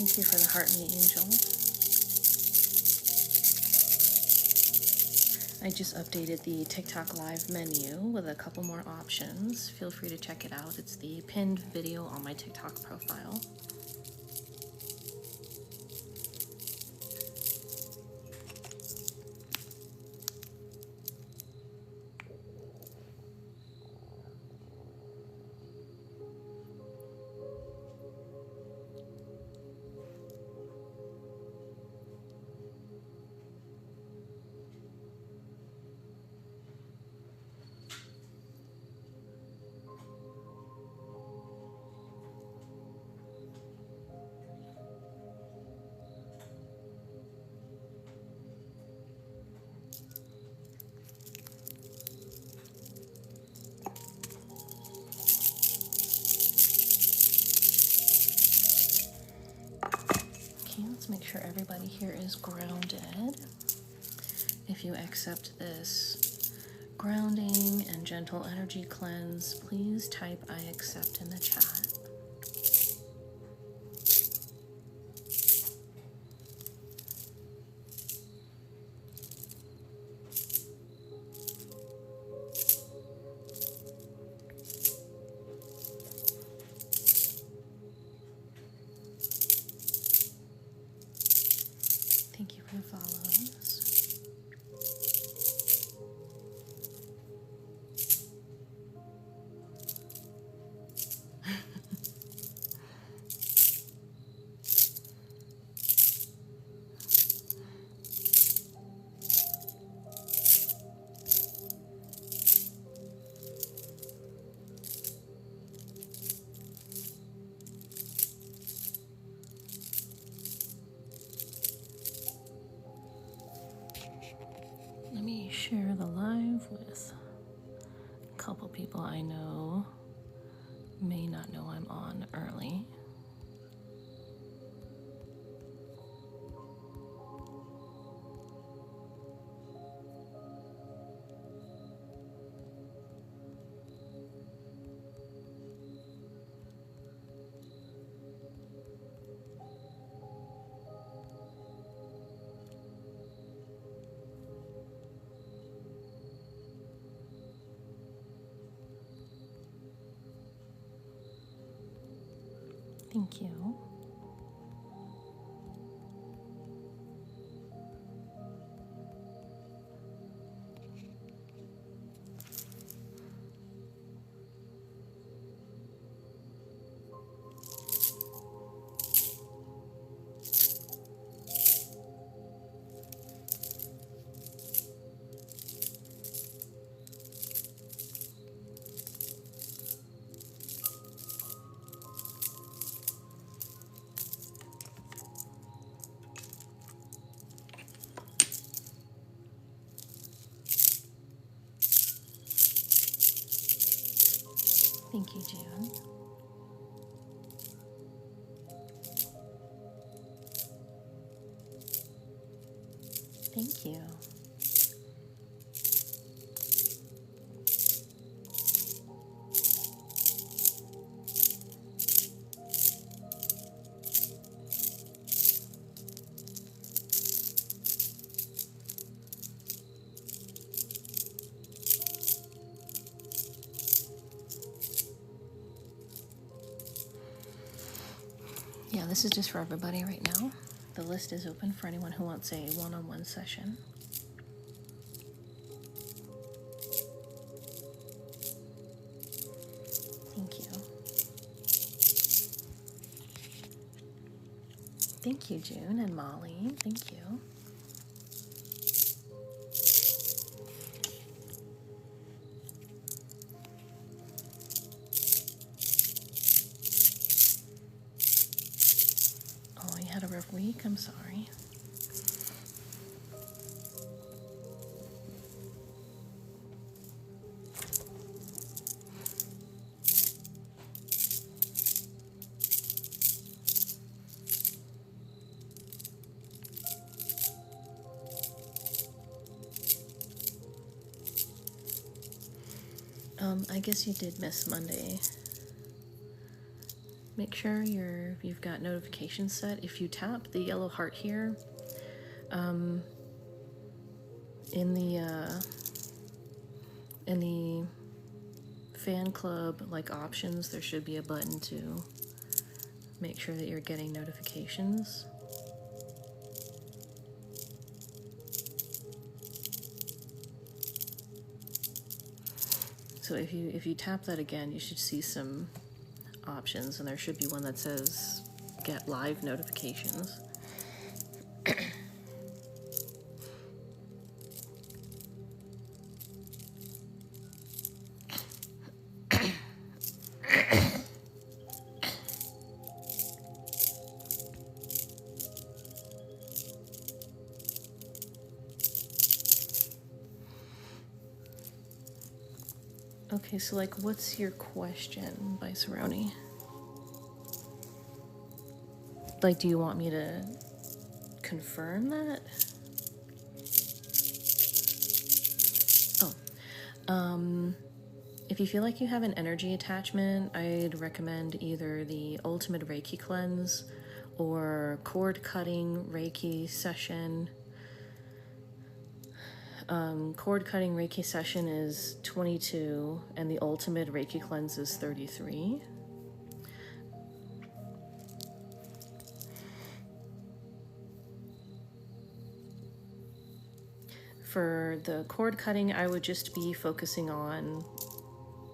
Thank you for the heart and the angel. I just updated the TikTok live menu with a couple more options. Feel free to check it out. It's the pinned video on my TikTok profile. Let's make sure everybody here is grounded. If you accept this grounding and gentle energy cleanse, please type I accept in the chat. Thank you for the follows. Let me share the live with a couple people I know may not know I'm on early. Thank you. Thank you, June. Thank you. Yeah, this is just for everybody right now. The list is open for anyone who wants a one-on-one session. Thank you. Thank you, June and Molly. Thank you. Oh, you had a rough week? I'm sorry. I guess you did miss Monday. make sure you've got notifications set. If you tap the yellow heart here, in the fan club like options, there should be a button to make sure that you're getting notifications. So if you tap that again, you should see some options, and there should be one that says get live notifications. Okay, so like, what's your question, Viceroni? Like, do you want me to confirm that? Oh, if you feel like you have an energy attachment, I'd recommend either the Ultimate Reiki Cleanse or cord cutting Reiki session. Cord cutting Reiki session is 22 and the Ultimate Reiki Cleanse is 33. For the cord cutting, I would just be focusing on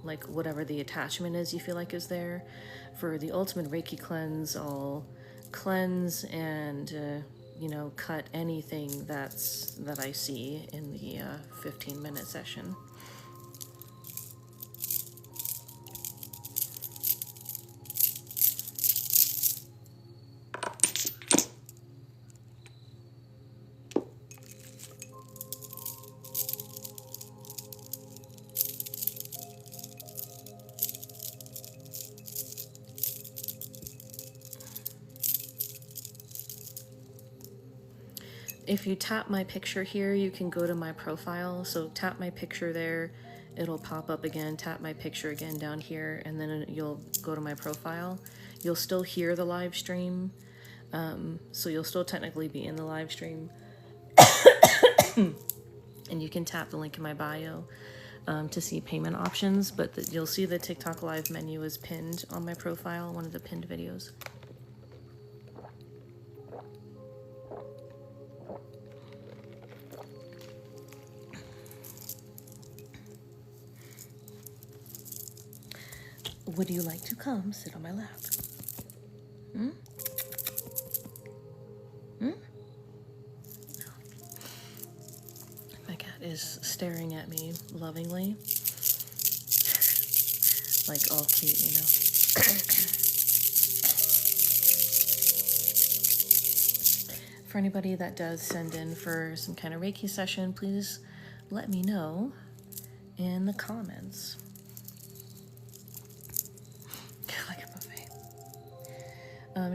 like whatever the attachment is you feel like is there. For the Ultimate Reiki Cleanse, I'll cleanse and cut anything that I see in the 15-minute session. If you tap my picture here, you can go to my profile. So tap my picture there, it'll pop up again. Tap my picture again down here, and then you'll go to my profile. You'll still hear the live stream, so you'll still technically be in the live stream. And you can tap the link in my bio to see payment options, but you'll see the TikTok live menu is pinned on my profile, one of the pinned videos. Would you like to come sit on my lap? Hmm? Hmm? No. My cat is staring at me lovingly. Like all cute, you know. For anybody that does send in for some kind of Reiki session, please let me know in the comments.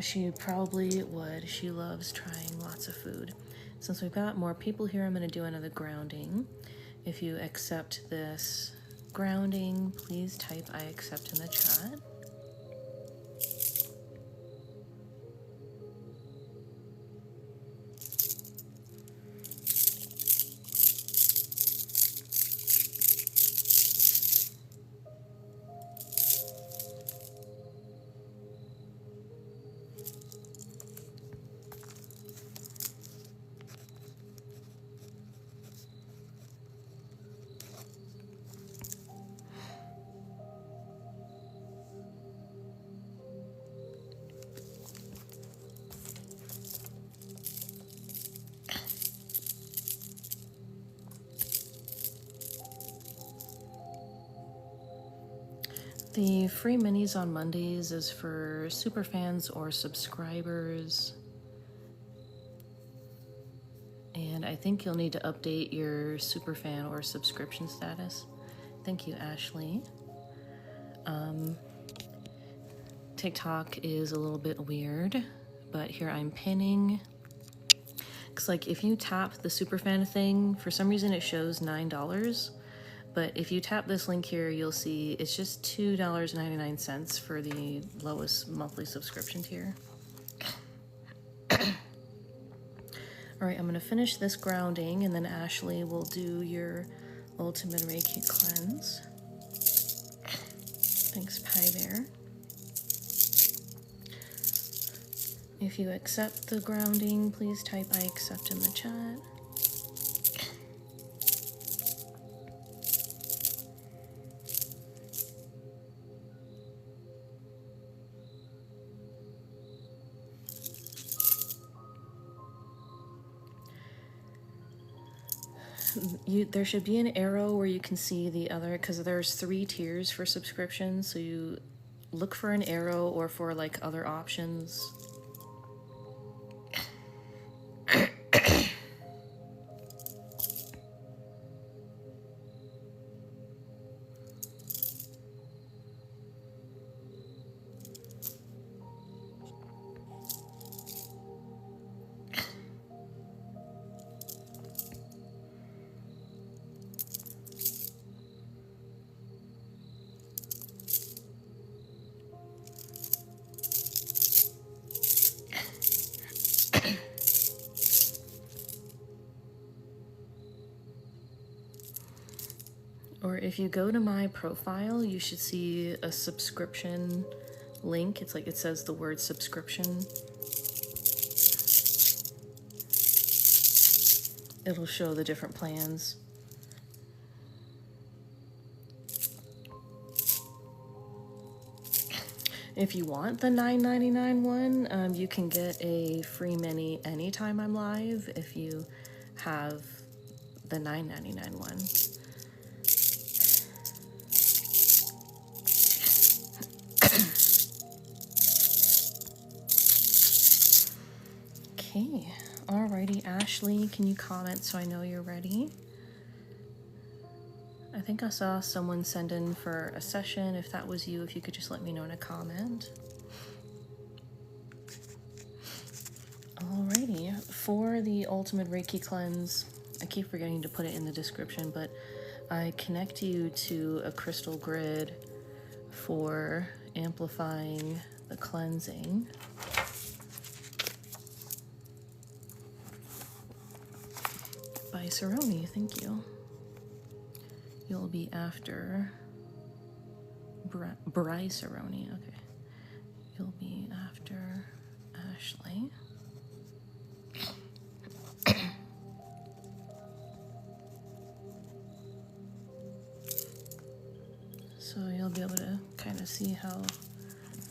She probably would. She loves trying lots of food. Since we've got more people here, I'm going to do another grounding. If you accept this grounding, please type I accept in the chat. The free minis on Mondays is for superfans or subscribers. And I think you'll need to update your superfan or subscription status. Thank you, Ashley. TikTok is a little bit weird, but here I'm pinning. Because like if you tap the superfan thing, for some reason it shows $9. But if you tap this link here, you'll see it's just $2.99 for the lowest monthly subscription tier. All right, I'm gonna finish this grounding, and then Ashley will do your ultimate Reiki cleanse. Thanks, Pie Bear. If you accept the grounding, please type I accept in the chat. There should be an arrow where you can see the other, because there's 3 tiers for subscriptions, so you look for an arrow or for like other options. Or if you go to my profile, you should see a subscription link. It's like it says the word subscription. It'll show the different plans. If you want the $9.99 one, you can get a free mini anytime I'm live if you have the $9.99 one. Okay, alrighty, Ashley, can you comment so I know you're ready? I think I saw someone send in for a session. If that was you, if you could just let me know in a comment. Alrighty, for the ultimate Reiki cleanse, I keep forgetting to put it in the description, but I connect you to a crystal grid for amplifying the cleansing. By Saroni, thank you. You'll be after Bryce Saroni, okay. You'll be after Ashley. So you'll be able to kind of see how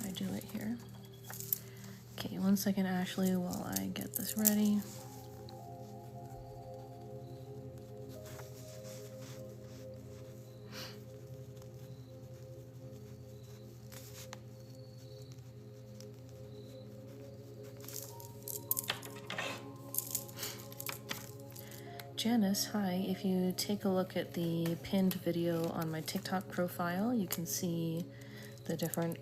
I do it here. Okay, 1 second, Ashley, while I get this ready. Janice, hi. If you take a look at the pinned video on my TikTok profile, you can see the different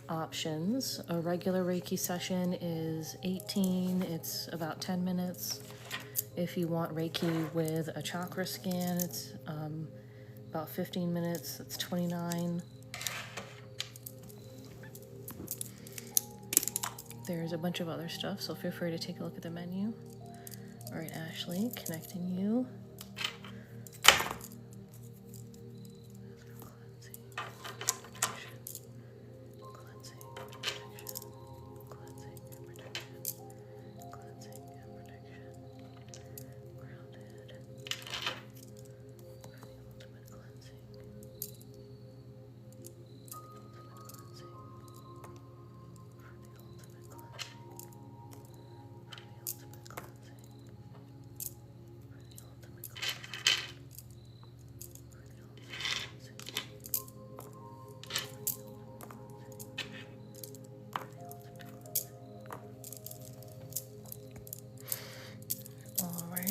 options. A regular Reiki session is 18, it's about 10 minutes. If you want Reiki with a chakra scan, it's about 15 minutes, that's 29. There's a bunch of other stuff, so feel free to take a look at the menu. All right, Ashley, connecting you.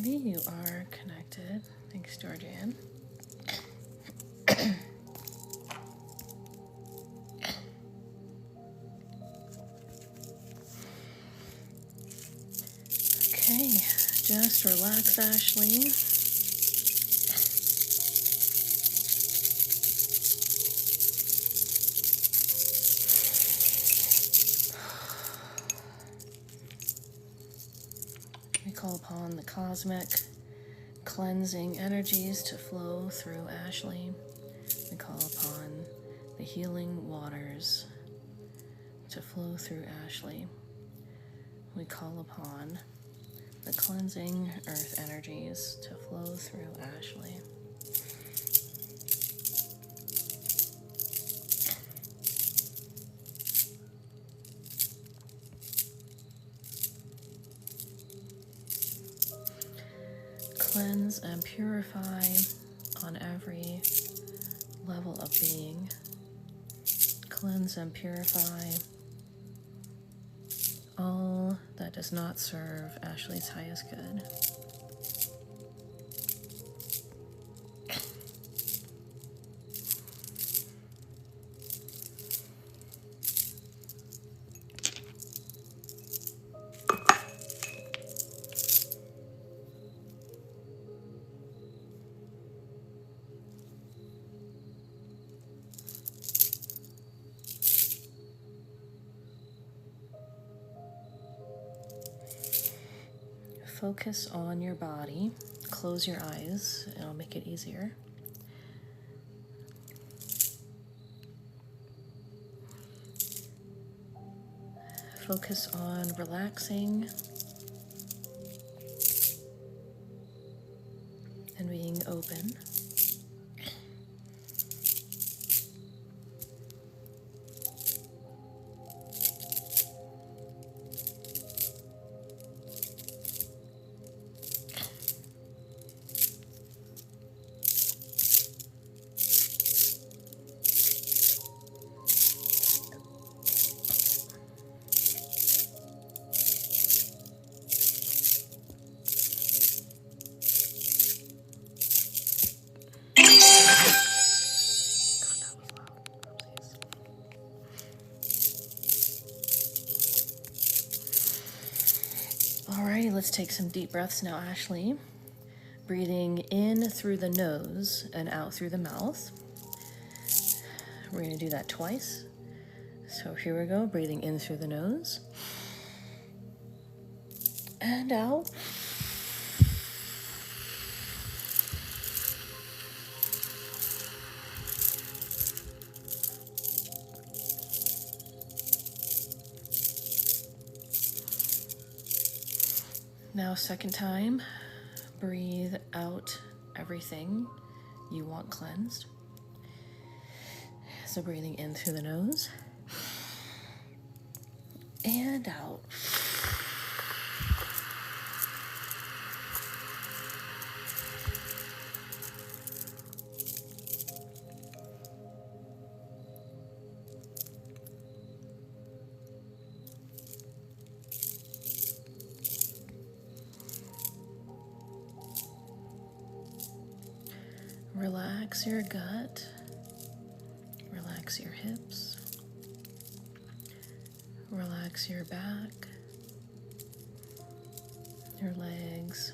You are connected. Thanks, Georgianne. Okay, just relax, Ashley. upon the cosmic cleansing energies to flow through Ashley. We call upon the healing waters to flow through Ashley. We call upon the cleansing earth energies to flow through Ashley. Cleanse and purify on every level of being. Cleanse and purify all that does not serve Ashley's highest good. Focus on your body. Close your eyes, it'll make it easier. Focus on relaxing and being open. Alrighty, let's take some deep breaths now, Ashley. Breathing in through the nose and out through the mouth. We're going to do that twice. So here we go, breathing in through the nose and out. Now, second time, breathe out everything you want cleansed. So breathing in through the nose and out. Relax your gut, relax your hips, relax your back, your legs,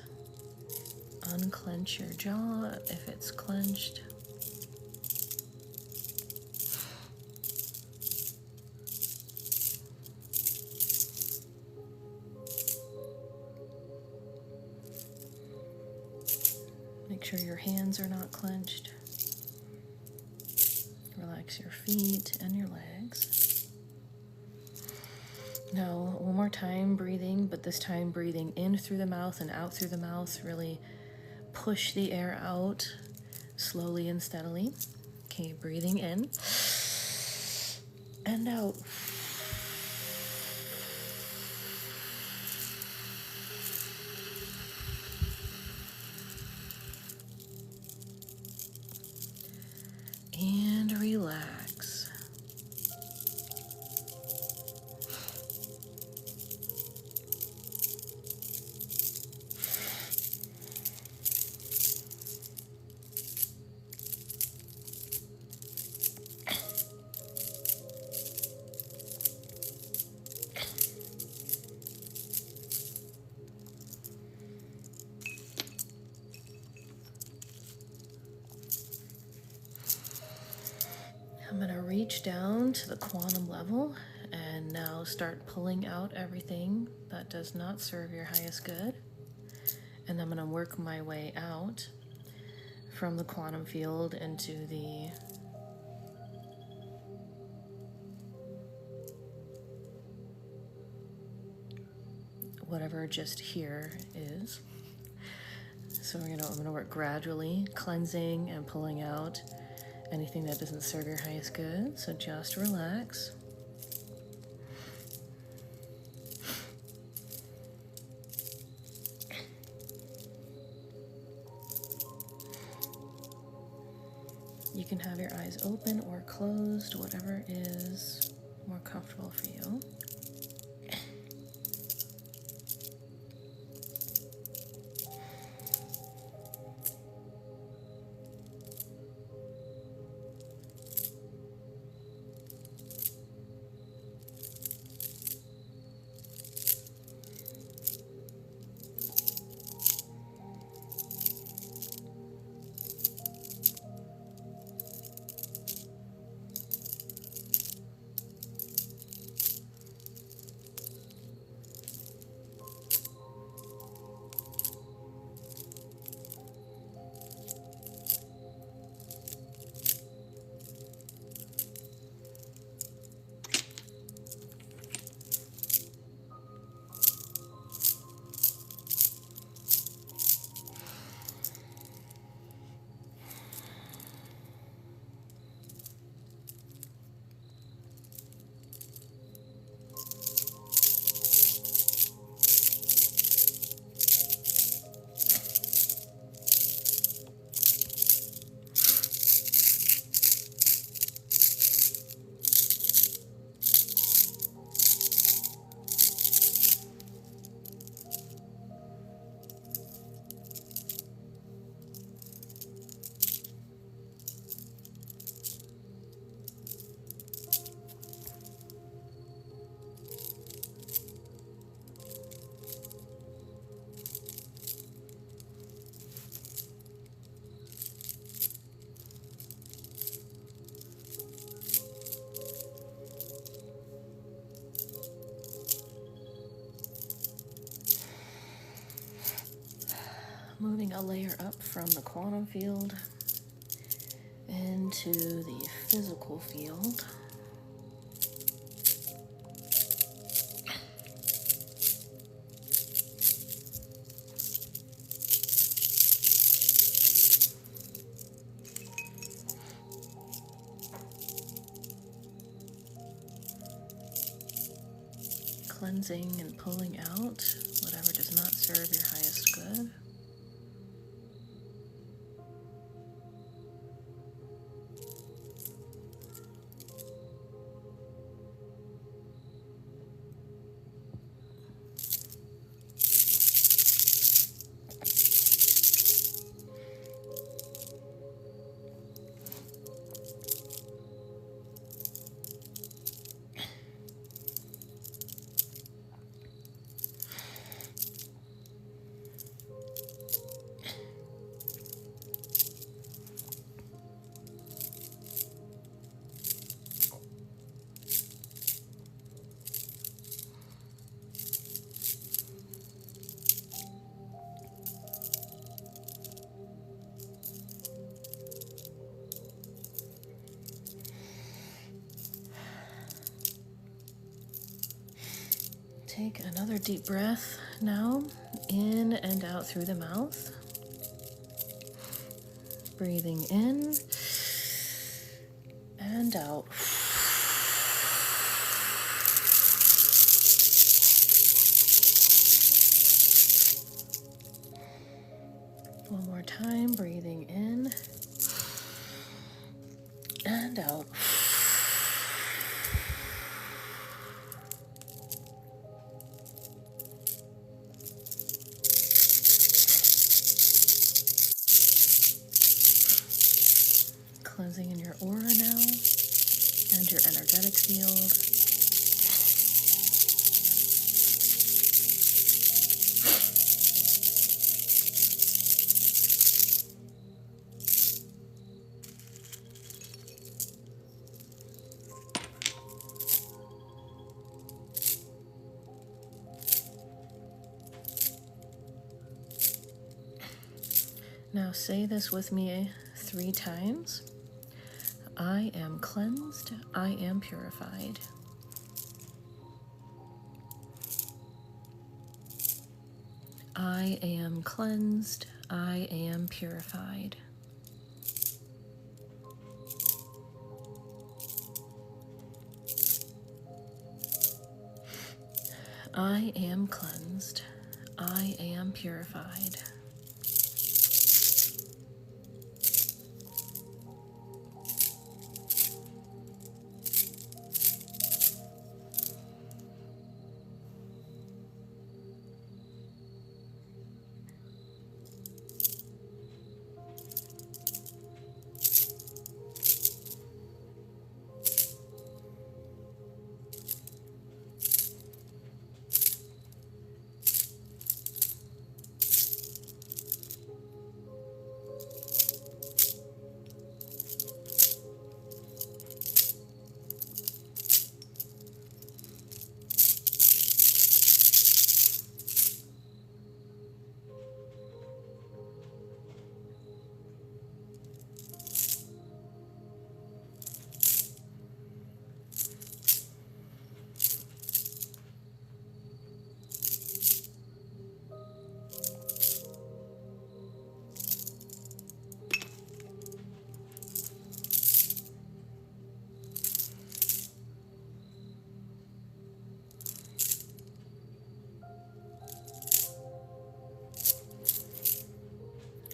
unclench your jaw if it's clenched. Make sure your hands are not clenched. Relax your feet and your legs. Now, one more time breathing, but this time breathing in through the mouth and out through the mouth. Really push the air out slowly and steadily. Okay, breathing in and out. And relax. I'm going to reach down to the quantum level and now start pulling out everything that does not serve your highest good. And I'm going to work my way out from the quantum field into the whatever just here is. So I'm gonna work gradually, cleansing and pulling out anything that doesn't serve your highest good. So just relax. You can have your eyes open or closed, whatever is more comfortable for you. Moving a layer up from the quantum field into the physical field. Cleansing and pulling out whatever does not serve your highest good. Take another deep breath now, in and out through the mouth. Breathing in and out. One more time, breathing in and out. Cleansing in your aura now and your energetic field. Now say this with me 3 times. I am cleansed, I am purified. I am cleansed, I am purified. I am cleansed, I am purified.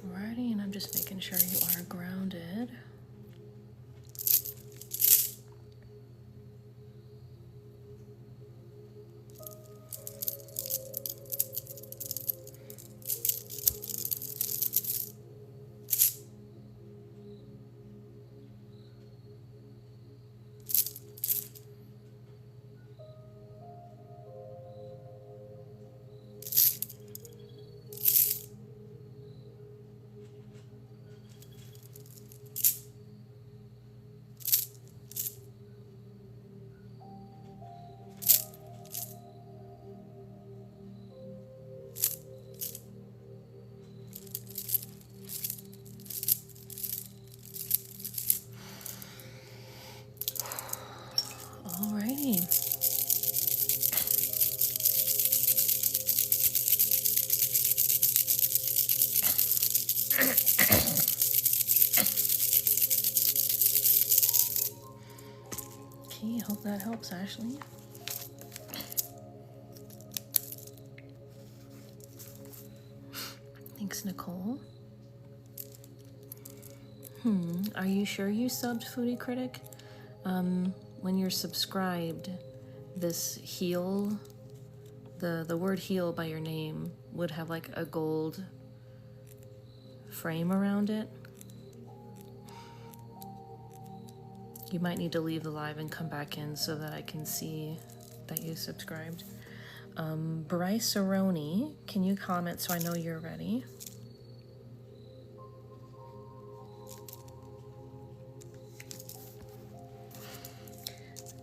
Alrighty, and I'm just making sure you are grounded. Alrighty. Okay, hope that helps, Ashley. Thanks, Nicole. Are you sure you subbed Foodie Critic? When you're subscribed, this heal, the word heal by your name would have like a gold frame around it. You might need to leave the live and come back in so that I can see that you subscribed. Bryce Aroni, can you comment so I know you're ready?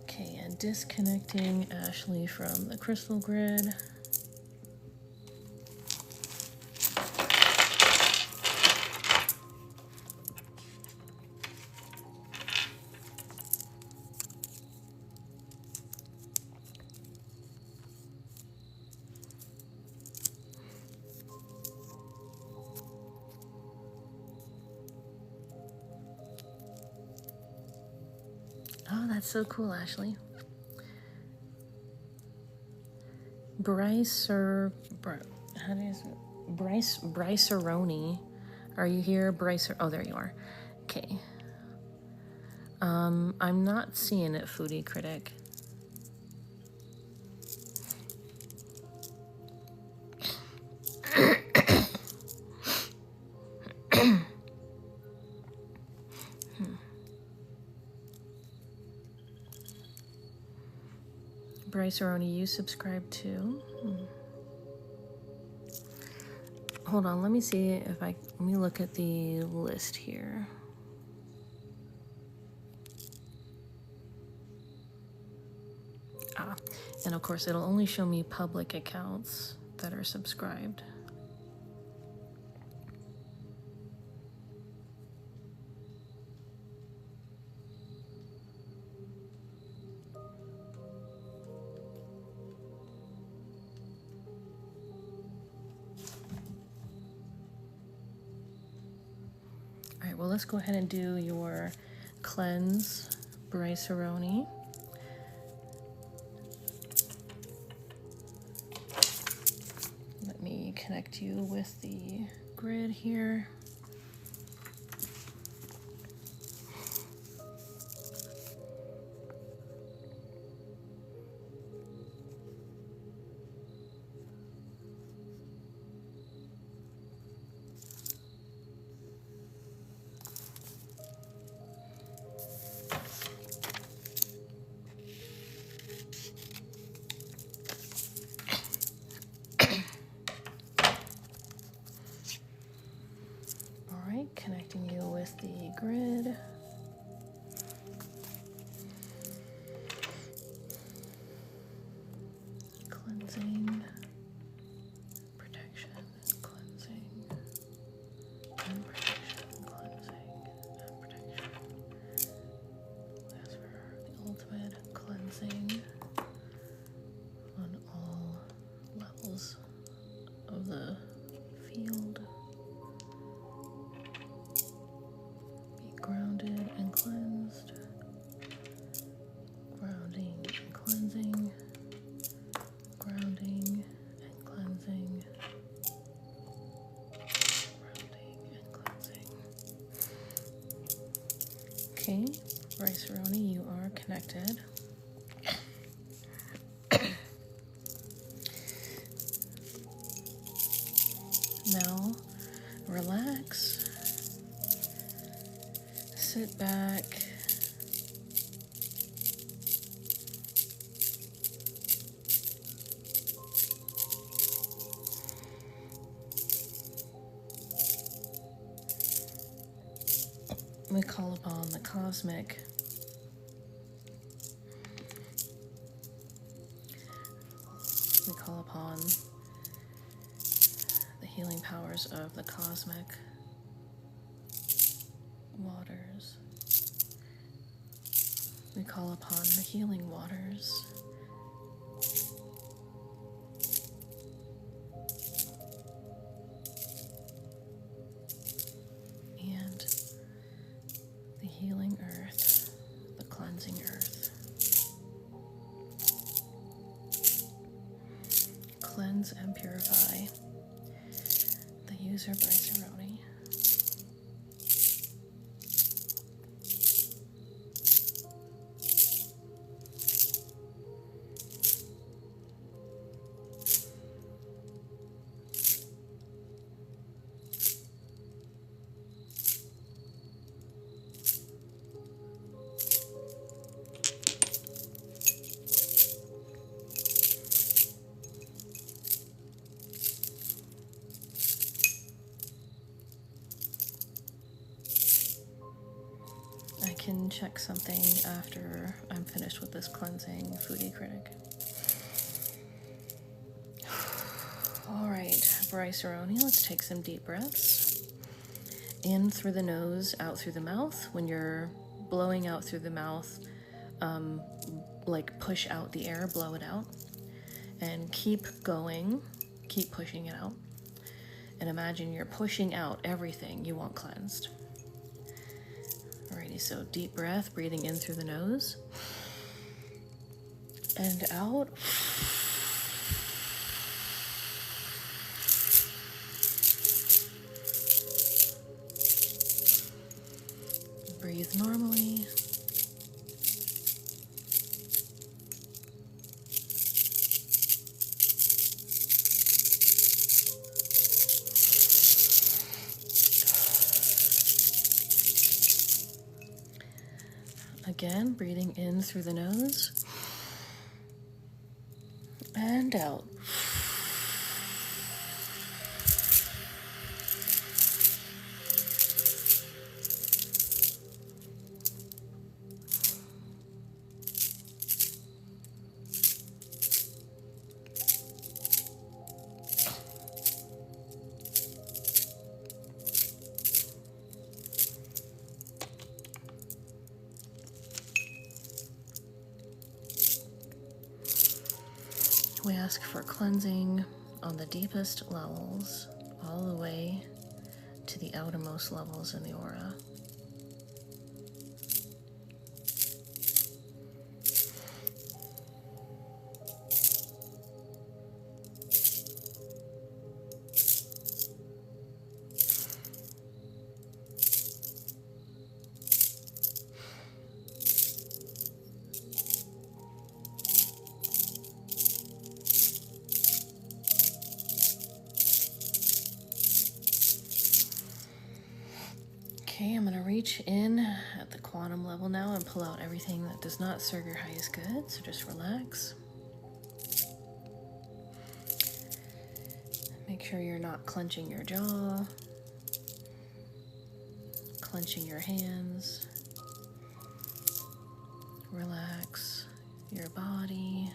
Okay, and disconnecting Ashley from the crystal grid. Oh, that's so cool, Ashley. Bryce Aroni. Are you here, Bryce? Oh, there you are. Okay. I'm not seeing it, Foodie Critic. Bryce Aroni, you subscribe too? Hold on, let me see if let me look at the list here. And of course it'll only show me public accounts that are subscribed. right, well, let's go ahead and do your cleanse, Bryce Aroni. Let me connect you with the grid here. All right, connecting you with the grid. Cleansing, protection, cleansing, and protection, cleansing, and protection. As for the ultimate cleansing on all levels of the field. Be grounded and cleansed. Grounding and cleansing. Grounding and cleansing. Grounding and cleansing. Okay, Bryce Aroni, you are connected. Now, relax. Sit back. We call upon the cosmic. We call upon the healing powers of the cosmic waters. We call upon the healing waters. And the healing earth, the cleansing earth. Cleanse and purify the user Bryce Aroni. I can check something after I'm finished with this cleansing, Foodie Critic. All right, Bryce Aroni, let's take some deep breaths. In through the nose, out through the mouth. When you're blowing out through the mouth, like push out the air, blow it out. And keep going, keep pushing it out. And imagine you're pushing out everything you want cleansed. Alrighty, so deep breath, breathing in through the nose. And out. Breathe normally. Again, breathing in through the nose and out. We ask for cleansing on the deepest levels, all the way to the outermost levels in the aura. Okay, I'm going to reach in at the quantum level now and pull out everything that does not serve your highest good, so just relax. Make sure you're not clenching your jaw, clenching your hands. Relax your body.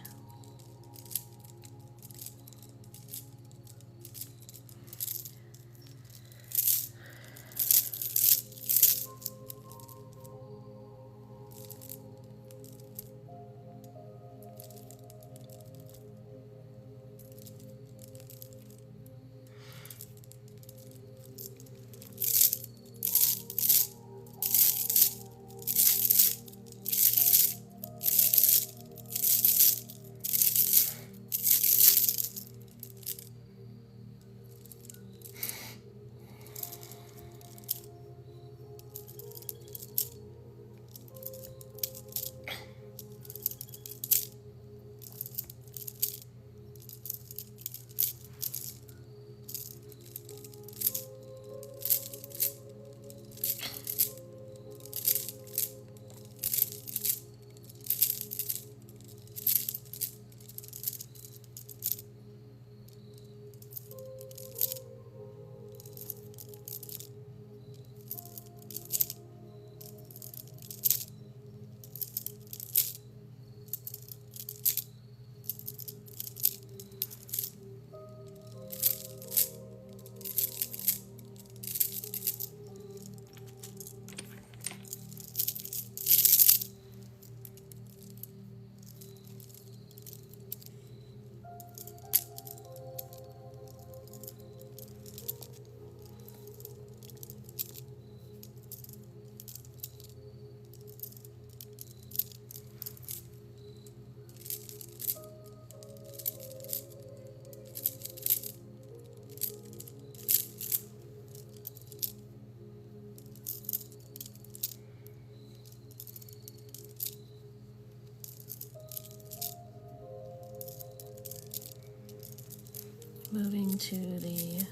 Moving to the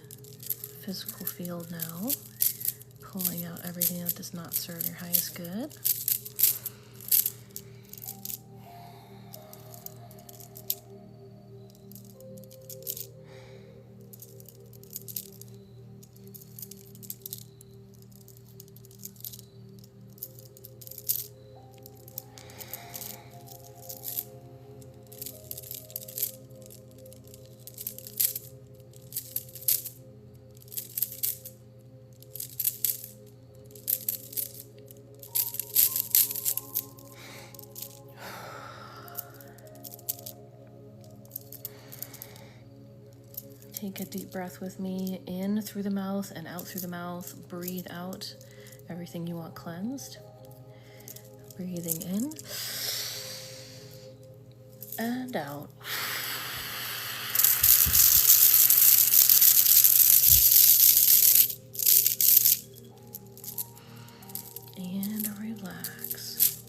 physical field now, pulling out everything that does not serve your highest good. Take a deep breath with me, in through the mouth and out through the mouth. Breathe out everything you want cleansed. Breathing in and out. And relax.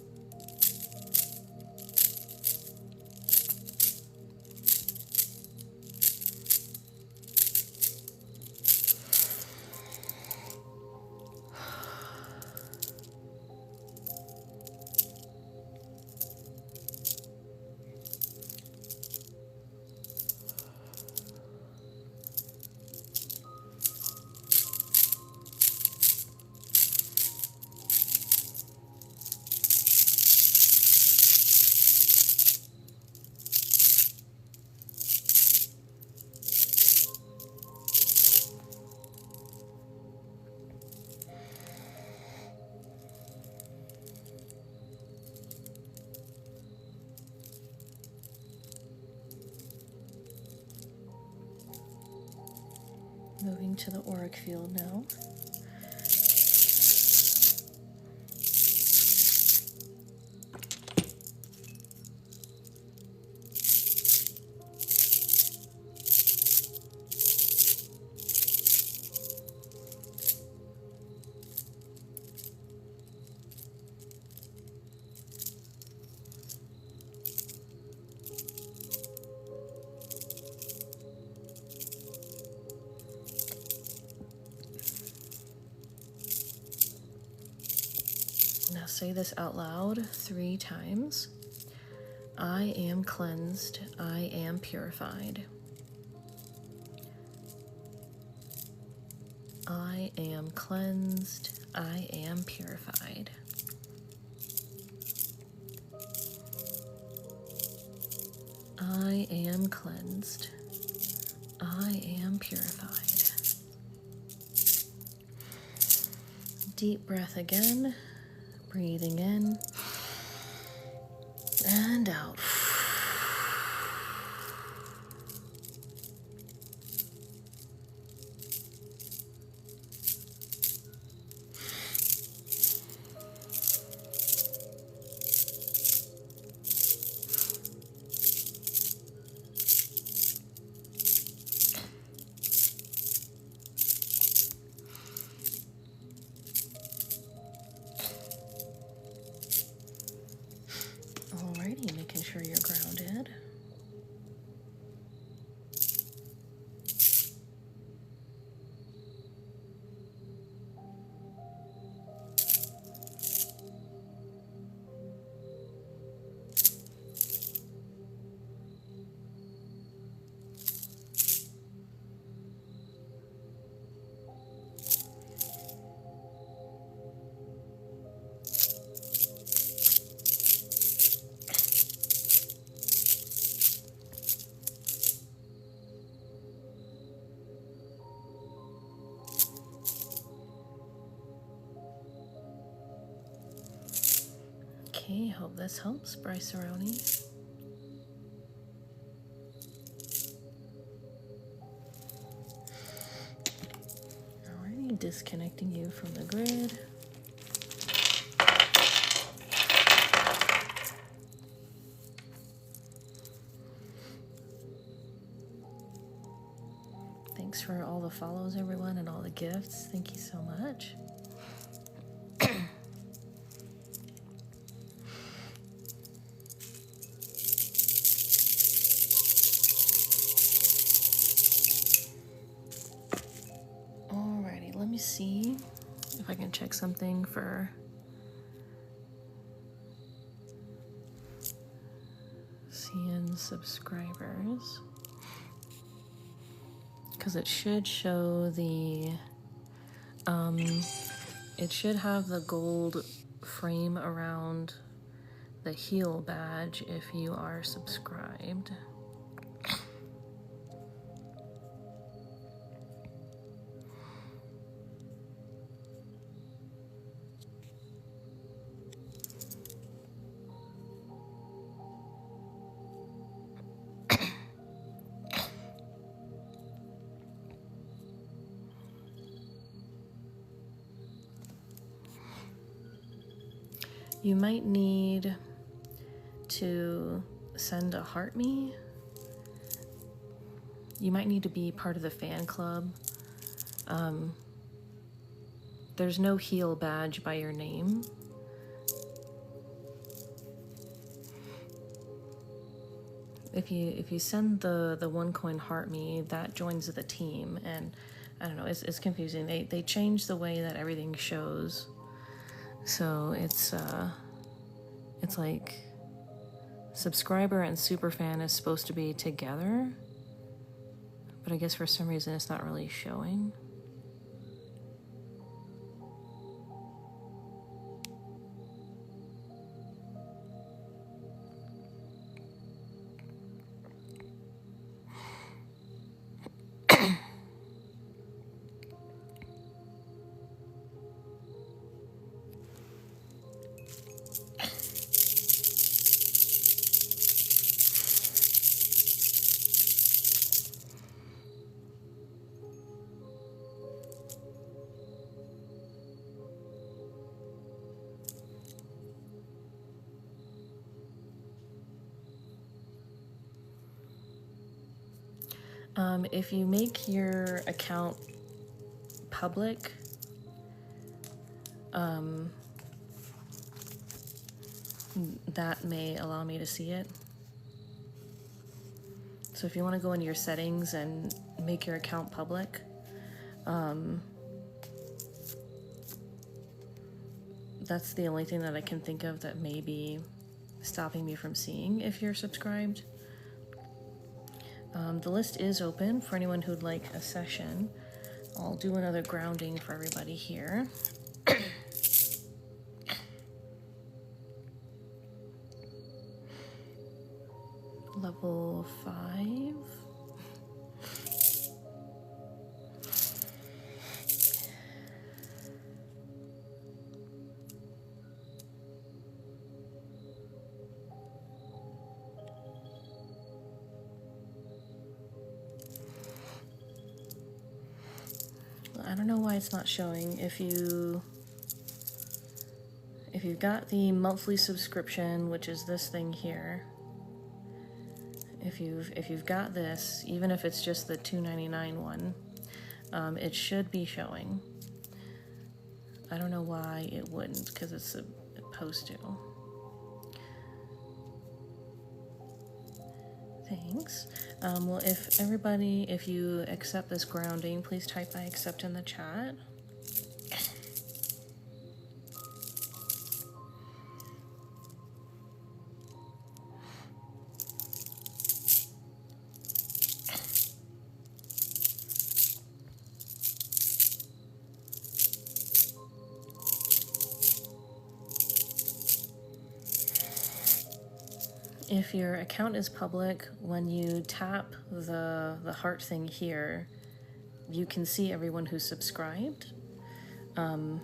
into the auric field now. Now say this out loud 3 times. I am cleansed. I am purified. I am cleansed. I am purified. I am cleansed. I am purified. Deep breath again. Breathing in and out. Alrighty, making sure you're grounded. Okay, hope this helps, Bryce Aroni. Alrighty, disconnecting you from the grid. Thanks for all the follows, everyone, and all the gifts. Thank you so much. Alrighty, let me see if I can check something for CN subscribers. Because it should show the, it should have the gold frame around the heal badge if you are subscribed. You might need to send a heart me. You might need to be part of the fan club. There's no heal badge by your name. If you send the 1 coin heart me, that joins the team, and I don't know, it's confusing. They changed the way that everything shows. So it's like subscriber and superfan is supposed to be together, but I guess for some reason it's not really showing. If you make your account public, that may allow me to see it. So if you want to go into your settings and make your account public, that's the only thing that I can think of that may be stopping me from seeing if you're subscribed. The list is open for anyone who'd like a session. I'll do another grounding for everybody here. Level 5. I don't know why it's not showing. If you've got the monthly subscription, which is this thing here, if you've got this, even if it's just the $2.99 one, it should be showing. I don't know why it wouldn't, because it's supposed to. Thanks. Well, if you accept this grounding, please type I accept in the chat. If your account is public, when you tap the heart thing here, you can see everyone who's subscribed. And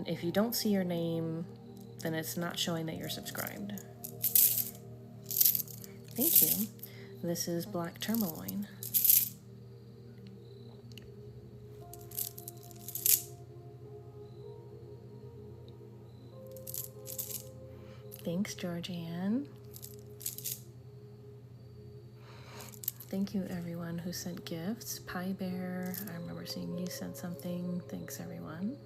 if you don't see your name, then it's not showing that you're subscribed. Thank you. This is Black Tourmaline. Thanks, Georgianne. Thank you, everyone who sent gifts. Pie Bear, I remember seeing you sent something. Thanks, everyone.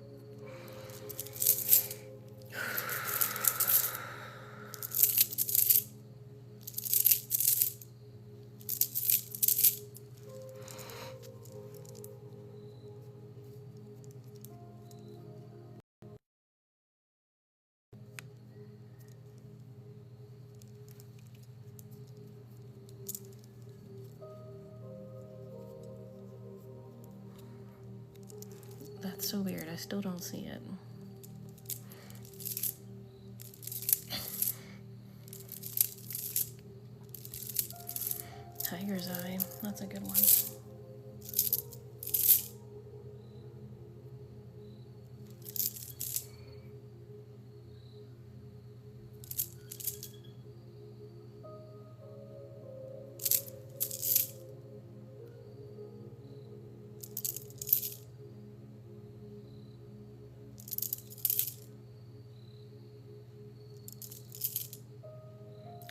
That's so weird. I still don't see it. Tiger's Eye. That's a good one.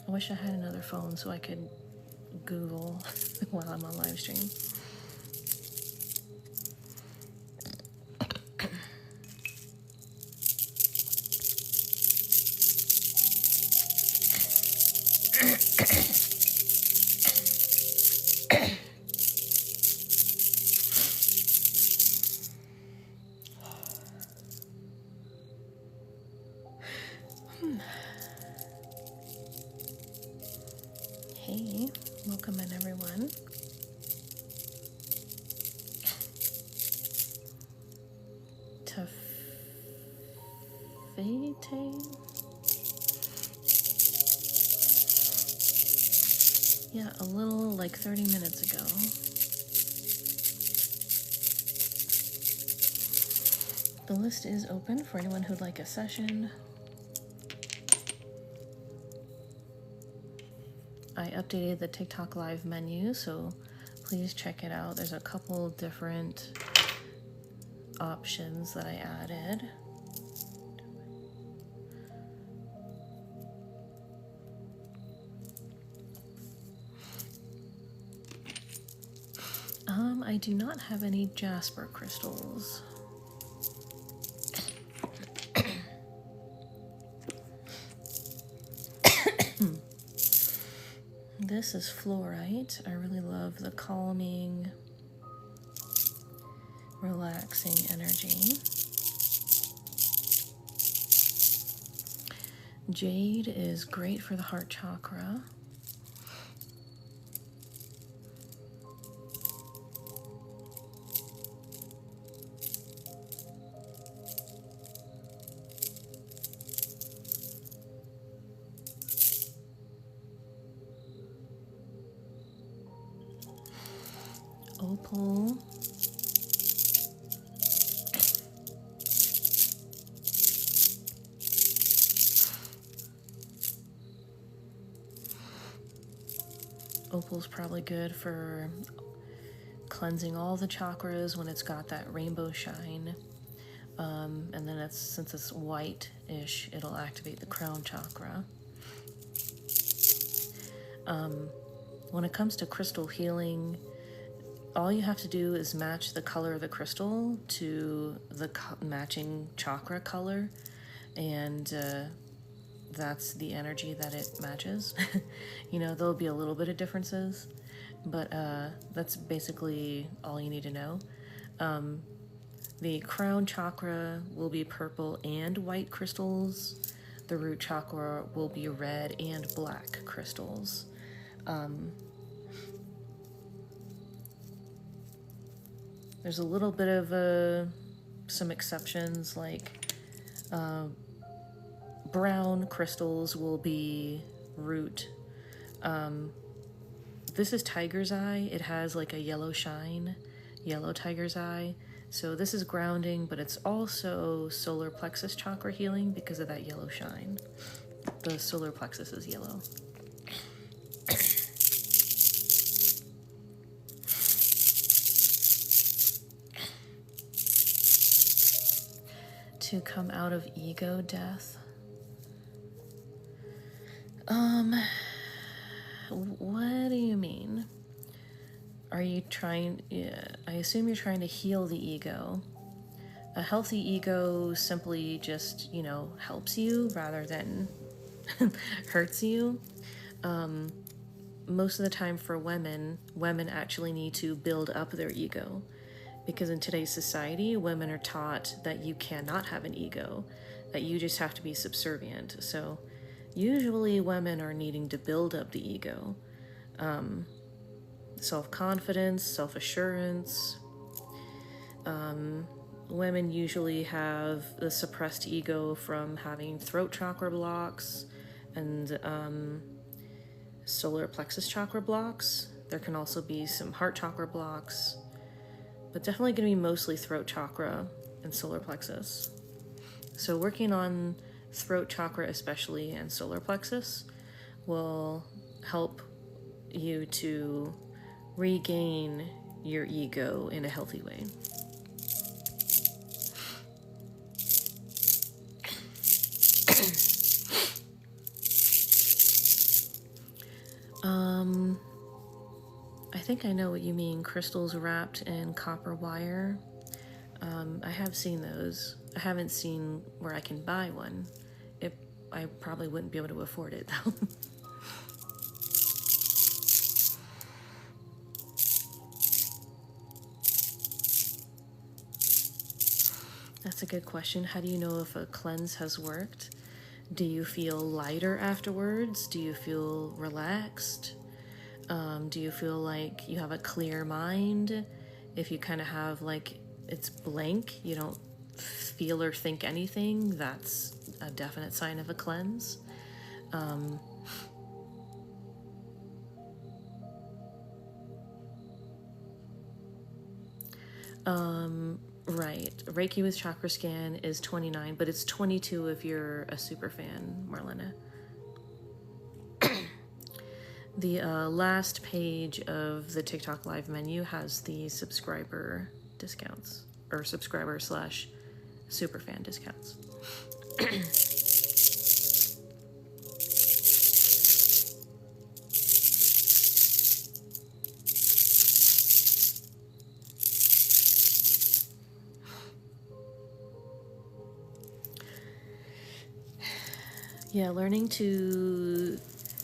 I wish I had another phone so I could Google while I'm on live stream. Hey, welcome in, everyone. Tafete? Yeah, a little like 30 minutes ago. The list is open for anyone who'd like a session. I updated the TikTok live menu, so please check it out. There's a couple different options that I added. I do not have any jasper crystals. This is fluorite. I really love the calming, relaxing energy. Jade is great for the heart chakra. Opal. Opal's probably good for cleansing all the chakras when it's got that rainbow shine. And then since it's white-ish, it'll activate the crown chakra. When it comes to crystal healing, all you have to do is match the color of the crystal to the matching chakra color, and that's the energy that it matches. You know, there'll be a little bit of differences, but that's basically all you need to know. The crown chakra will be purple and white crystals. The root chakra will be red and black crystals. There's a little bit of some exceptions, like brown crystals will be root. This is tiger's eye. It has like a yellow shine, yellow tiger's eye. So this is grounding, but it's also solar plexus chakra healing because of that yellow shine. The solar plexus is yellow. To come out of ego death. What do you mean? Are you trying, I assume you're trying to heal the ego. A healthy ego simply just, helps you rather than hurts you. Most of the time for women actually need to build up their ego. Because in today's society, women are taught that you cannot have an ego, that you just have to be subservient. So usually women are needing to build up the ego. Self-confidence, self-assurance. Women usually have the suppressed ego from having throat chakra blocks and solar plexus chakra blocks. There can also be some heart chakra blocks, but definitely going to be mostly throat chakra and solar plexus. So working on throat chakra especially and solar plexus will help you to regain your ego in a healthy way. I think I know what you mean, crystals wrapped in copper wire. I have seen those. I haven't seen where I can buy one. I probably wouldn't be able to afford it though. That's a good question. How do you know if a cleanse has worked? Do you feel lighter afterwards? Do you feel relaxed? Do you feel like you have a clear mind? If you kind of have like it's blank, you don't feel or think anything, that's a definite sign of a cleanse. Right. Reiki with chakra scan is 29, but it's 22 if you're a super fan, Marlena. The last page of the TikTok live menu has the subscriber discounts, or subscriber / super fan discounts. Yeah, learning to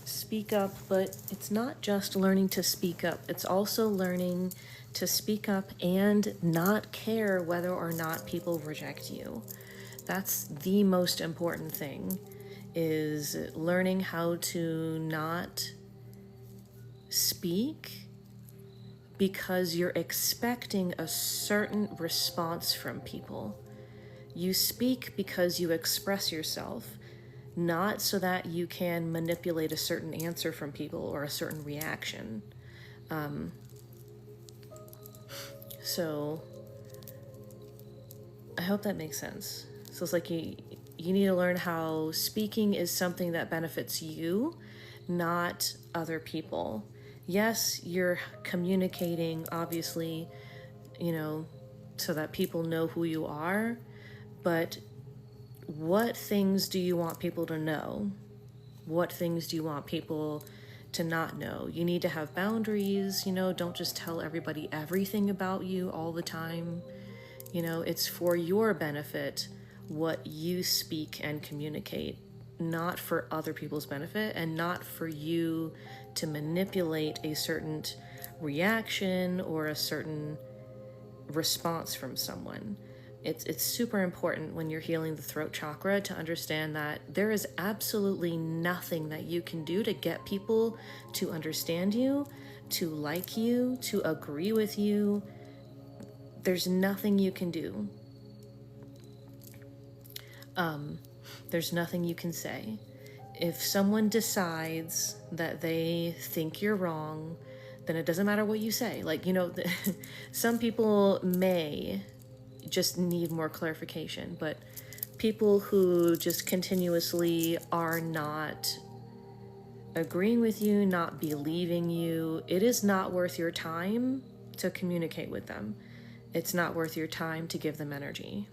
speak up, but it's not just learning to speak up. It's also learning to speak up and not care whether or not people reject you. That's the most important thing, is learning how to not speak because you're expecting a certain response from people. You speak because you express yourself, not so that you can manipulate a certain answer from people or a certain reaction. So I hope that makes sense. So it's like you need to learn how speaking is something that benefits you, not other people. Yes, you're communicating, obviously, so that people know who you are, but what things do you want people to know? What things do you want people to not know? You need to have boundaries, don't just tell everybody everything about you all the time. It's for your benefit what you speak and communicate, not for other people's benefit, and not for you to manipulate a certain reaction or a certain response from someone. It's super important when you're healing the throat chakra to understand that there is absolutely nothing that you can do to get people to understand you, to like you, to agree with you. There's nothing you can do. There's nothing you can say. If someone decides that they think you're wrong, then it doesn't matter what you say. Some people may just need more clarification, but people who just continuously are not agreeing with you, not believing you, it is not worth your time to communicate with them. It's not worth your time to give them energy.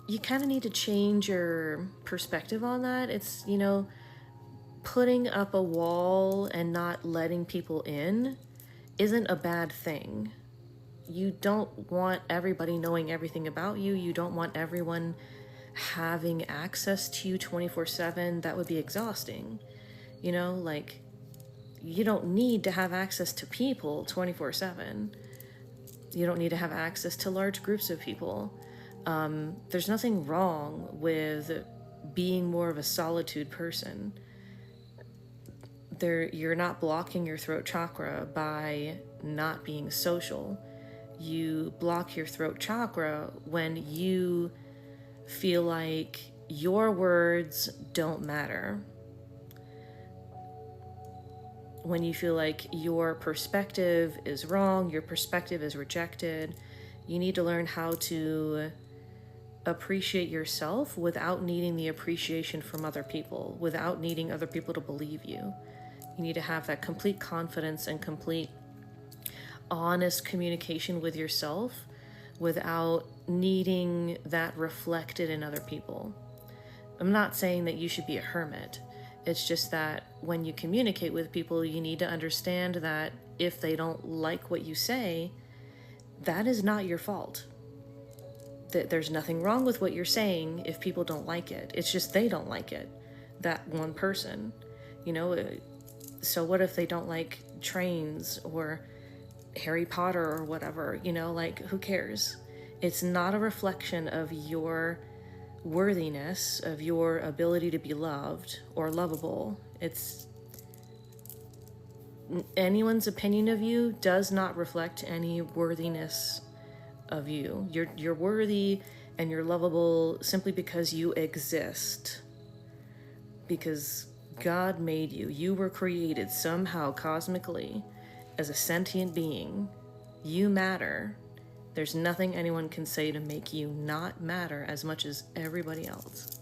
You kind of need to change your perspective on that. It's, putting up a wall and not letting people in isn't a bad thing. You don't want everybody knowing everything about you. You don't want everyone having access to you 24/7. That would be exhausting. You don't need to have access to people 24/7. You don't need to have access to large groups of people. There's nothing wrong with being more of a solitude person. You're not blocking your throat chakra by not being social. You block your throat chakra when you feel like your words don't matter. When you feel like your perspective is wrong, your perspective is rejected, you need to learn how to appreciate yourself without needing the appreciation from other people, without needing other people to believe you. You need to have that complete confidence and complete honest communication with yourself without needing that reflected in other people. I'm not saying that you should be a hermit. It's just that when you communicate with people, you need to understand that if they don't like what you say, that is not your fault. There's nothing wrong with what you're saying if people don't like it. It's just they don't like it. That one person. So what if they don't like trains or Harry Potter or whatever? Who cares? It's not a reflection of your worthiness, of your ability to be loved or lovable. It's anyone's opinion of you does not reflect any worthiness of you. You're worthy and you're lovable simply because you exist. Because God made you. You were created somehow cosmically as a sentient being. You matter. There's nothing anyone can say to make you not matter as much as everybody else.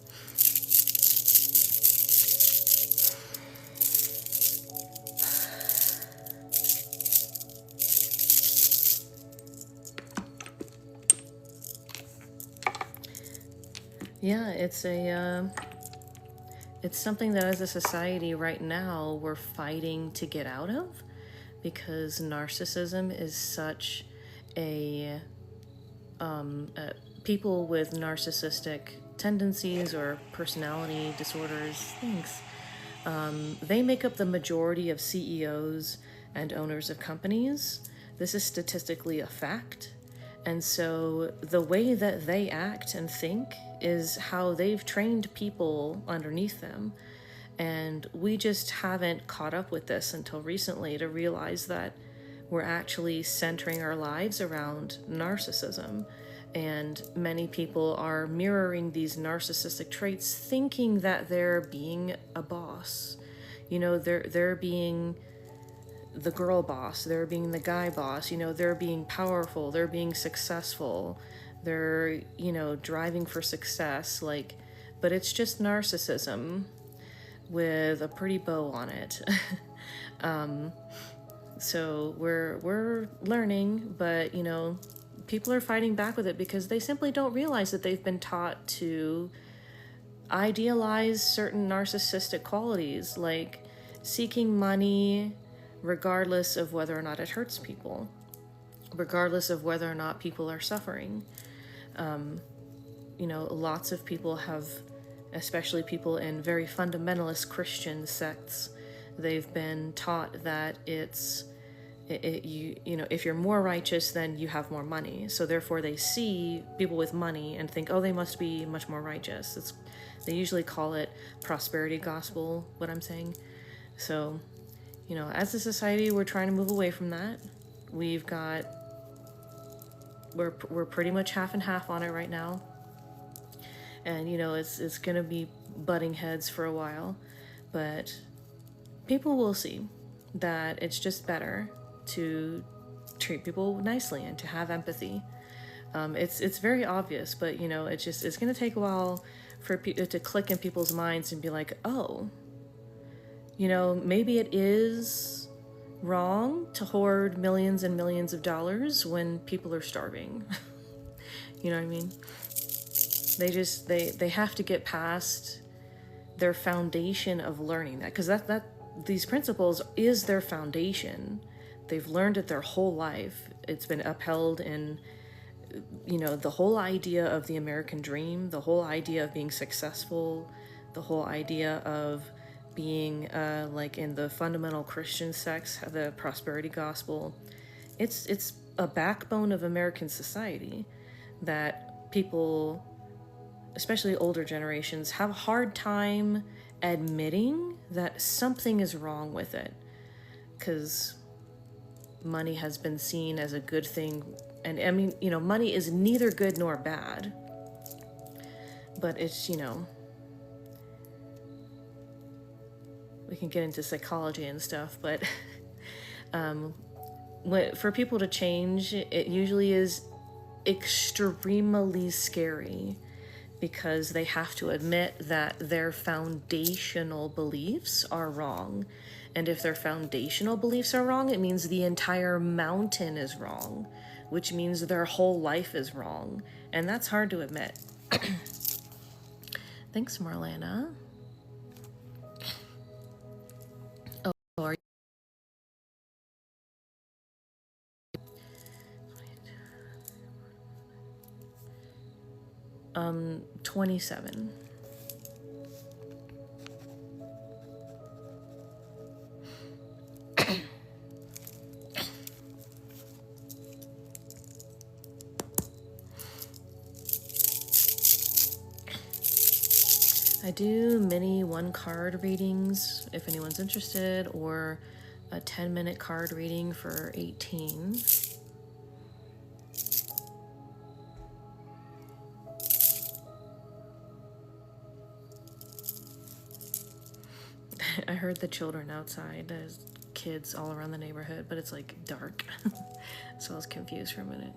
Yeah, it's a it's something that as a society right now we're fighting to get out of, because narcissism is such a people with narcissistic tendencies or personality disorders, things, they make up the majority of CEOs and owners of companies. This is statistically a fact. And so the way that they act and think is how they've trained people underneath them. And we just haven't caught up with this until recently to realize that we're actually centering our lives around narcissism. And many people are mirroring these narcissistic traits, thinking that they're being a boss. You know, they're being the girl boss, they're being the guy boss, you know, they're being powerful, they're being successful, they're, you know, driving for success, like, but it's just narcissism with a pretty bow on it. So we're learning, but, you know, people are fighting back with it because they simply don't realize that they've been taught to idealize certain narcissistic qualities, like seeking money regardless of whether or not it hurts people, regardless of whether or not people are suffering. You know, lots of people have, especially people in very fundamentalist Christian sects, they've been taught that you know, if you're more righteous, then you have more money. So therefore they see people with money and think, oh, they must be much more righteous. They usually call it prosperity gospel, what I'm saying. So, you know, as a society, we're trying to move away from that. We're pretty much half and half on it right now. And, you know, it's going to be butting heads for a while, but people will see that it's just better to treat people nicely and to have empathy. It's very obvious, but, you know, it's going to take a while for people to click in people's minds and be like, oh, you know, maybe it is wrong to hoard millions and millions of dollars when people are starving. You know what I mean? They have to get past their foundation of learning that, because that these principles is their foundation. They've learned it their whole life. It's been upheld in, you know, the whole idea of the American dream, the whole idea of being successful, the whole idea of being like in the fundamental Christian sects, the prosperity gospel. It's a backbone of American society that people, especially older generations, have a hard time admitting that something is wrong with it, because money has been seen as a good thing. And I mean, you know, money is neither good nor bad, but it's, you know, we can get into psychology and stuff, but for people to change, it usually is extremely scary, because they have to admit that their foundational beliefs are wrong. And if their foundational beliefs are wrong, it means the entire mountain is wrong, which means their whole life is wrong. And that's hard to admit. Thanks, Marlana. Oh, are you? 27. I do mini 1-card readings if anyone's interested, or a 10-minute card reading for 18. I heard the children outside. There's kids all around the neighborhood, but it's like dark. So I was confused for a minute.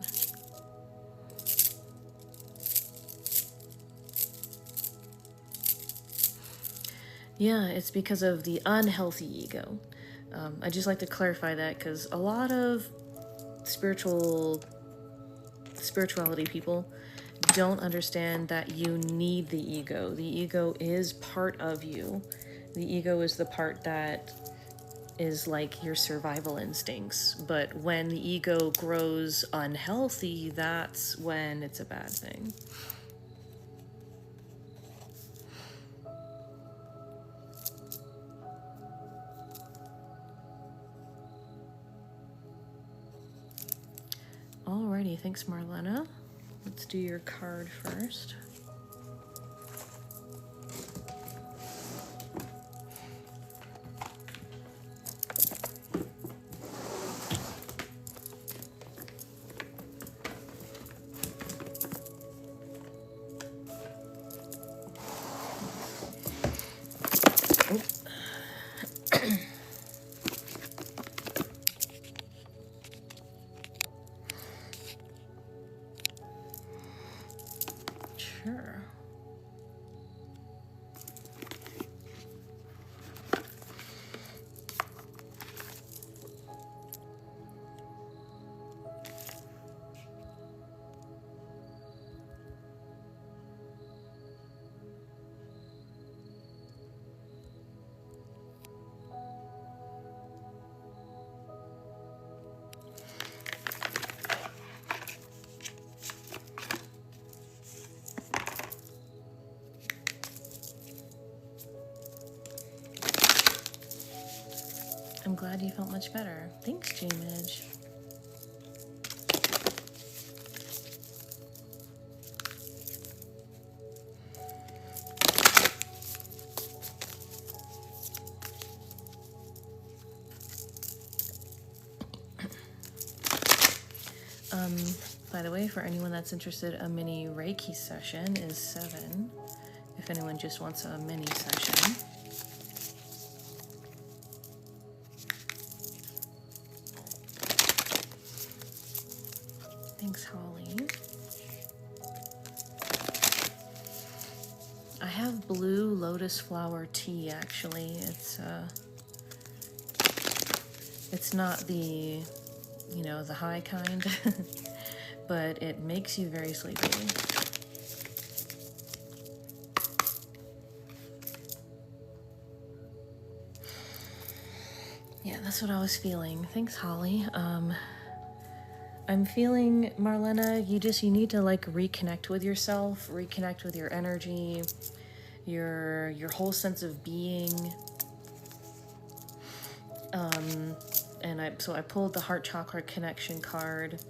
Yeah, it's because of the unhealthy ego. I just like to clarify that, because a lot of spirituality people don't understand that you need the ego. The ego is part of you. The ego is the part that is like your survival instincts. But when the ego grows unhealthy, that's when it's a bad thing. Alrighty, thanks Marlena. Let's do your card first. Sure. I'm glad you felt much better. Thanks, J-Midge. By the way, for anyone that's interested, a mini Reiki session is $7. If anyone just wants a mini session. Thanks, Holly. I have blue lotus flower tea, actually. It's not the, the high kind, but it makes you very sleepy. Yeah, that's what I was feeling. Thanks, Holly. I'm feeling, Marlena, you need to like reconnect with yourself, reconnect with your energy, your whole sense of being. So I pulled the heart chakra connection card.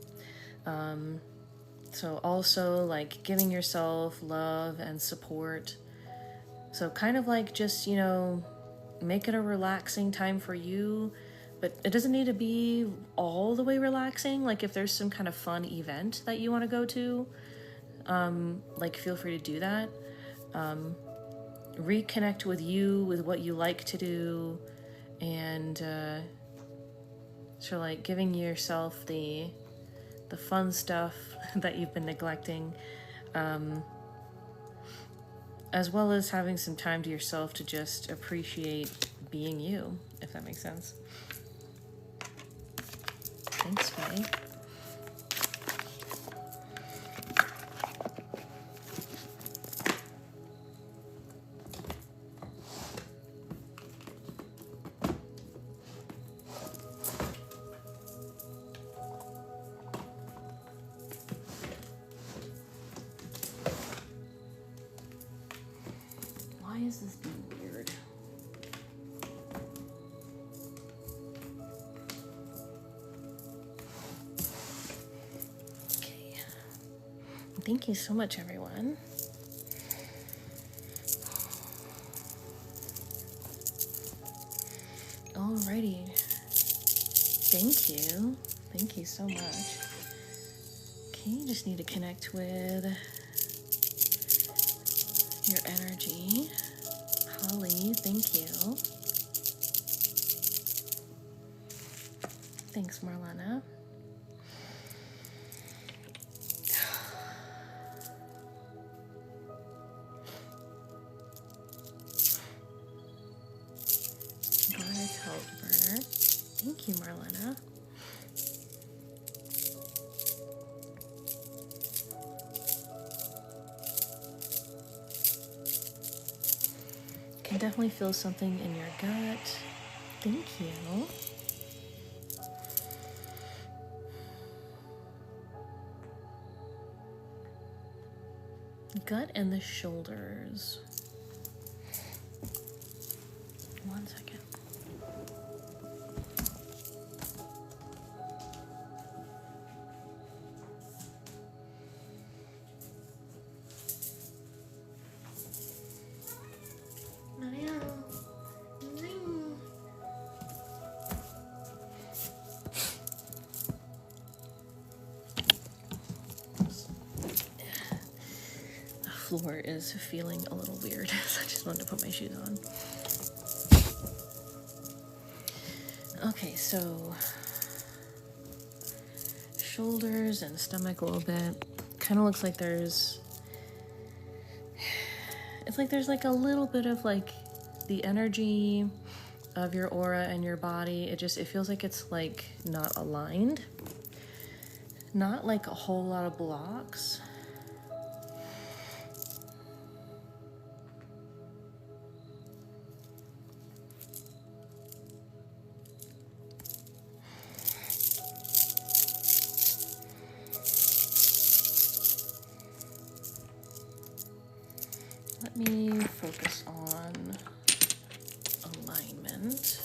So also like giving yourself love and support. So kind of like just, make it a relaxing time for you, but it doesn't need to be all the way relaxing. Like if there's some kind of fun event that you want to go to, like feel free to do that. Reconnect with you, with what you like to do, and so like giving yourself the fun stuff that you've been neglecting, as well as having some time to yourself to just appreciate being you, if that makes sense. Thanks, Faye. Why is this being weird? Okay. Thank you so much, everyone. Alrighty. Thank you. Thank you so much. Okay, just need to connect with your energy. Holly, thank you. Thanks, Marlena. God's help, burner. Thank you, Marlena. I definitely feel something in your gut. Thank you. Gut and the shoulders. 1 second. The floor is feeling a little weird, so I just wanted to put my shoes on. Okay, so shoulders and stomach a little bit. Kind of looks like there's like a little bit of like the energy of your aura and your body. It feels like it's like not aligned. Not like a whole lot of blocks. Let me focus on alignment.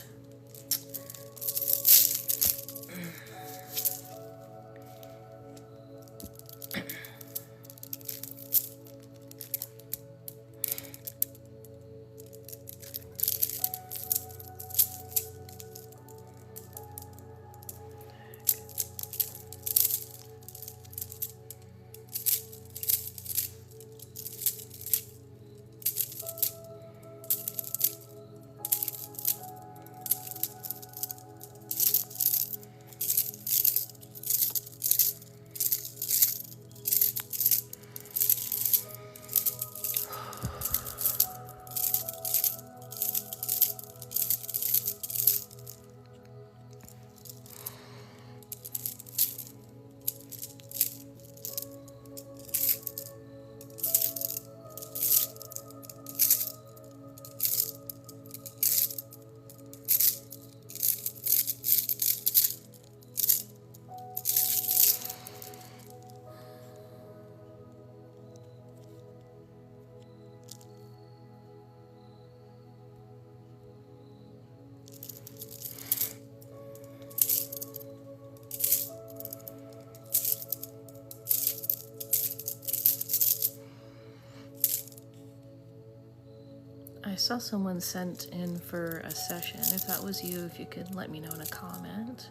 I saw someone sent in for a session. If that was you, if you could let me know in a comment.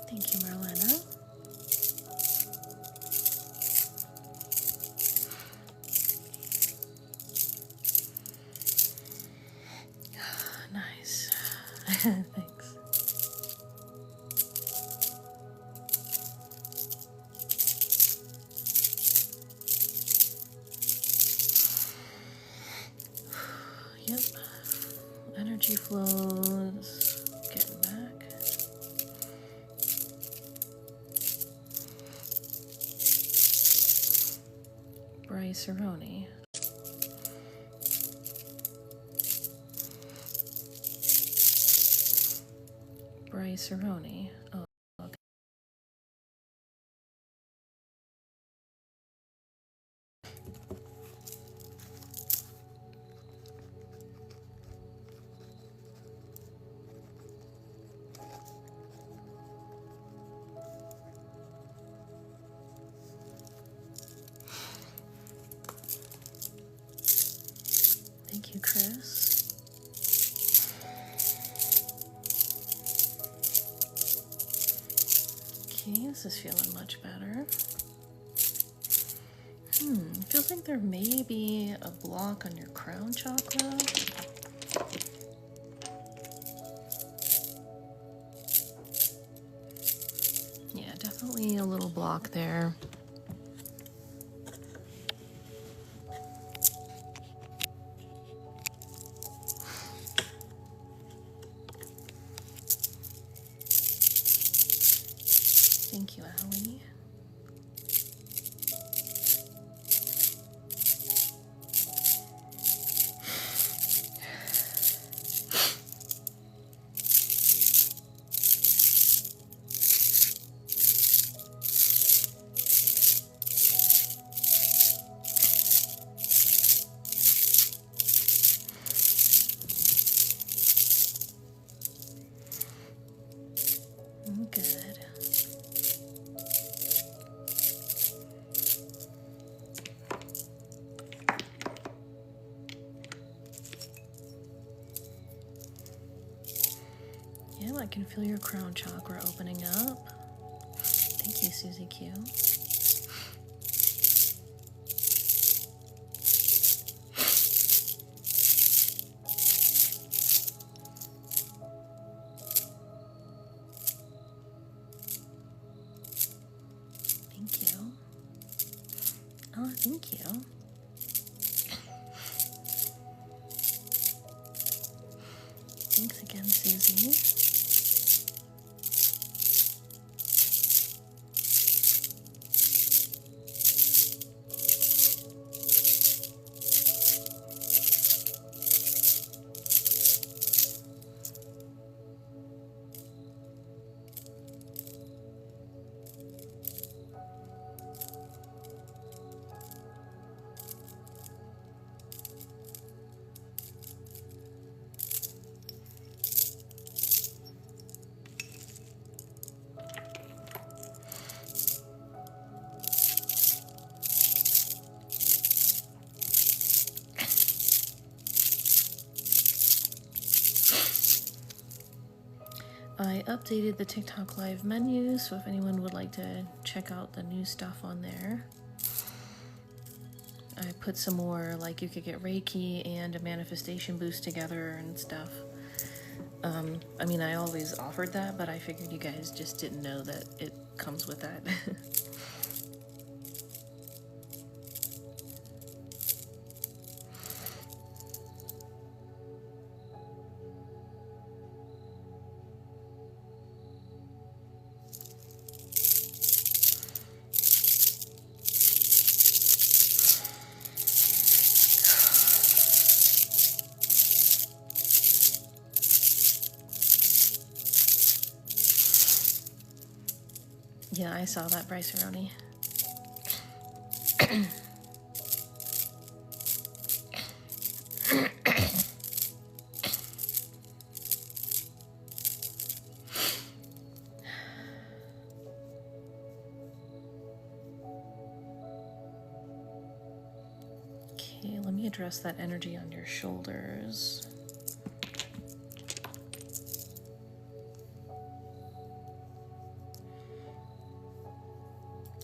Thank you, Marlena. Nice. Thanks. Yep. Energy flows. Getting back. Bryce Aroni. Bryce Aroni. Oh, okay. Thank you, Chris. Okay, this is feeling much better. Feels like there may be a block on your crown chakra. Yeah, definitely a little block there. Thank you, Allie. Good. Yeah, I can feel your crown chakra opening up. Thank you, Susie Q. Thank you. Oh, thank you. Thanks again, Susie. I updated the TikTok live menu, so if anyone would like to check out the new stuff on there. I put some more, like you could get Reiki and a manifestation boost together and stuff. I mean, I always offered that, but I figured you guys just didn't know that it comes with that. Yeah, I saw that, Bryce Roney. Okay, let me address that energy on your shoulders.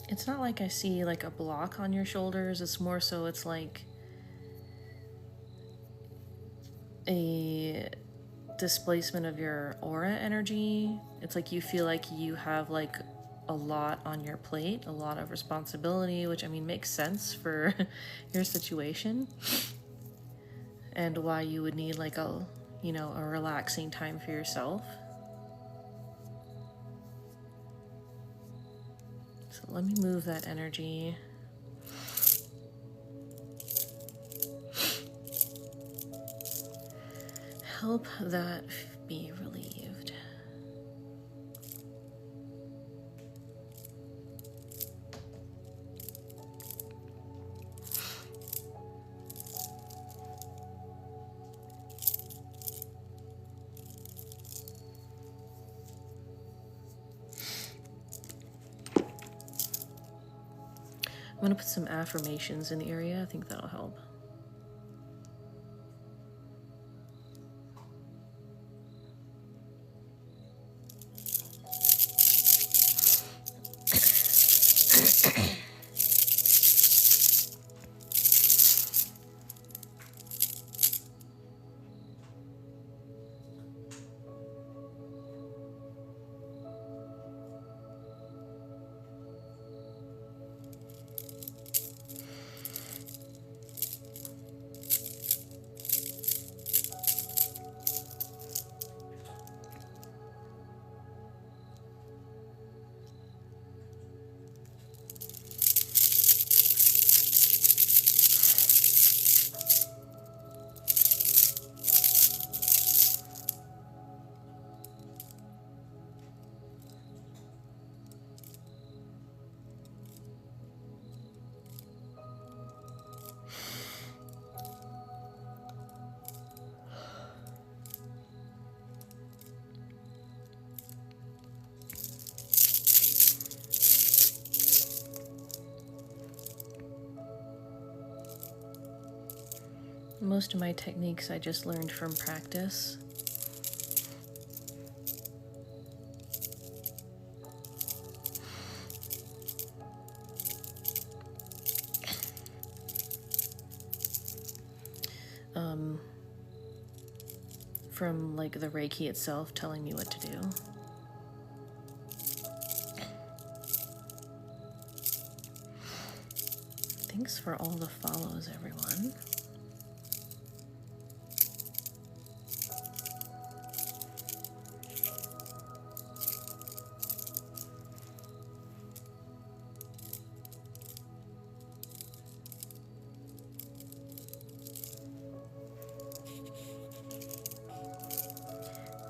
It's not like I see like a block on your shoulders. It's more so it's like a displacement of your aura energy. It's like you feel like you have like a lot on your plate, a lot of responsibility, which I mean makes sense for your situation and why you would need like a, you know, a relaxing time for yourself. So let me move that energy. Help that be relieved. I'm going to put some affirmations in the area. I think that'll help. Most of my techniques I just learned from practice. From like the Reiki itself telling me what to do. Thanks for all the follows, everyone.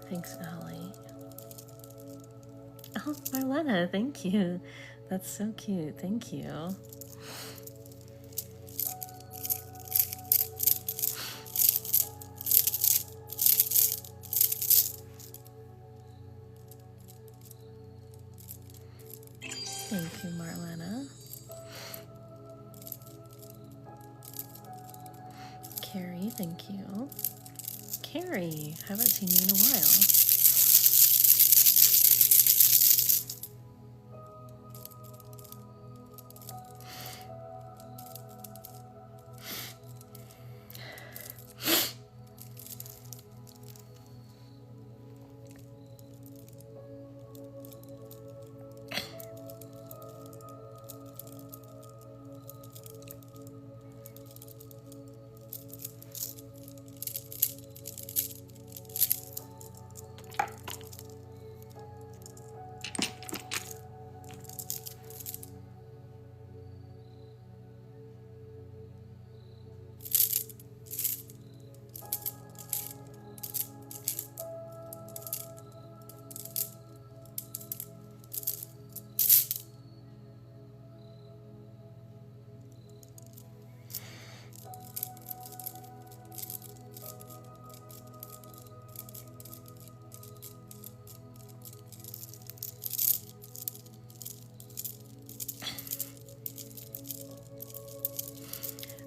Thanks, Allie. Oh, Marlena, thank you. That's so cute. Thank you. Thank you, Marlena. Carrie, thank you. Carrie, haven't seen you in a while.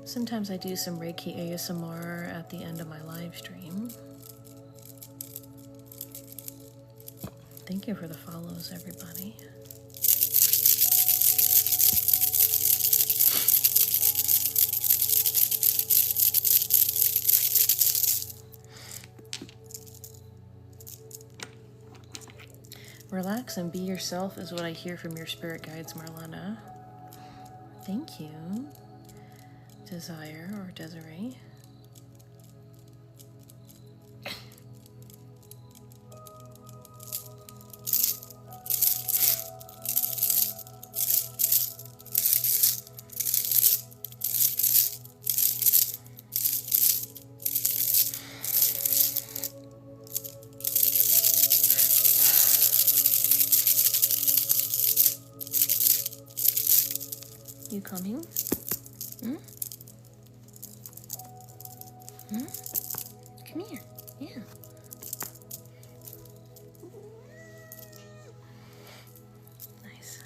Sometimes I do some Reiki ASMR at the end of my live stream. Thank you for the follows, everybody. Relax and be yourself is what I hear from your spirit guides, Marlena. Thank you. Desire or Desiree. You coming? Hmm? Hmm? Come here. Yeah. Nice.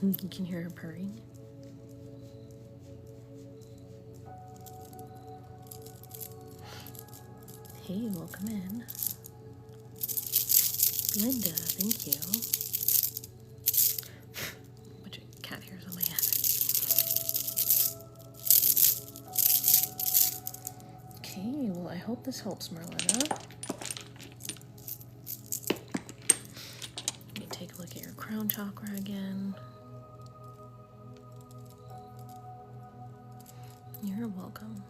You can hear her purring. Hey, welcome in. Linda, thank you. Bunch of cat hairs on my head. Okay, well, I hope this helps, Marlena. Let me take a look at your crown chakra again. You're welcome.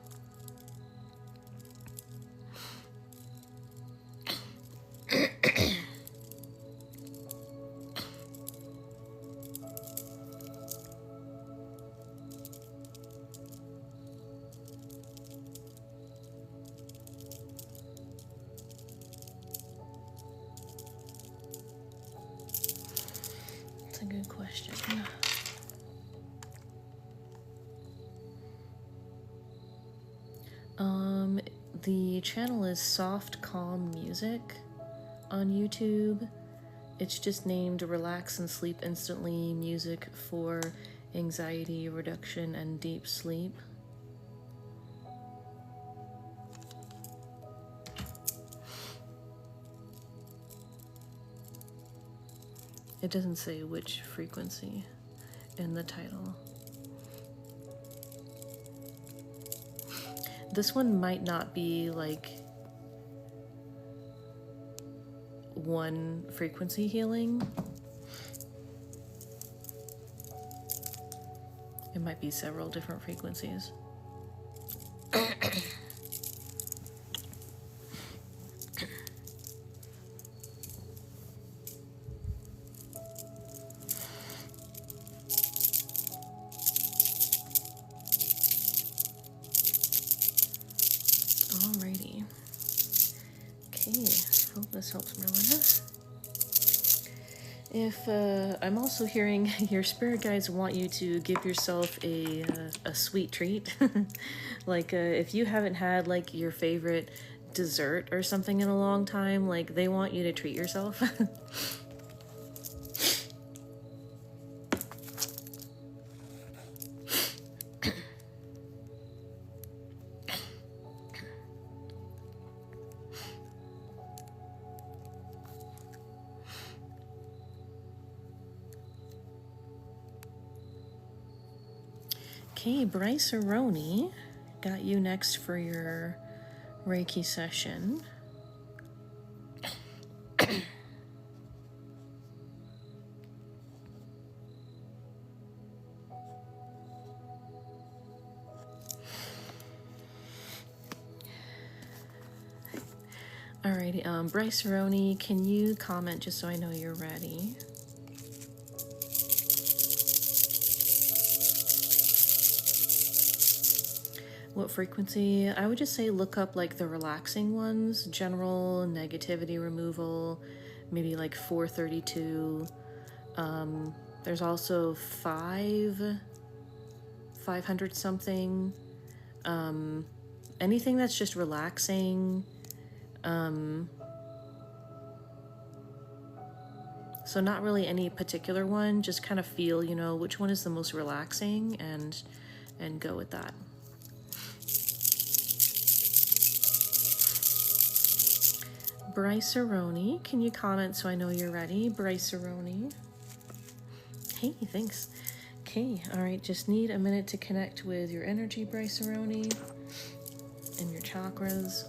That's a good question. The channel is Soft Calm Music. on YouTube. It's just named Relax and Sleep Instantly Music for Anxiety Reduction and Deep Sleep. It doesn't say which frequency in the title. This one might not be like one frequency healing. It might be several different frequencies. Alrighty. Okay, hope this helps, Merlina. If I'm also hearing your spirit guides want you to give yourself a sweet treat. Like if you haven't had like your favorite dessert or something in a long time, like they want you to treat yourself. Okay, Bryce Aroni, got you next for your Reiki session. Alrighty, Bryce Aroni, can you comment just so I know you're ready? What frequency? I would just say look up like the relaxing ones, general negativity removal, maybe like 432. There's also 500 something. Anything that's just relaxing. So not really any particular one, just kind of feel, you know, which one is the most relaxing and go with that. Bryce Aroni, can you comment so I know you're ready? Bryce Aroni. Hey, thanks. Okay, all right, just need a minute to connect with your energy, Bryce Aroni, and your chakras.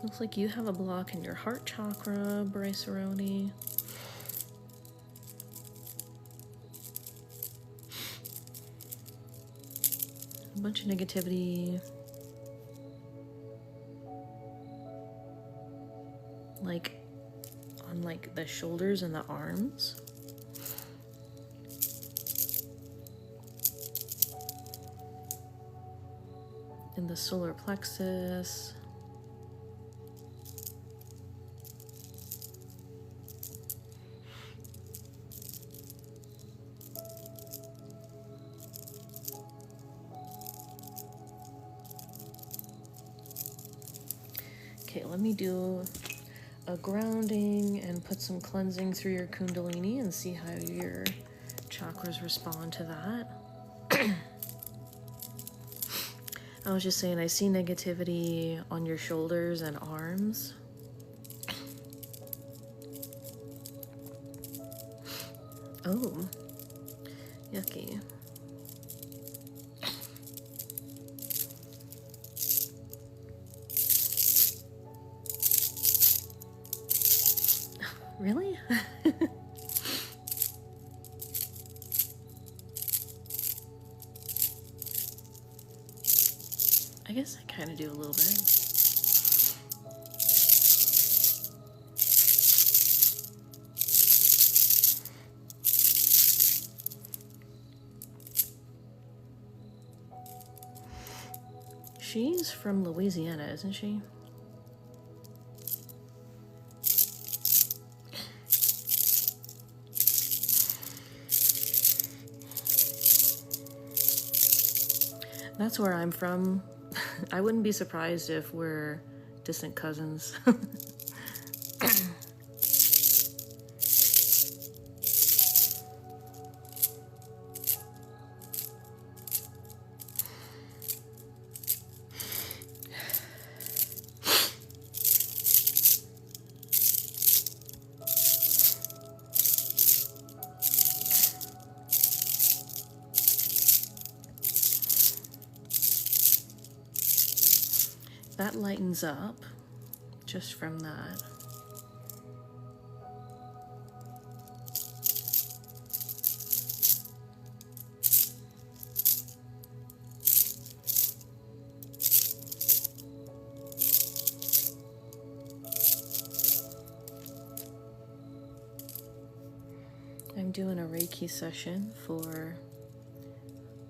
Looks like you have a block in your heart chakra, Bryce Aroni. A bunch of negativity. Like on like the shoulders and the arms. In the solar plexus. Okay, let me do a grounding and put some cleansing through your kundalini and see how your chakras respond to that. I was just saying, I see negativity on your shoulders and arms. Oh, yucky. Really? I kind of do a little bit. She's from Louisiana, isn't she? That's where I'm from. I wouldn't be surprised if we're distant cousins. That lightens up just from that. I'm doing a Reiki session for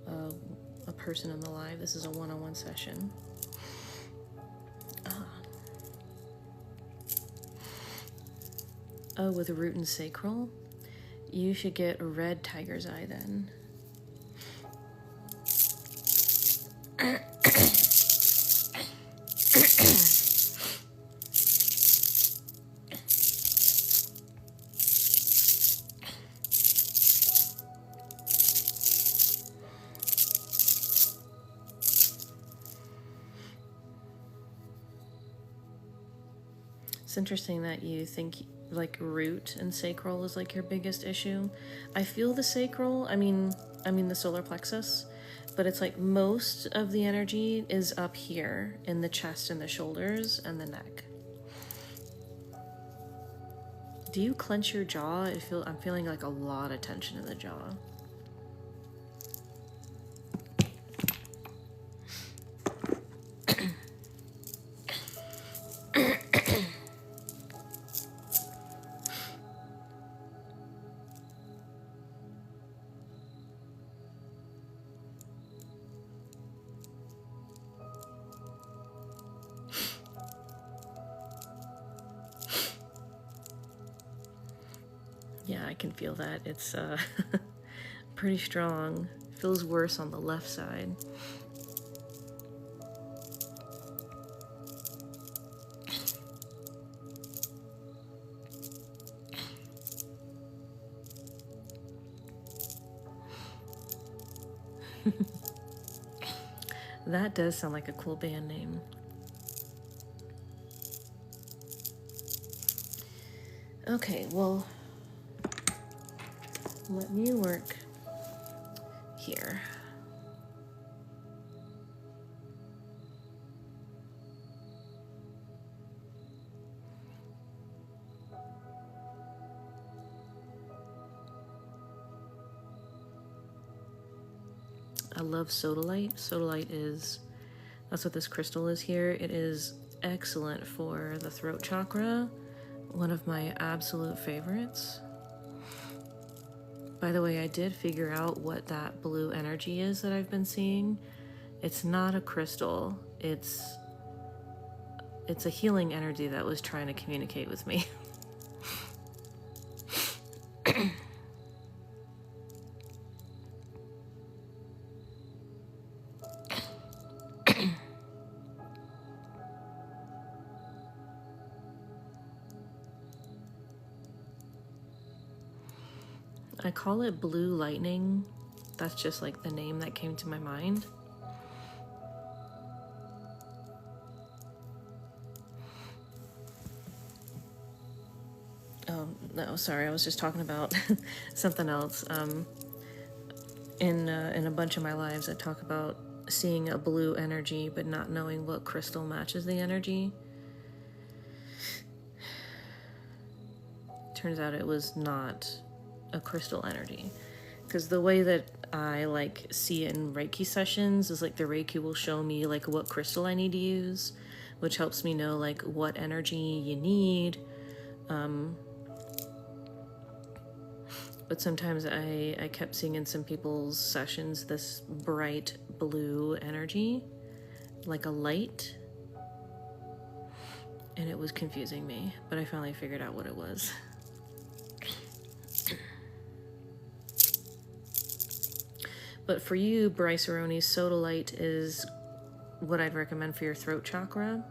a person in the live. This is a one-on-one session. Oh, with root and sacral? You should get a red tiger's eye then. It's interesting that you think like root and sacral is like your biggest issue. I feel the sacral, I mean the solar plexus, but it's like most of the energy is up here in the chest and the shoulders and the neck. Do you clench your jaw? I'm feeling like a lot of tension in the jaw. Yeah, I can feel that. It's pretty strong. Feels worse on the left side. That does sound like a cool band name. Okay, well, let me work here. I love sodalite. That's what this crystal is here. It is excellent for the throat chakra. One of my absolute favorites. By the way, I did figure out what that blue energy is that I've been seeing. It's not a crystal. It's a healing energy that was trying to communicate with me. I call it blue lightning. That's just like the name that came to my mind. No, sorry, I was just talking about something else. In a bunch of my lives, I talk about seeing a blue energy but not knowing what crystal matches the energy. Turns out it was not a crystal energy, because the way that I like see in Reiki sessions is like the Reiki will show me like what crystal I need to use, which helps me know like what energy you need. But sometimes I kept seeing in some people's sessions this bright blue energy, like a light, and it was confusing me, but I finally figured out what it was. But for you, Bryce Aroni, Sodalite is what I'd recommend for your throat chakra.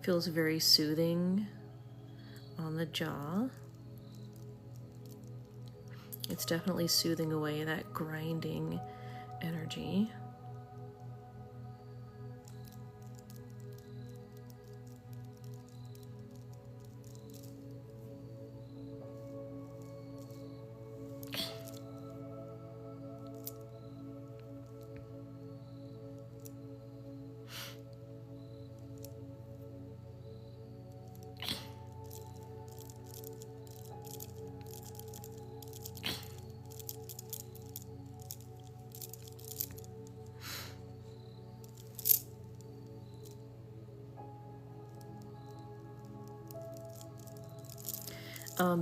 Feels very soothing on the jaw. It's definitely soothing away that grinding energy.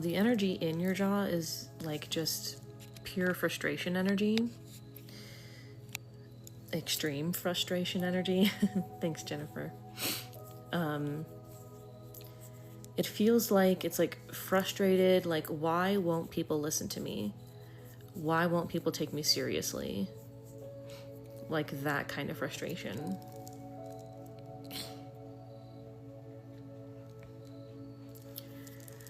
The energy in your jaw is like just pure frustration energy. Extreme frustration energy. Thanks, Jennifer. It feels like it's like frustrated, like why won't people listen to me? Why won't people take me seriously? Like that kind of frustration.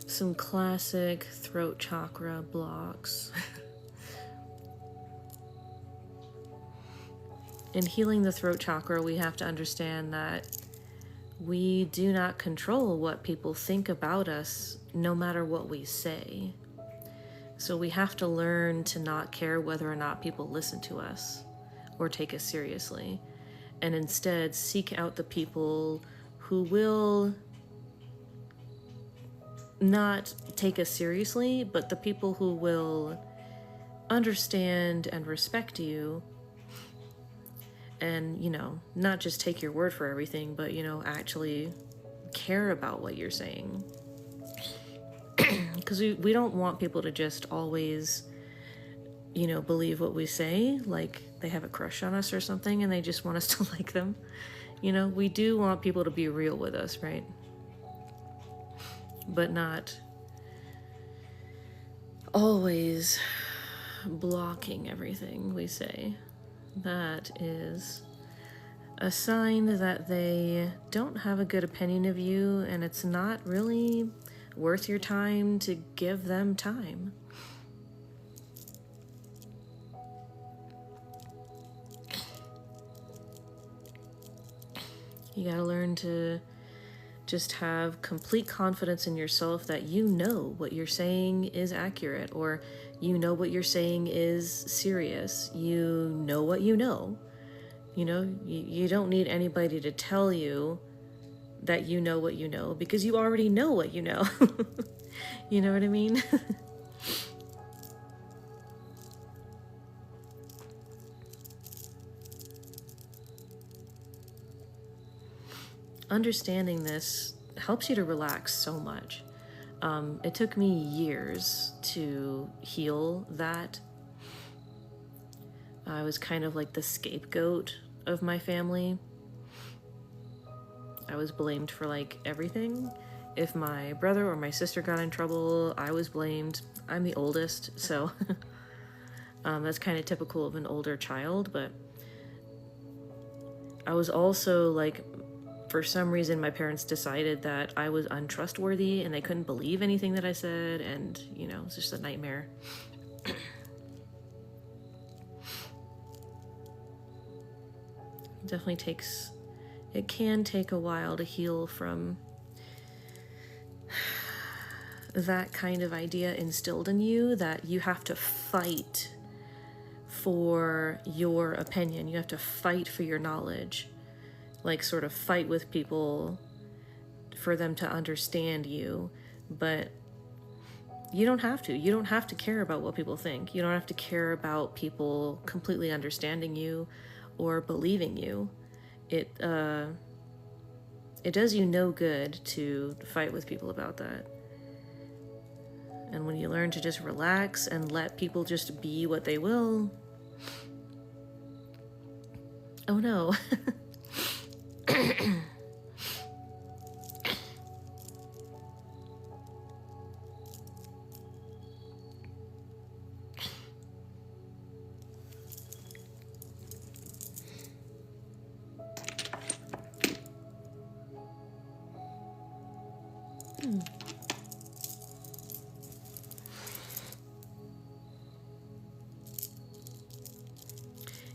Some classic throat chakra blocks. In healing the throat chakra, we have to understand that we do not control what people think about us, no matter what we say. So we have to learn to not care whether or not people listen to us or take us seriously, and instead seek out the people who will not take us seriously, but the people who will understand and respect you and, you know, not just take your word for everything, but, you know, actually care about what you're saying. Because we don't want people to just always, you know, believe what we say, like they have a crush on us or something and they just want us to like them. You know, we do want people to be real with us, right? But not always blocking everything we say. That is a sign that they don't have a good opinion of you, and it's not really worth your time to give them time. You gotta learn to just have complete confidence in yourself that you know what you're saying is accurate, or you know what you're saying is serious. You know what you know. You know, you don't need anybody to tell you that you know what you know, because you already know what you know. You know what I mean? Understanding this helps you to relax so much. It took me years to heal that. I was kind of like the scapegoat of my family. I was blamed for like everything. If my brother or my sister got in trouble, I was blamed. I'm the oldest, so that's kind of typical of an older child, but I was also like, for some reason, my parents decided that I was untrustworthy and they couldn't believe anything that I said, and, you know, it's just a nightmare. It can take a while to heal from that kind of idea instilled in you, that you have to fight for your opinion, you have to fight for your knowledge. Like sort of fight with people for them to understand you. But You don't have to. You don't have to care about what people think. You don't have to care about people completely understanding you or believing you. It does you no good to fight with people about that. And when you learn to just relax and let people just be what they will... Oh no.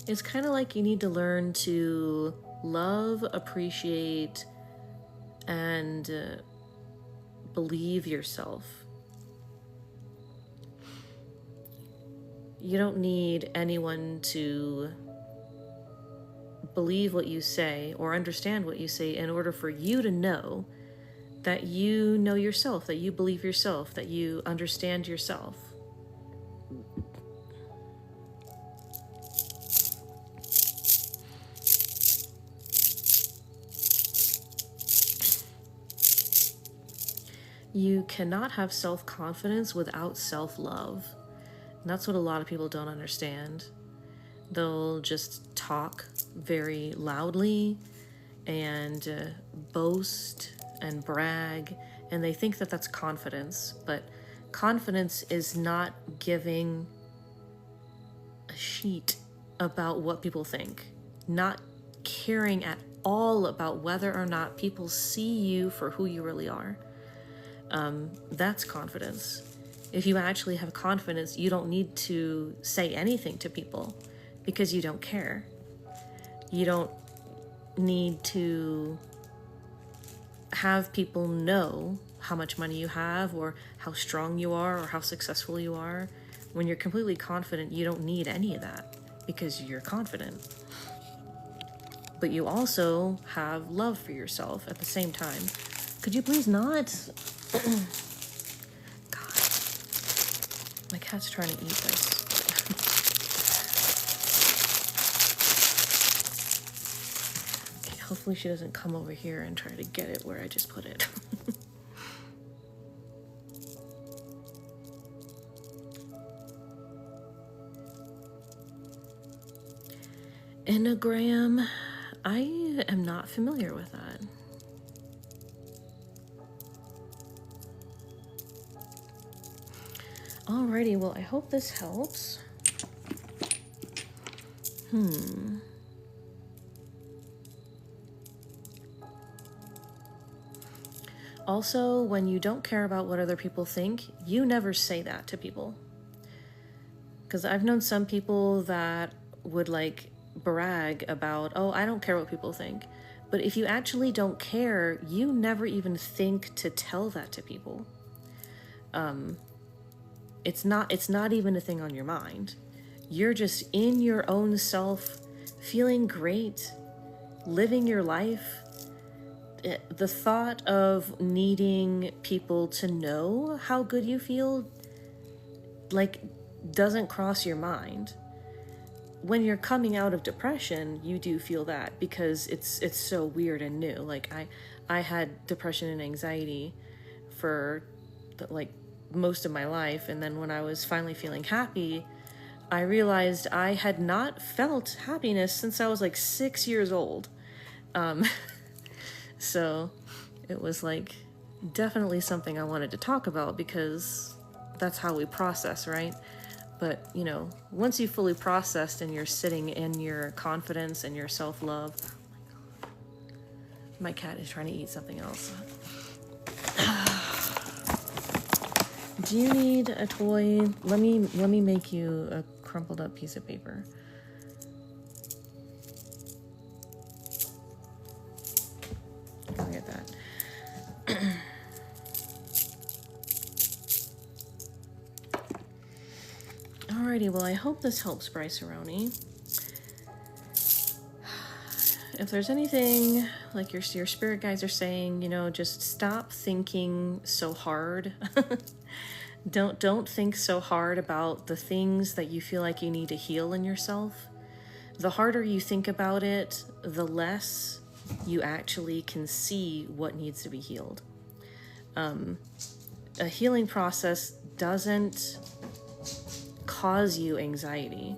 It's kind of like you need to learn to love, appreciate, and believe yourself. You don't need anyone to believe what you say or understand what you say in order for you to know that you know yourself, that you believe yourself, that you understand yourself. You cannot have self-confidence without self-love. And that's what a lot of people don't understand. They'll just talk very loudly and boast and brag, and they think that that's confidence. But confidence is not giving a shit about what people think, not caring at all about whether or not people see you for who you really are. That's confidence. If you actually have confidence, you don't need to say anything to people because you don't care. You don't need to have people know how much money you have or how strong you are or how successful you are. When you're completely confident, you don't need any of that because you're confident. But you also have love for yourself at the same time. Could you please not? God. My cat's trying to eat this. Okay, hopefully she doesn't come over here and try to get it where I just put it. Enneagram, I am not familiar with that. Alrighty, well, I hope this helps. Also, when you don't care about what other people think, you never say that to people. Because I've known some people that would like brag about, oh, I don't care what people think. But if you actually don't care, you never even think to tell that to people. It's not even a thing on your mind. You're just in your own self, feeling great, living your life. The thought of needing people to know how good you feel, like, doesn't cross your mind. When you're coming out of depression, you do feel that because it's so weird and new. Like, I had depression and anxiety for like most of my life, and then when I was finally feeling happy, I realized I had not felt happiness since I was like 6 years old. So it was like definitely something I wanted to talk about because that's how we process, right? But, you know, once you've fully processed and you're sitting in your confidence and your self-love... Oh my God. My cat is trying to eat something else. Do you need a toy? Let me make you a crumpled up piece of paper. Go get that. Alrighty, well, I hope this helps, Bryce-Aroni. If there's anything, like your spirit guides are saying, you know, just stop thinking so hard. Don't think so hard about the things that you feel like you need to heal in yourself. The harder you think about it, the less you actually can see what needs to be healed. A healing process doesn't cause you anxiety,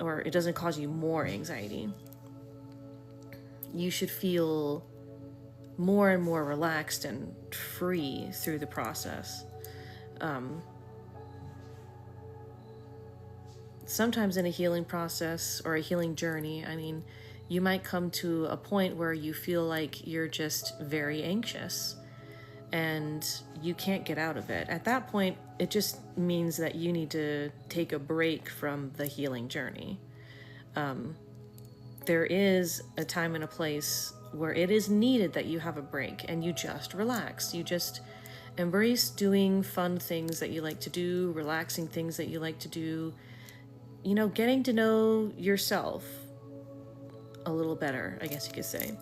or it doesn't cause you more anxiety. You should feel more and more relaxed and free through the process. Sometimes in a healing process or a healing journey, I mean, you might come to a point where you feel like you're just very anxious and you can't get out of it. At that point, it just means that you need to take a break from the healing journey. There is a time and a place where it is needed that you have a break and you just relax. You just embrace doing fun things that you like to do, relaxing things that you like to do, you know, getting to know yourself a little better, I guess you could say.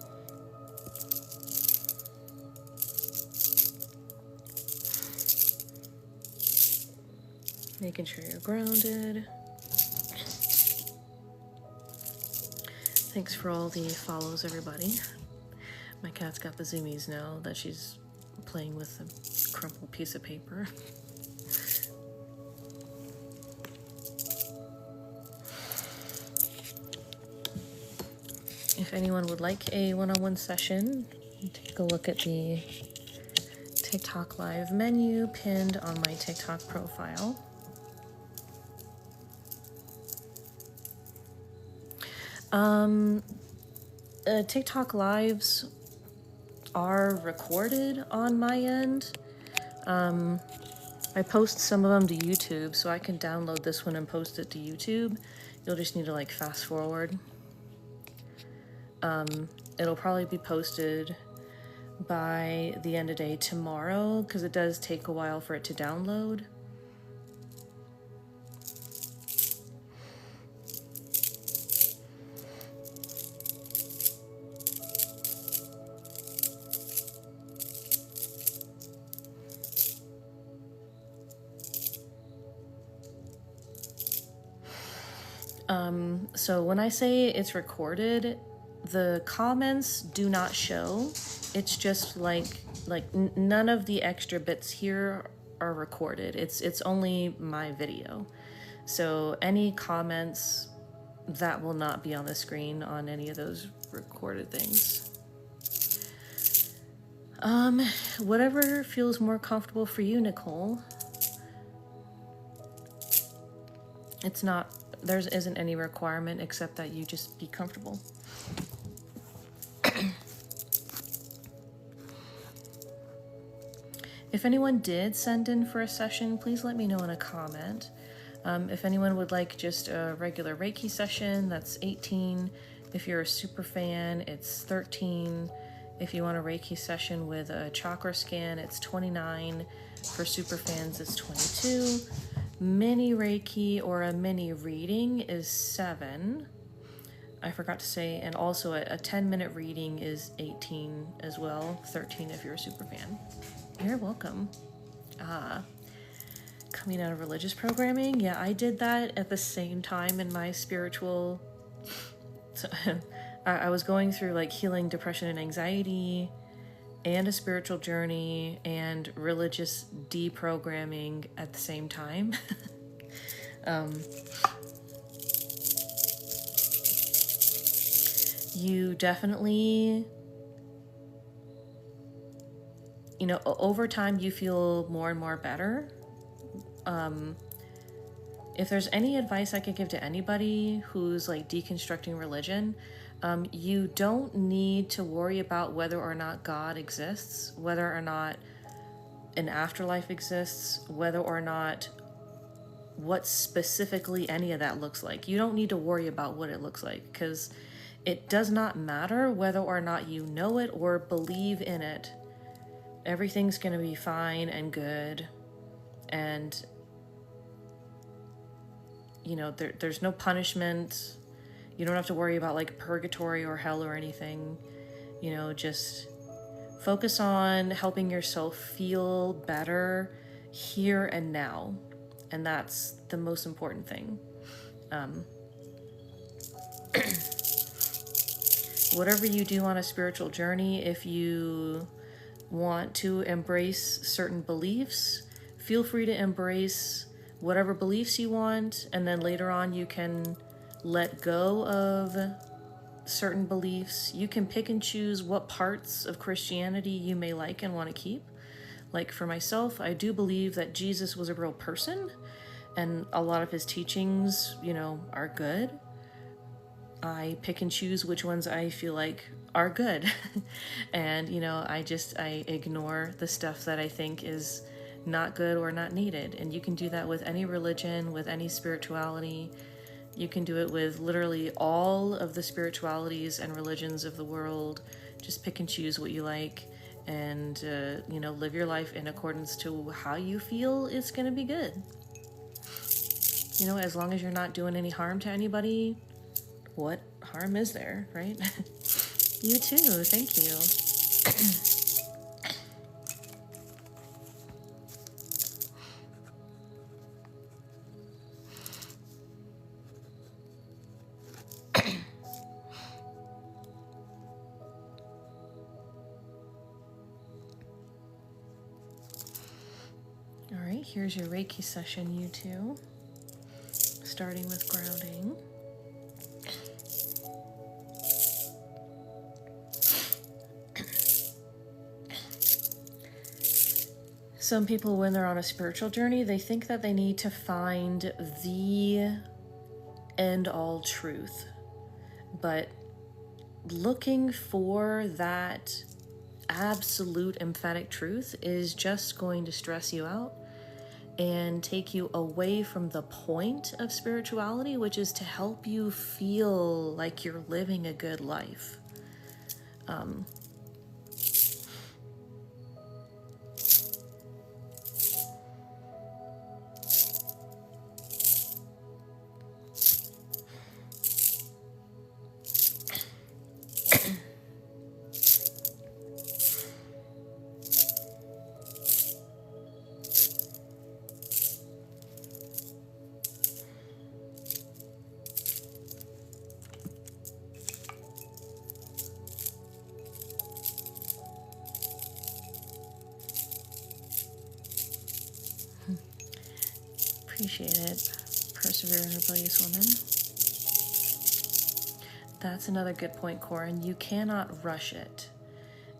Making sure you're grounded. Thanks for all the follows, everybody. My cat's got the zoomies now that she's playing with a crumpled piece of paper. If anyone would like a one-on-one session, take a look at the TikTok live menu pinned on my TikTok profile. TikTok lives are recorded on my end. I post some of them to YouTube, so I can download this one and post it to YouTube. You'll just need to like fast forward. It'll probably be posted by the end of day tomorrow, because it does take a while for it to download. So when I say it's recorded, the comments do not show. It's just like none of the extra bits here are recorded. It's only my video. So any comments, that will not be on the screen on any of those recorded things. Whatever feels more comfortable for you, Nicole. There isn't any requirement except that you just be comfortable. If anyone did send in for a session, please let me know in a comment. If anyone would like just a regular Reiki session, that's 18. If you're a super fan, it's 13. If you want a Reiki session with a chakra scan, it's 29. For super fans, it's 22. Mini Reiki or a mini reading is 7. I forgot to say, and also a 10-minute reading is 18 as well. 13 if you're a super fan. You're welcome. Coming out of religious programming, yeah, I did that at the same time in my spiritual. I was going through like healing depression and anxiety, and a spiritual journey, and religious deprogramming at the same time. You definitely, you know, over time you feel more and more better. If there's any advice I could give to anybody who's like deconstructing religion, you don't need to worry about whether or not God exists, whether or not an afterlife exists, whether or not what specifically any of that looks like. You don't need to worry about what it looks like, because it does not matter whether or not you know it or believe in it. Everything's going to be fine and good. And, you know, there's no punishment. You don't have to worry about like purgatory or hell or anything. You know, just focus on helping yourself feel better here and now. And that's the most important thing. Whatever you do on a spiritual journey, if you want to embrace certain beliefs, feel free to embrace whatever beliefs you want, and then later on you can let go of certain beliefs. You can pick and choose what parts of Christianity you may like and want to keep. Like for myself, I do believe that Jesus was a real person, and a lot of his teachings, are good. I pick and choose which ones I feel like are good. And, I ignore the stuff that I think is not good or not needed. And you can do that with any religion, with any spirituality. You can do it with literally all of the spiritualities and religions of the world. Just pick and choose what you like and, live your life in accordance to how you feel it's going to be good. As long as you're not doing any harm to anybody, what harm is there, right? You too, thank you. All right, here's your Reiki session, you two. Starting with grounding. Some people, when they're on a spiritual journey, they think that they need to find the end-all truth. But looking for that absolute emphatic truth is just going to stress you out and take you away from the point of spirituality, which is to help you feel like you're living a good life. Appreciate it. Persevere and rebellious woman. That's another good point, Corin. You cannot rush it.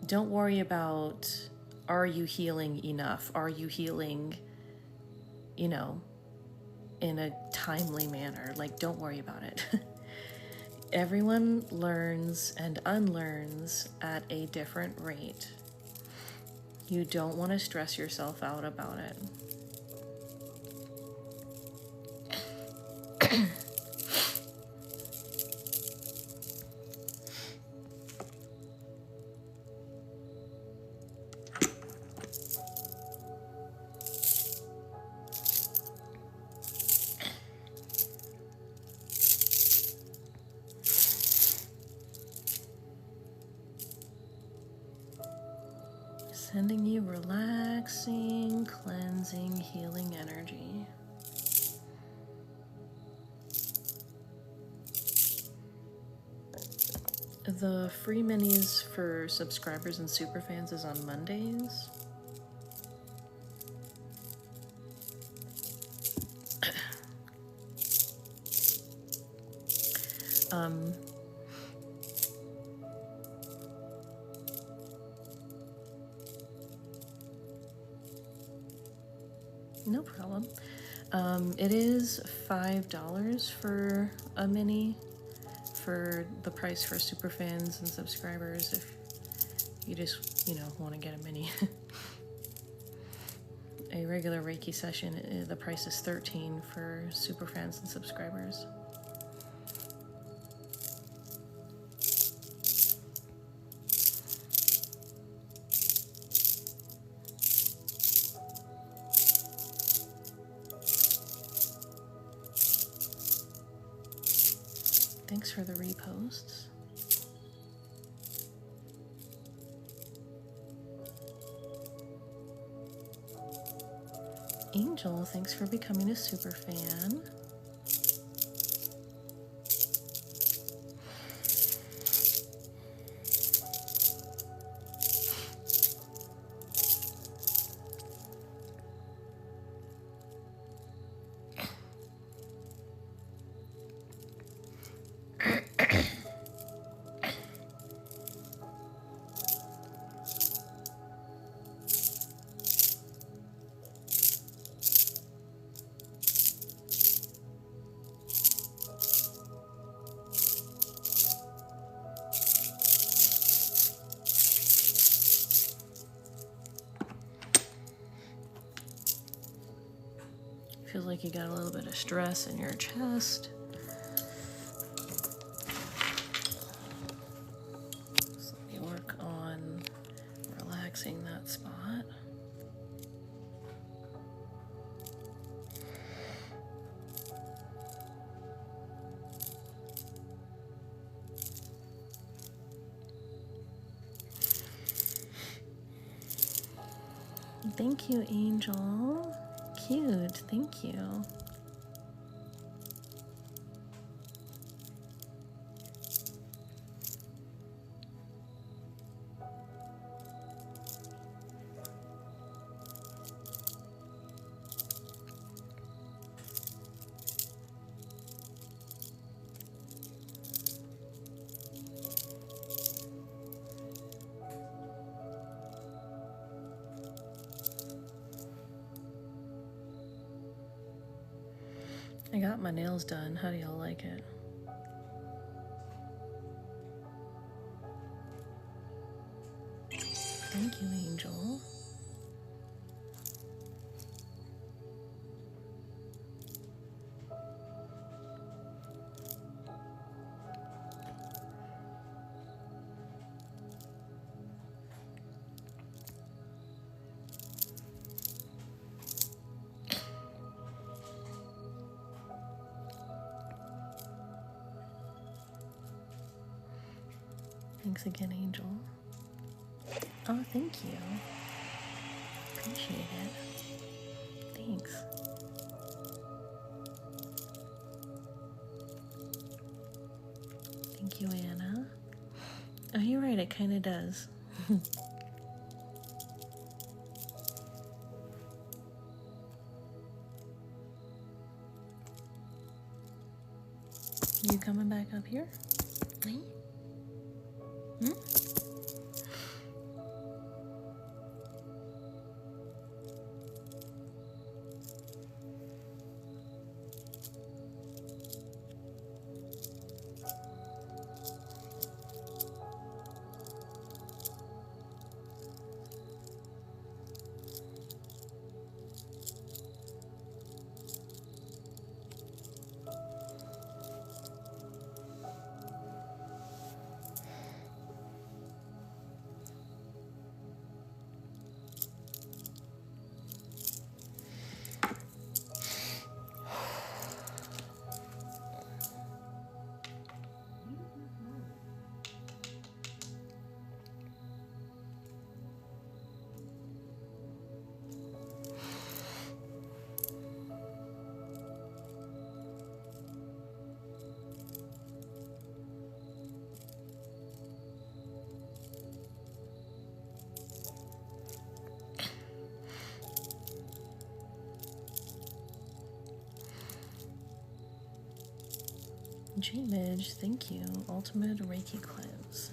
Don't worry about, are you healing enough? Are you healing, in a timely manner? Like, don't worry about it. Everyone learns and unlearns at a different rate. You don't want to stress yourself out about it. Sending you relaxing, cleansing, healing energy. The free minis for subscribers and superfans is on Mondays. No problem. It is $5 for a mini, for the price for superfans and subscribers if you just, want to get a mini. A regular Reiki session, the price is $13 for superfans and subscribers. Thanks for the reposts. Angel, thanks for becoming a super fan. Feels like you got a little bit of stress in your chest. So let me work on relaxing that spot. Thank you, Angel. Cute, thank you. I got my nails done. How do y'all like it? Thank you, Angel. Thanks again, Angel. Oh, thank you. Appreciate it. Thanks. Thank you, Anna. Oh, you're right, it kind of does. You coming back up here? Hmm? J-Midge, thank you. Ultimate Reiki cleanse.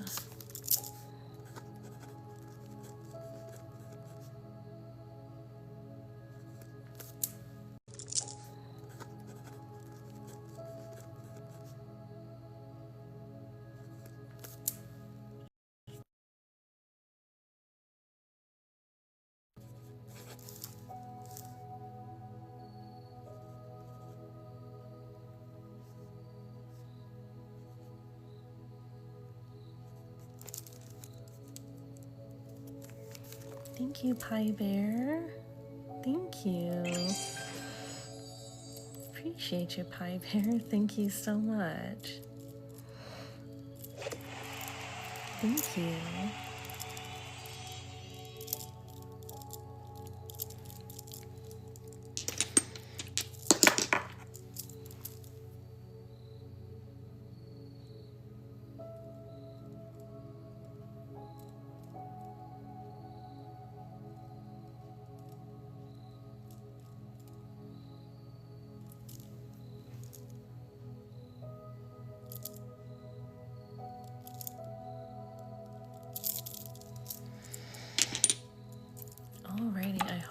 Thank you, Pie Bear. Thank you. Appreciate you, Pie Bear. Thank you so much. Thank you.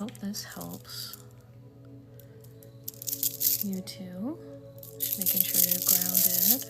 hope this helps you too. Just making sure you're grounded.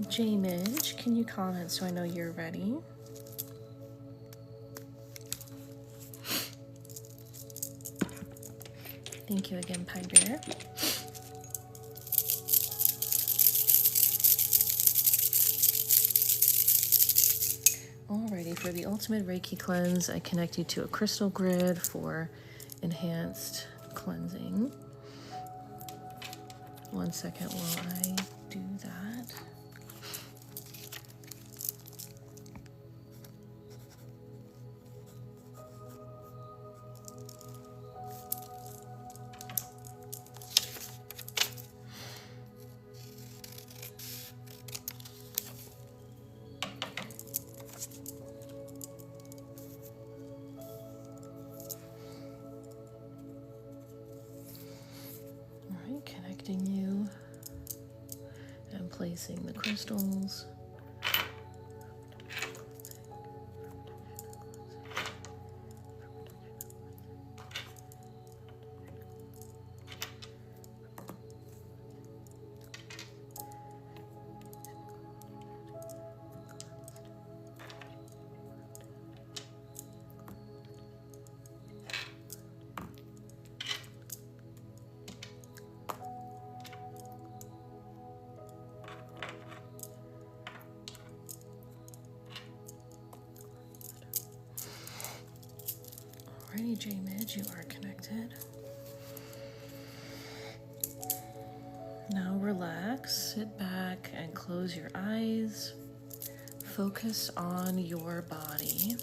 J-Midge, can you comment so I know you're ready? Thank you again, Pine Bear. Alrighty, for the ultimate Reiki cleanse, I connect you to a crystal grid for enhanced cleansing. 1 second while I do that. Connecting you and placing the crystals. Alrighty, J-Midge, you are connected. Now relax, sit back and close your eyes. Focus on your body.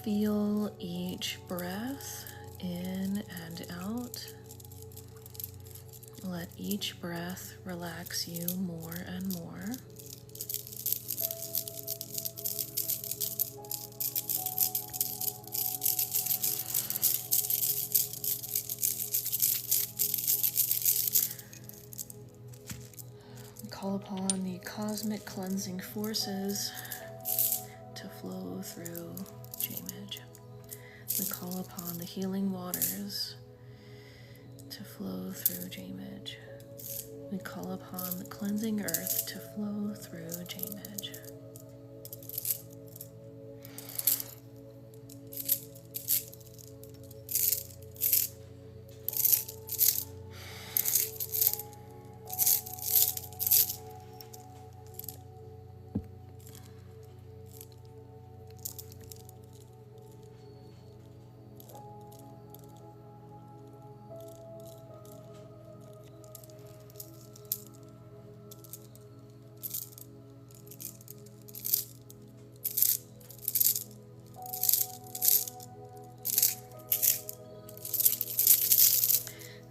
Feel each breath in and out. Let each breath relax you more and more. Call upon the cosmic cleansing forces to flow through J-Midge. We call upon the healing waters to flow through J-Midge. We call upon the cleansing earth to flow through J-Midge.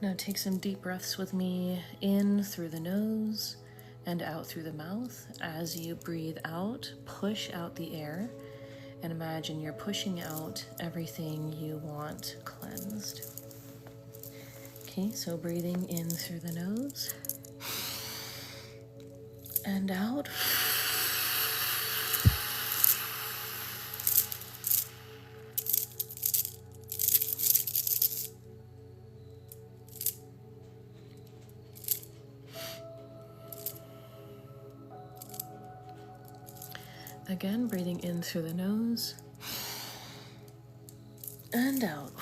Now take some deep breaths with me, in through the nose and out through the mouth. As you breathe out, push out the air and imagine you're pushing out everything you want cleansed. Okay, so breathing in through the nose and out. Again, breathing in through the nose and out.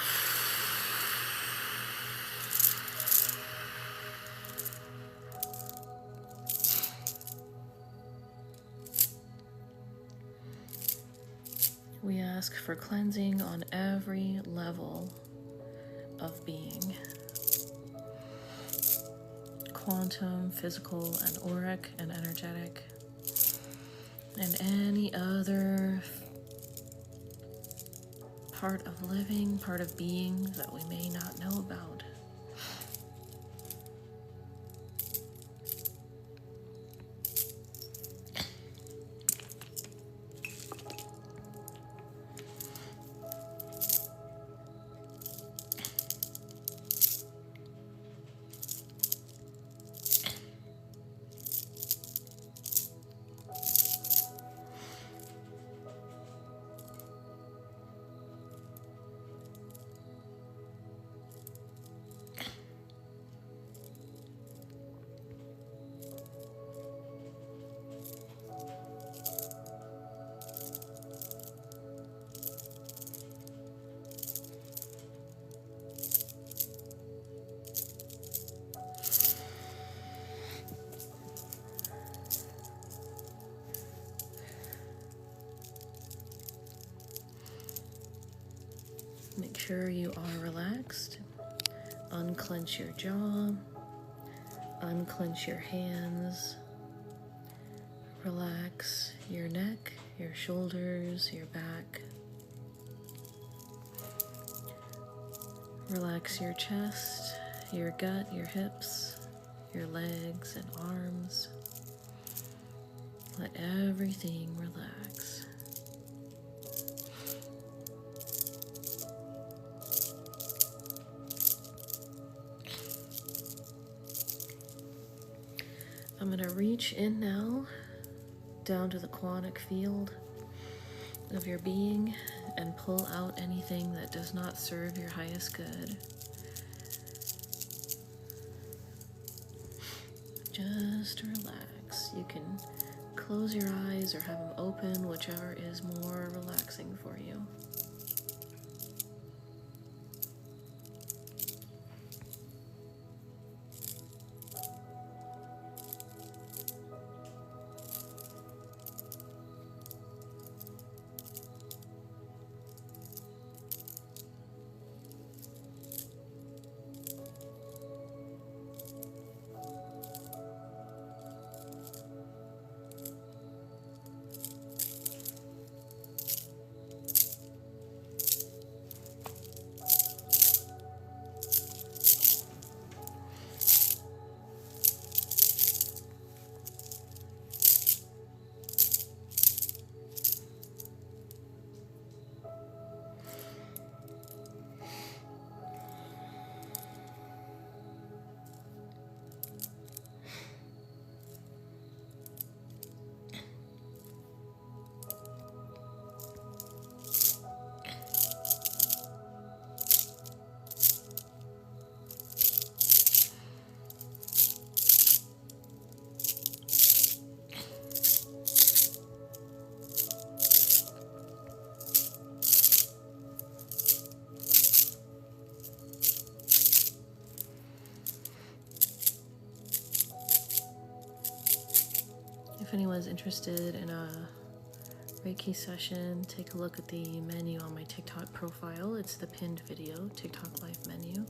ask for cleansing on every level of being. Quantum, physical, and auric, and energetic, and any other part of living, part of being that we may not know about. Make sure you are relaxed. Unclench your jaw. Unclench your hands. Relax your neck, your shoulders, your back. Relax your chest, your gut, your hips, your legs and arms. Let everything relax. I'm going to reach in now down to the quantic field of your being and pull out anything that does not serve your highest good. Just relax. You can close your eyes or have them open, whichever is more relaxing for you. If anyone's interested in a Reiki session, take a look at the menu on my TikTok profile. It's the pinned video, TikTok live menu.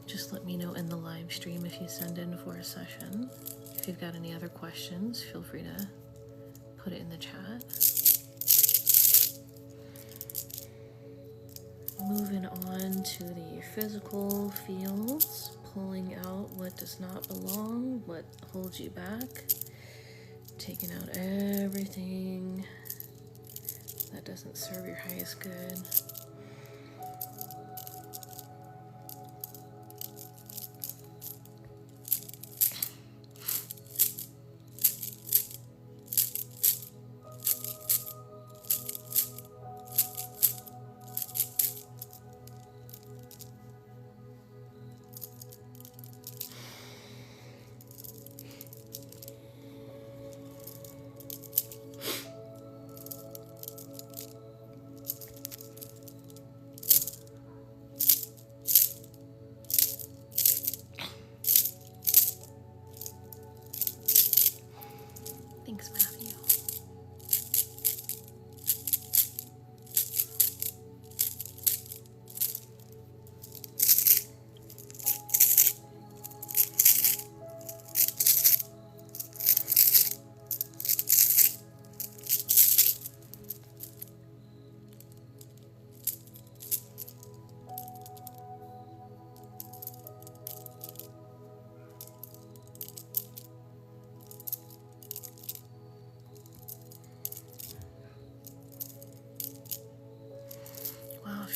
Just let me know in the live stream if you send in for a session. If you've got any other questions, feel free to put it in the chat. Moving on to the physical fields, pulling out what does not belong, what holds you back, taking out everything that doesn't serve your highest good.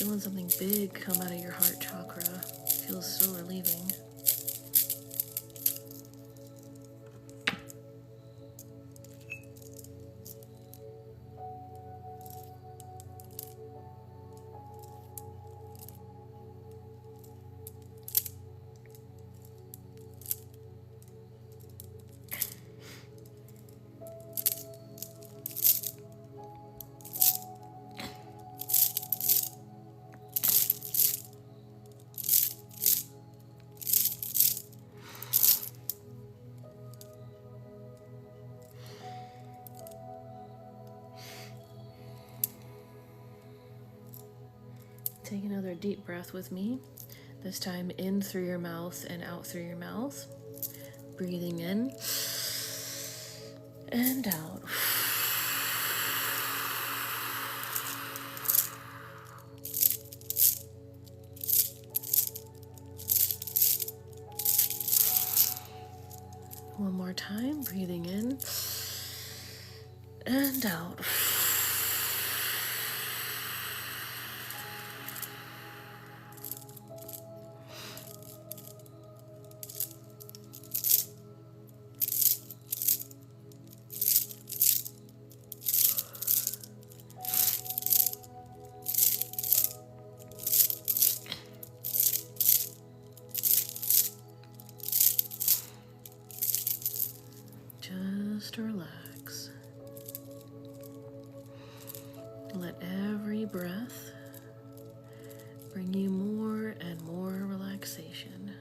feeling something big come out of your heart chakra. Feels so relieving. Take another deep breath with me. This time in through your mouth and out through your mouth. Breathing in and out. One more time, breathing in and out. Just relax. Let every breath bring you more and more relaxation.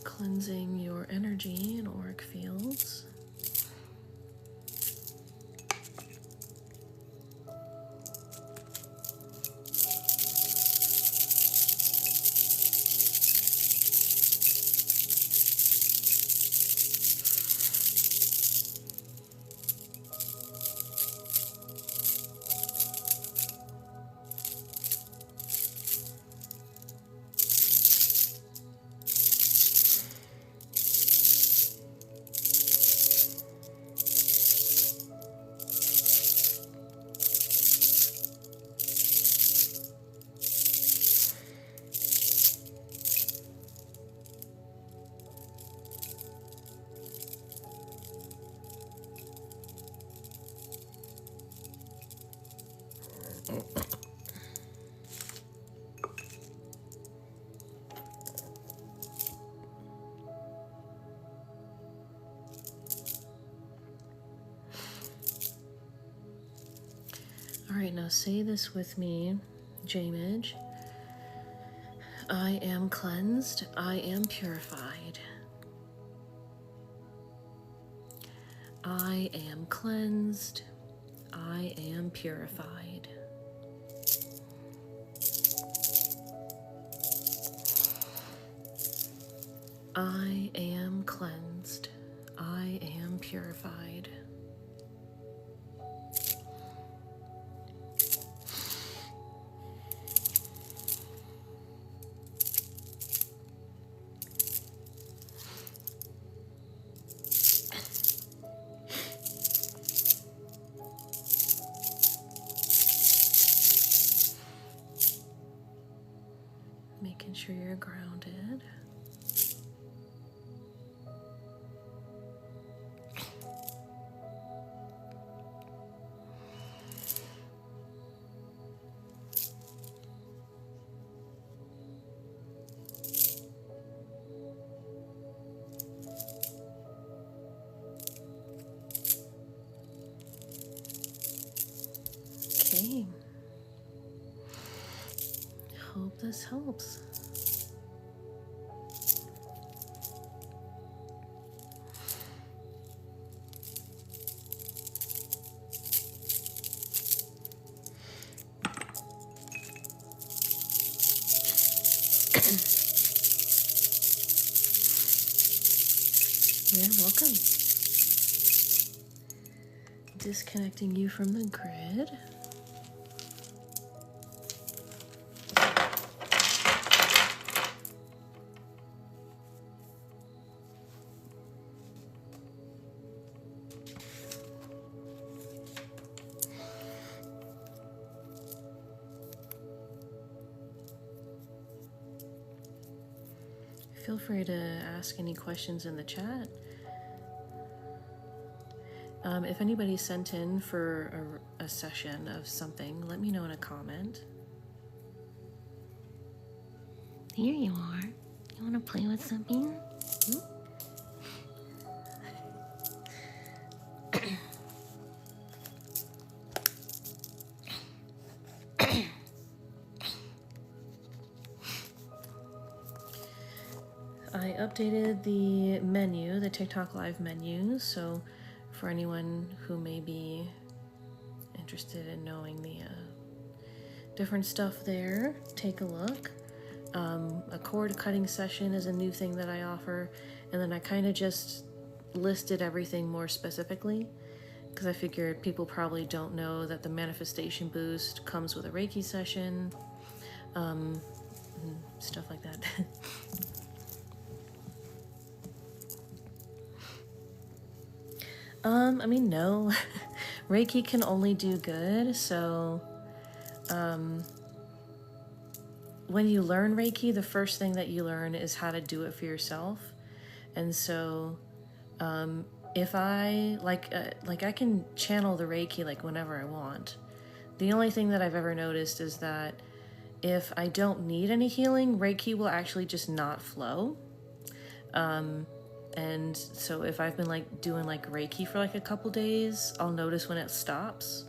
Cleansing your energy and auric fields. All right, now say this with me, Jamage. I am cleansed. I am purified. I am cleansed. I am purified. I am cleansed. I am purified. Making sure you're grounded. Okay. Hope this helps. You're welcome. Disconnecting you from the grid. feel free to ask any questions in the chat. If anybody sent in for a session of something, let me know in a comment. Here you are. You want to play with something? I updated the menu, the TikTok Live menu, so for anyone who may be interested in knowing the different stuff there, take a look. A cord cutting session is a new thing that I offer, and then I kind of just listed everything more specifically because I figured people probably don't know that the manifestation boost comes with a Reiki session, stuff like that. I mean, no. Reiki can only do good, so when you learn Reiki, the first thing that you learn is how to do it for yourself. And so if I I can channel the Reiki like whenever I want. The only thing that I've ever noticed is that if I don't need any healing, Reiki will actually just not flow. And so if I've been like doing like Reiki for like a couple days, I'll notice when it stops,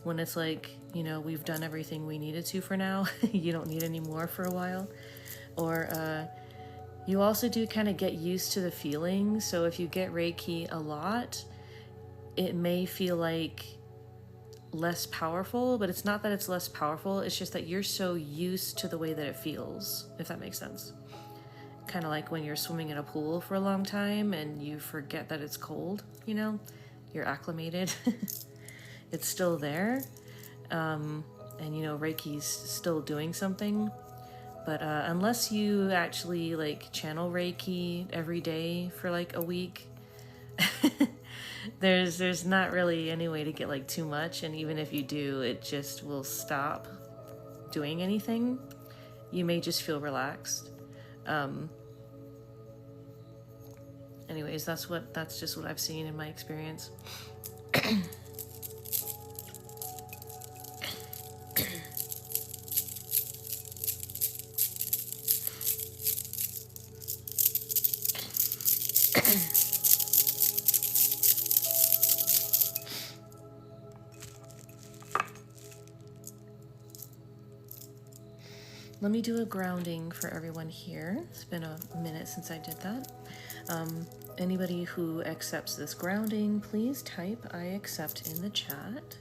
when it's like, you know, we've done everything we needed to for now. You don't need any more for a while. Or you also do kind of get used to the feeling. So if you get Reiki a lot, it may feel like less powerful, but it's not that it's less powerful. It's just that you're so used to the way that it feels, if that makes sense. Kind of like when you're swimming in a pool for a long time and you forget that it's cold, you know, you're acclimated. It's still there. And you know, Reiki's still doing something, but unless you actually like channel Reiki every day for like a week, there's not really any way to get like too much. And even if you do, it just will stop doing anything. You may just feel relaxed. Anyways, that's just what I've seen in my experience. Let me do a grounding for everyone here. It's been a minute since I did that. Anybody who accepts this grounding, please type I accept in the chat.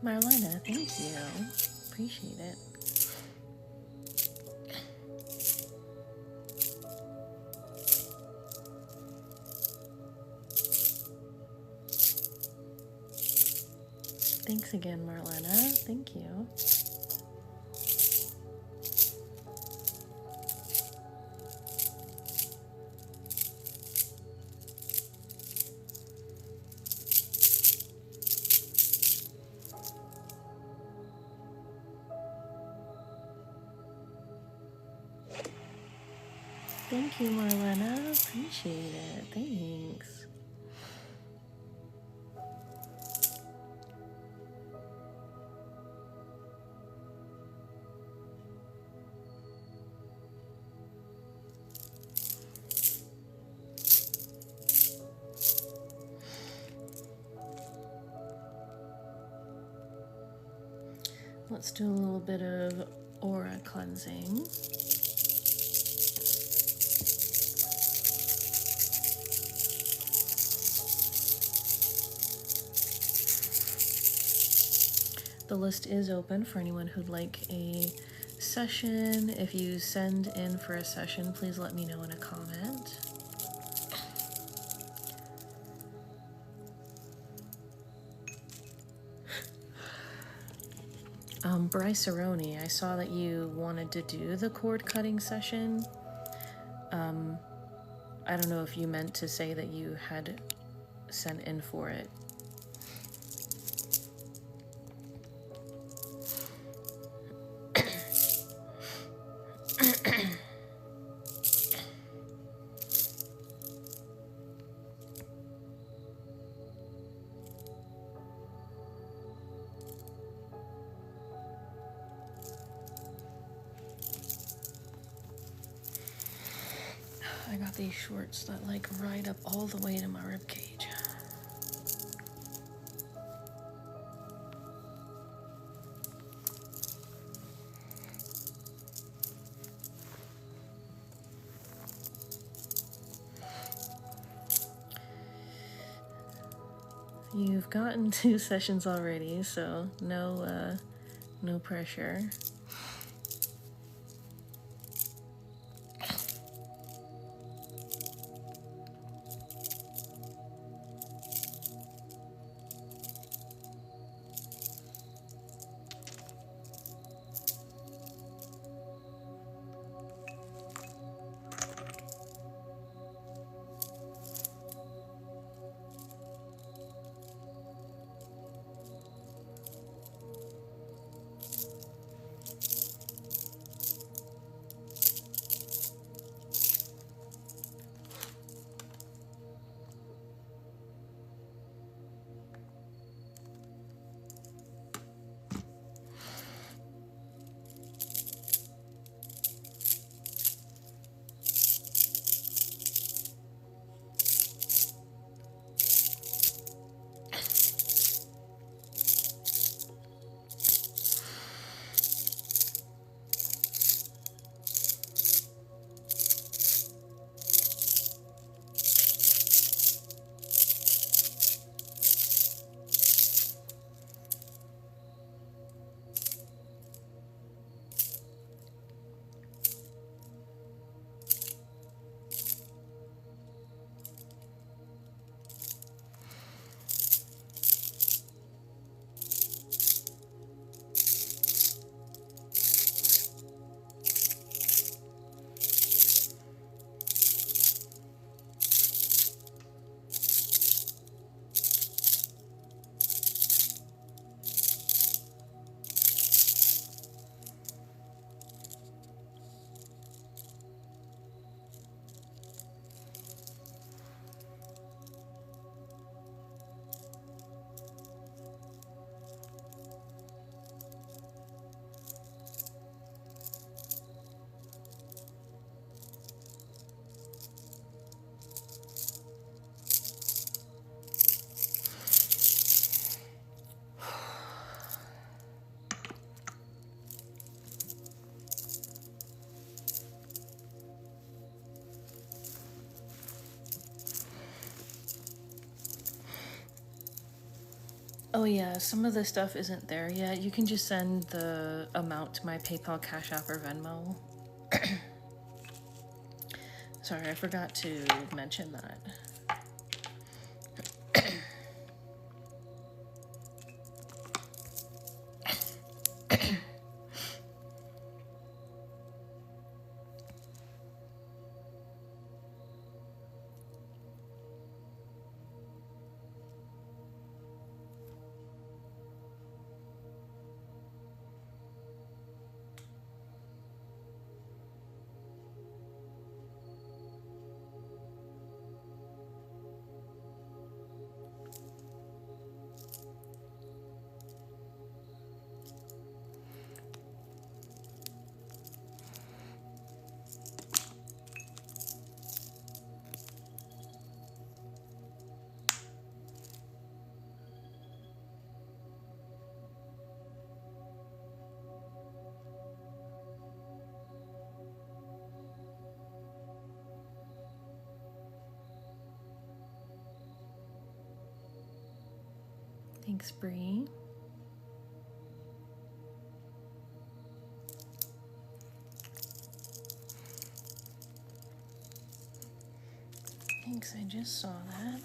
Marlena, thank you. Appreciate it. Thanks again, Marlena. Thank you. Thank you, Marlena. Appreciate it. Thanks. Let's do a little bit of aura cleansing. The list is open for anyone who'd like a session. If you send in for a session, please let me know in a comment. Bryce Aroni, I saw that you wanted to do the cord cutting session. I don't know if you meant to say that you had sent in for it. I got these shorts that like ride up all the way to my rib cage. You've gotten 2 sessions already, so no pressure. Oh yeah, some of the stuff isn't there yet. You can just send the amount to my PayPal, Cash App, or Venmo. Sorry, I forgot to mention that. Thanks, Bree. Thanks, I just saw that.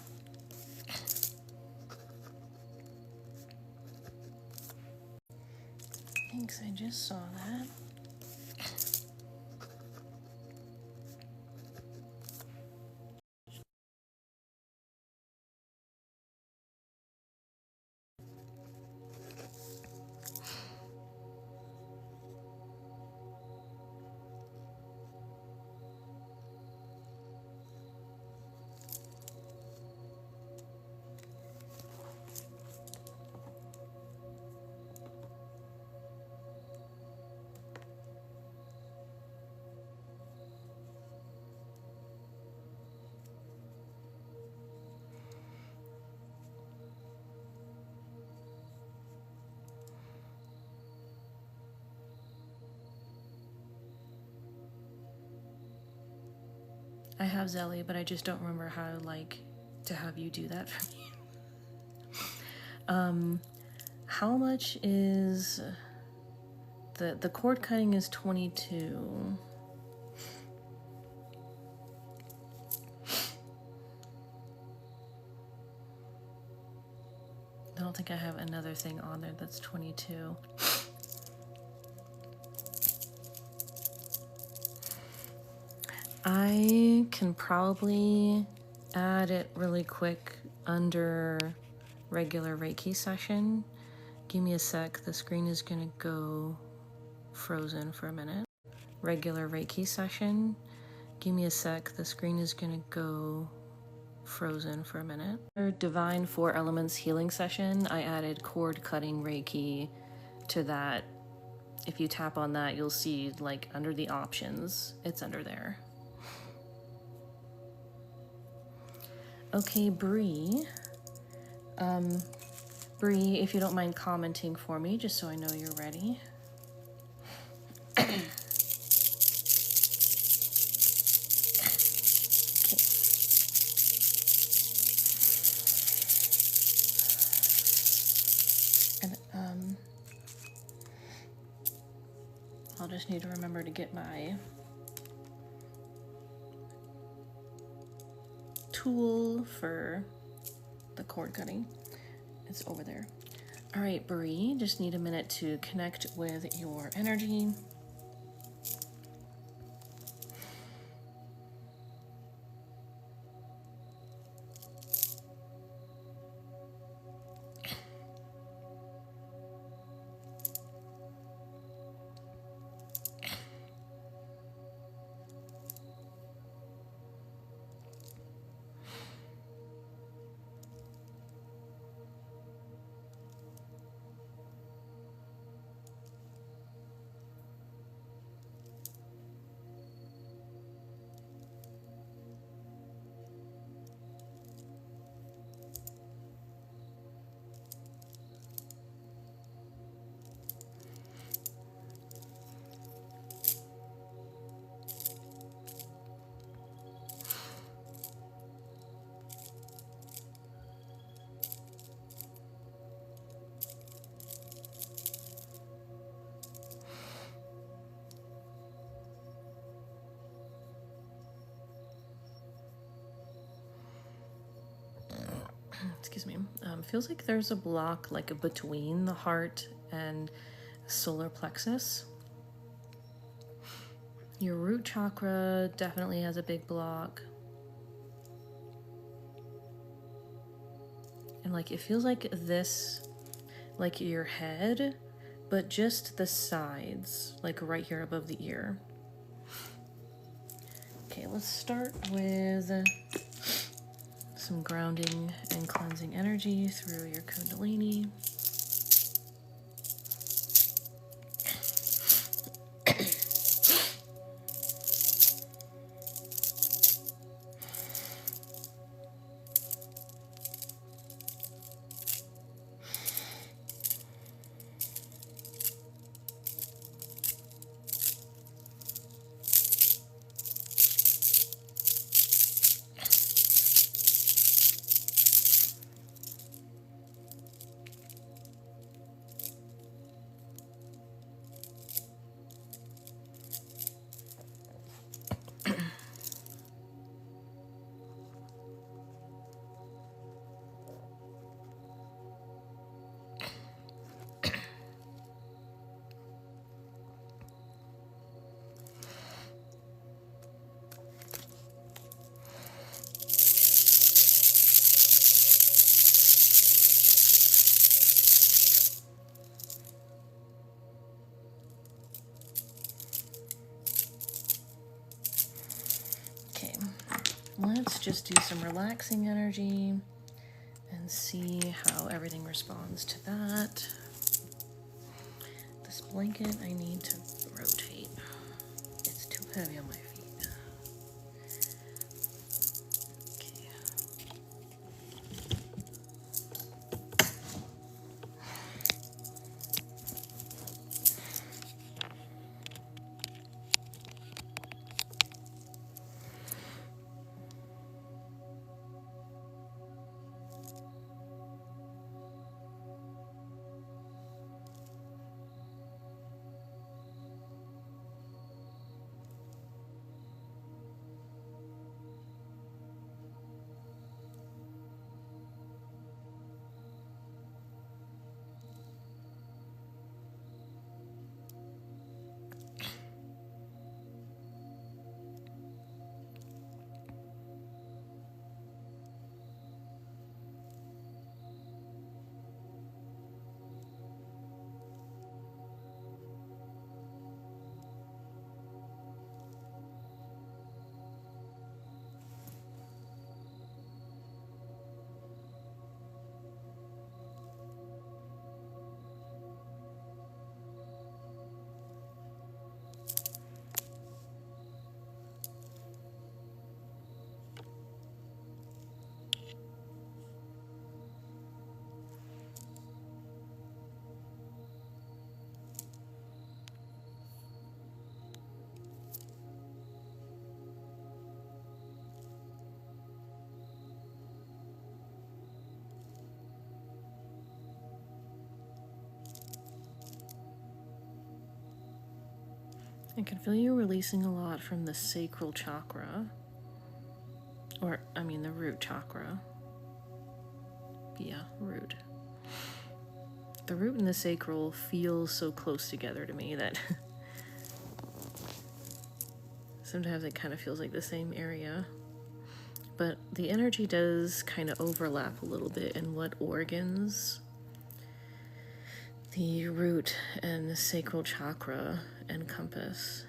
Thanks, I just saw that. I have Zelly, but I just don't remember how to have you do that for me. How much is the cord cutting is 22. I don't think I have another thing on there that's 22. I can probably add it really quick under regular Reiki session. Give me a sec, the screen is gonna go frozen for a minute. Regular Reiki session. Give me a sec, the screen is gonna go frozen for a minute. Divine 4 Elements healing session, I added cord cutting Reiki to that. If you tap on that, you'll see like under the options, it's under there. Okay, Bree. Bree, if you don't mind commenting for me, just so I know you're ready. Okay. And I'll just need to remember to get my tool for the cord cutting. It's over there. All right, Bree, just need a minute to connect with your energy. Excuse me. Feels like there's a block like between the heart and solar plexus. Your root chakra definitely has a big block. And like it feels like this, like your head, but just the sides, like right here above the ear. Okay, let's start with some grounding and cleansing energy through your Kundalini. let's just do some relaxing energy and see how everything responds to that. This blanket I need to rotate. It's too heavy on my feet. Okay. I can feel you releasing a lot from the sacral chakra, or I mean the root chakra. Yeah, root. The root and the sacral feel so close together to me that sometimes it kind of feels like the same area. But the energy does kind of overlap a little bit in what organs the root and the sacral chakra encompass.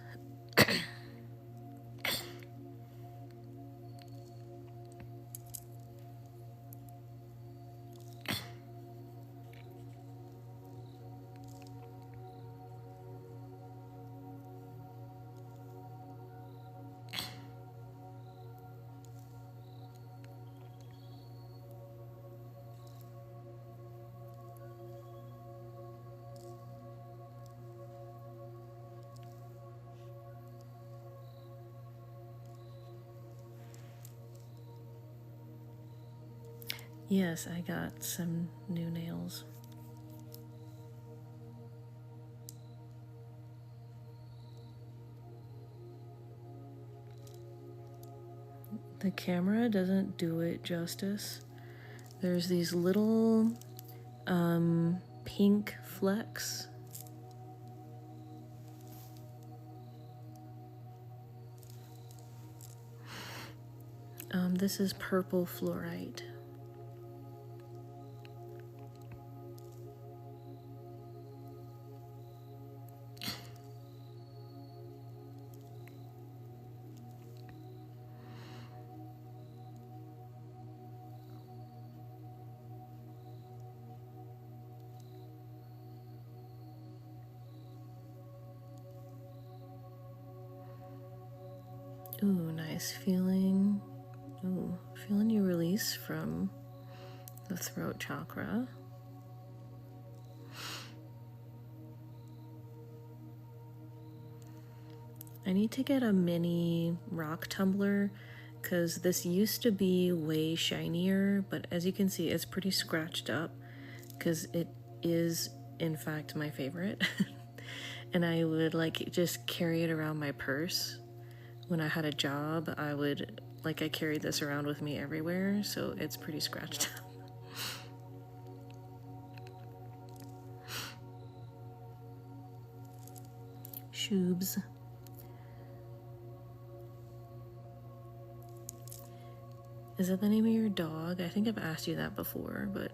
Yes, I got some new nails. The camera doesn't do it justice. There's these little pink flecks. This is purple fluorite. Ooh, nice feeling. Ooh, feeling you release from the throat chakra. I need to get a mini rock tumbler because this used to be way shinier, but as you can see, it's pretty scratched up because it is, in fact, my favorite. And I would like just carry it around my purse. When I had a job, I carried this around with me everywhere, so it's pretty scratched up. Shoobs. Is that the name of your dog? I think I've asked you that before, but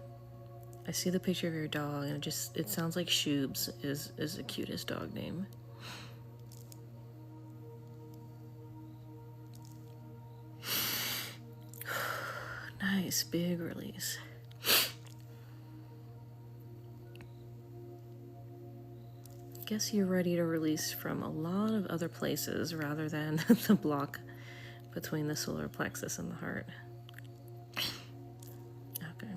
I see the picture of your dog and it sounds like Shoobs is the cutest dog name. Nice, big release. Guess you're ready to release from a lot of other places rather than the block between the solar plexus and the heart. Okay.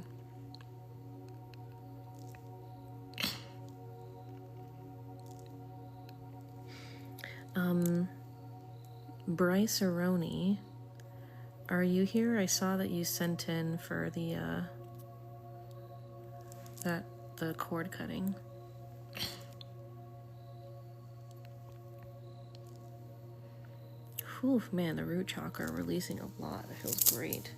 Bryce Aroni, are you here? I saw that you sent in for the the cord cutting. Whew, man, the root chakra releasing a lot. That feels great.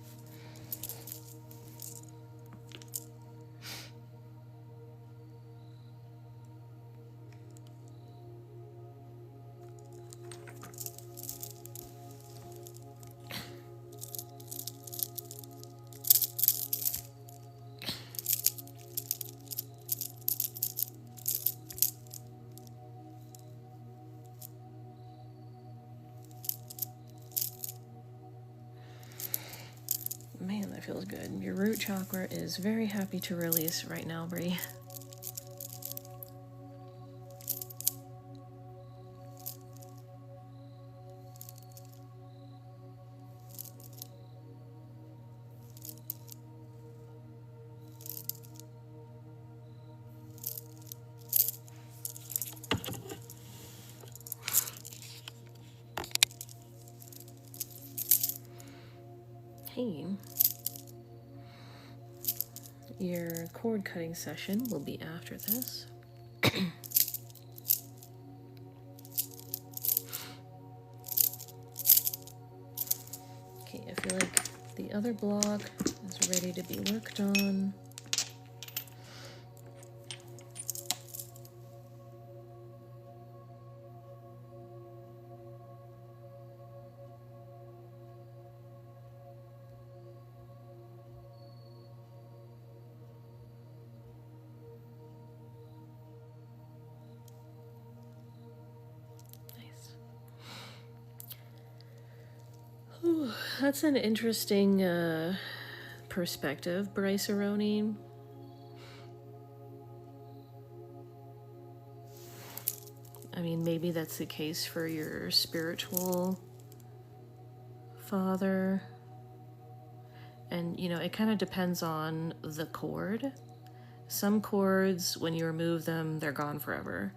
Man, that feels good. Your root chakra is very happy to release right now, Bree. Hey. Your cord cutting session will be after this. Okay, I feel like the other block is ready to be worked on. Ooh, that's an interesting perspective, Bryce Aroni. I mean, maybe that's the case for your spiritual father. And, you know, it kind of depends on the cord. Some cords, when you remove them, they're gone forever.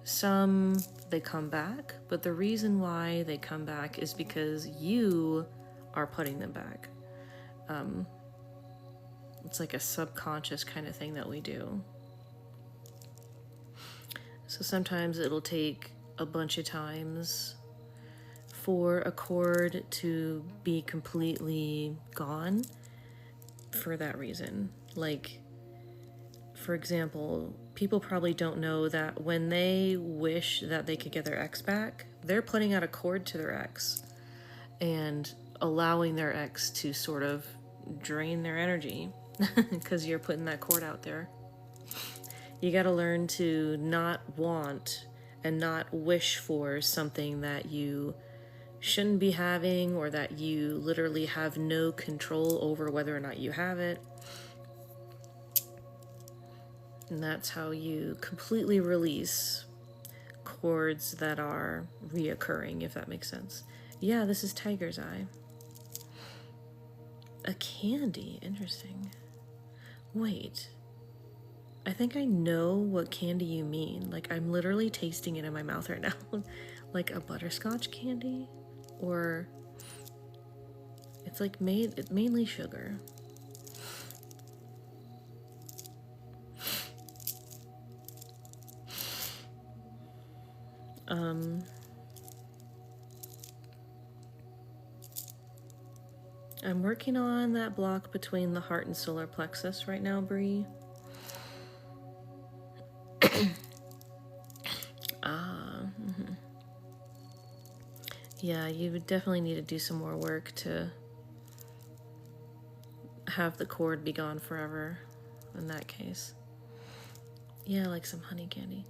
Some, they come back, but the reason why they come back is because you are putting them back. It's like a subconscious kind of thing that we do. So sometimes it'll take a bunch of times for a cord to be completely gone for that reason. Like, for example, people probably don't know that when they wish that they could get their ex back, they're putting out a cord to their ex and allowing their ex to sort of drain their energy because you're putting that cord out there. You got to learn to not want and not wish for something that you shouldn't be having, or that you literally have no control over whether or not you have it. And that's how you completely release cords that are reoccurring, if that makes sense. Yeah, this is Tiger's Eye. A candy, interesting. Wait, I think I know what candy you mean. Like, I'm literally tasting it in my mouth right now. Like a butterscotch candy? Or it's like mainly sugar. I'm working on that block between the heart and solar plexus right now, Bree. Yeah, you would definitely need to do some more work to have the cord be gone forever in that case. Yeah, like some honey candy.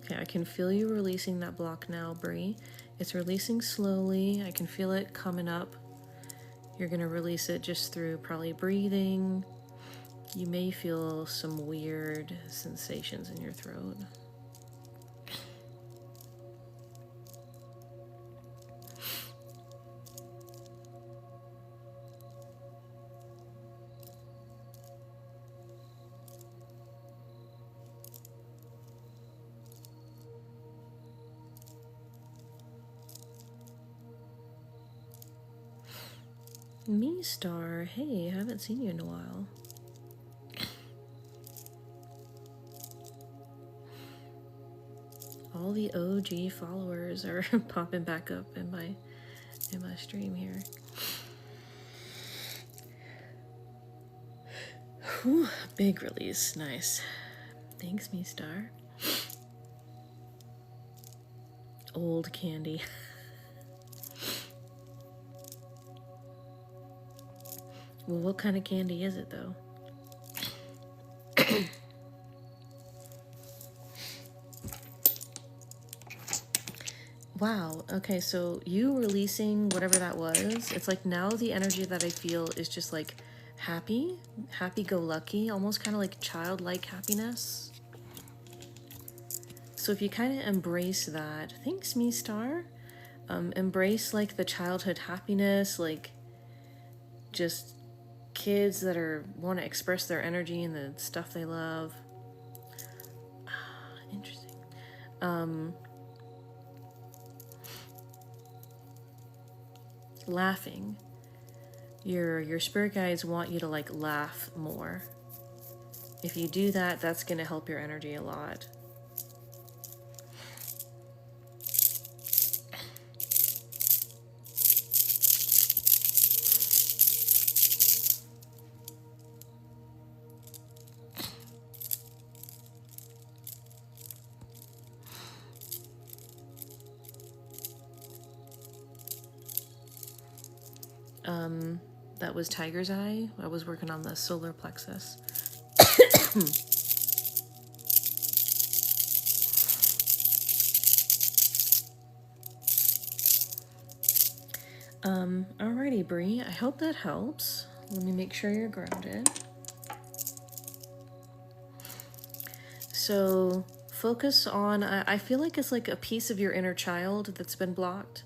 Okay, I can feel you releasing that block now, Bree. It's releasing slowly. I can feel it coming up. You're gonna release it just through probably breathing. You may feel some weird sensations in your throat. Me Star, hey, haven't seen you in a while. All the OG followers are popping back up in my stream here. Whew, big release, nice. Thanks, Me Star. Old candy. Well, what kind of candy is it, though? Wow, okay, so you releasing whatever that was, it's like now the energy that I feel is just like happy-go-lucky, almost kind of like childlike happiness. So if you kind of embrace that, thanks, Me Star. Embrace like the childhood happiness, like just kids that want to express their energy and the stuff they love. Interesting. Laughing. Your spirit guides want you to like laugh more. If you do that, that's going to help your energy a lot. That was Tiger's Eye. I was working on the solar plexus. Alrighty, Bree. I hope that helps. Let me make sure you're grounded. So focus on, I feel like it's like a piece of your inner child that's been blocked.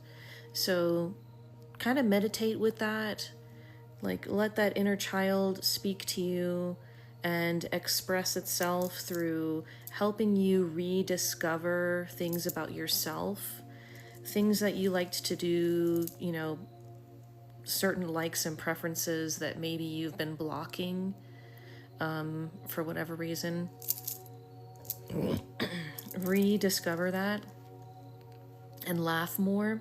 So kind of meditate with that. Like let that inner child speak to you and express itself through helping you rediscover things about yourself, things that you liked to do, you know, certain likes and preferences that maybe you've been blocking for whatever reason. Rediscover that and laugh more.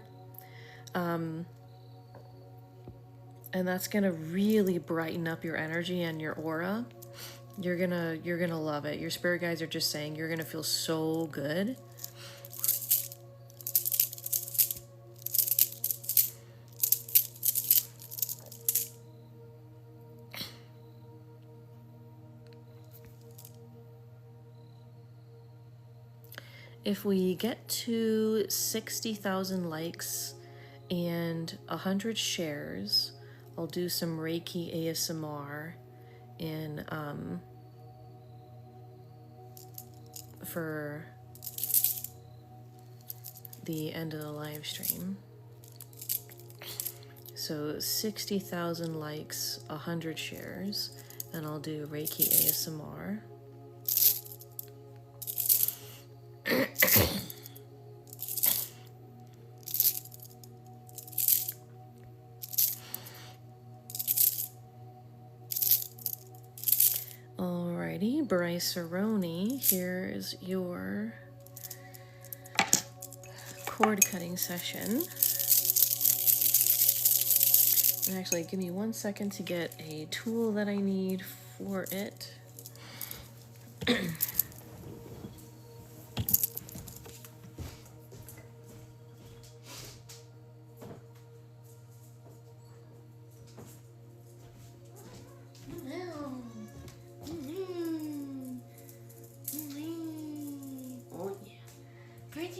And that's gonna really brighten up your energy and your aura. You're gonna love it. Your spirit guides are just saying you're gonna feel so good. If we get to 60,000 likes and 100 shares, I'll do some Reiki ASMR in for the end of the live stream. So 60,000 likes, 100 shares, and I'll do Reiki ASMR. Alrighty, Bryce Aroni, here's your cord cutting session. And actually, give me 1 second to get a tool that I need for it. Oh yeah.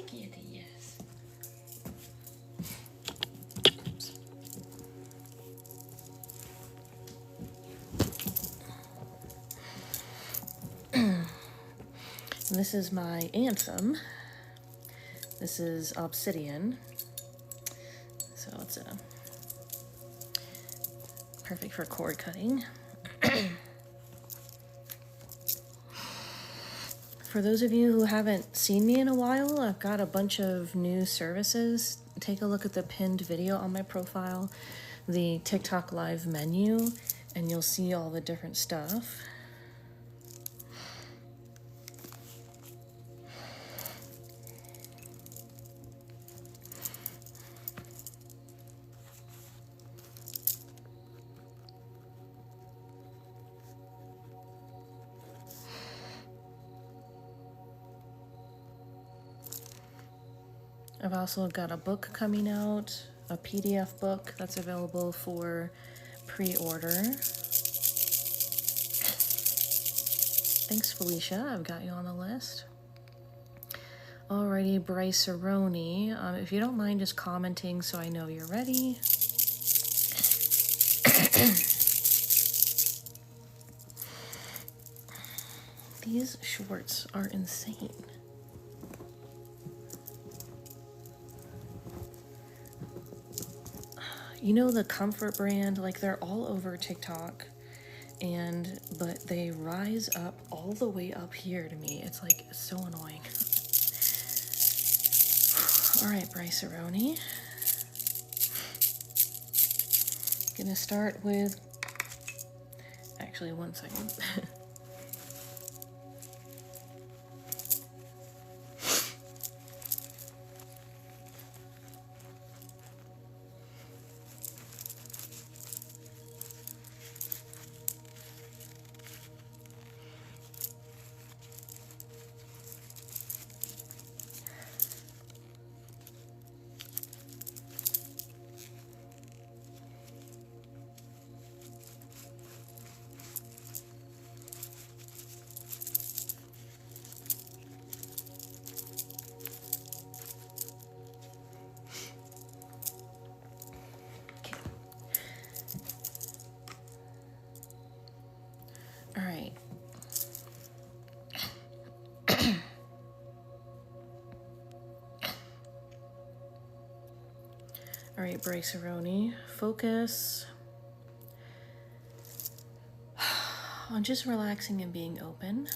kitty, yes. And this is my anthem. This is obsidian. So it's perfect for cord cutting. For those of you who haven't seen me in a while, I've got a bunch of new services. Take a look at the pinned video on my profile, the TikTok live menu, and you'll see all the different stuff. I've also got a book coming out, a PDF book that's available for pre-order. Thanks, Felicia. I've got you on the list. Alrighty, Bryce Aroni. If you don't mind just commenting so I know you're ready. These shorts are insane. You know the Comfort brand, like they're all over TikTok, but they rise up all the way up here to me. It's like so annoying. All right, Bryce Aroni. Gonna start with, actually 1 second. All right. All right, Bryce Aroni, focus on just relaxing and being open.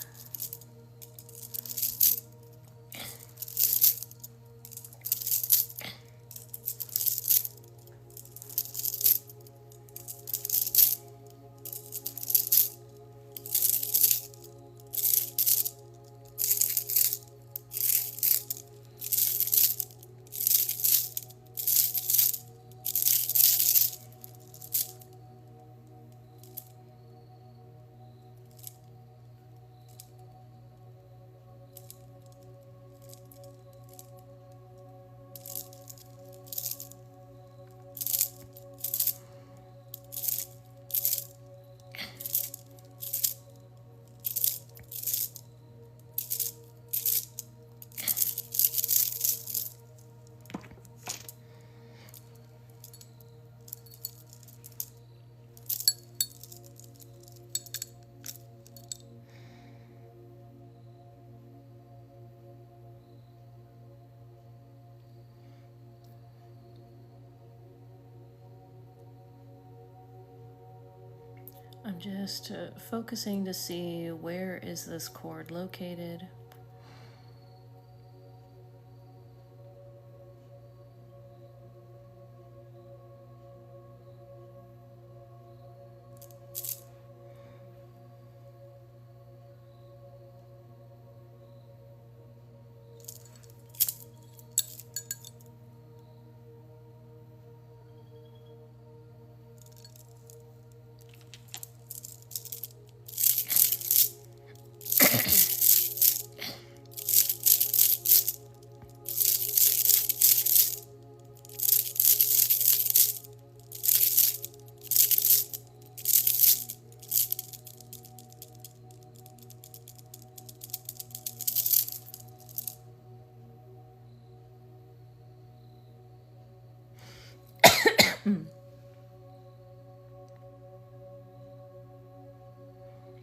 I'm just focusing to see where is this cord located.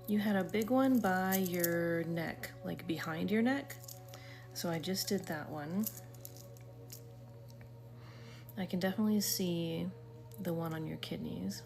You had a big one by your neck, like behind your neck. So I just did that one. I can definitely see the one on your kidneys.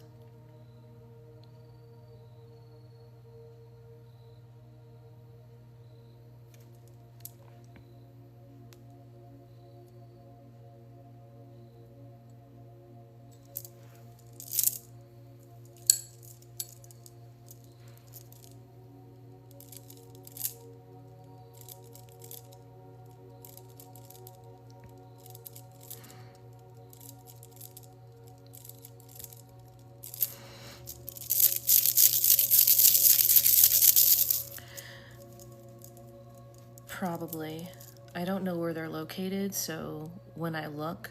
Probably. I don't know where they're located, so when I look,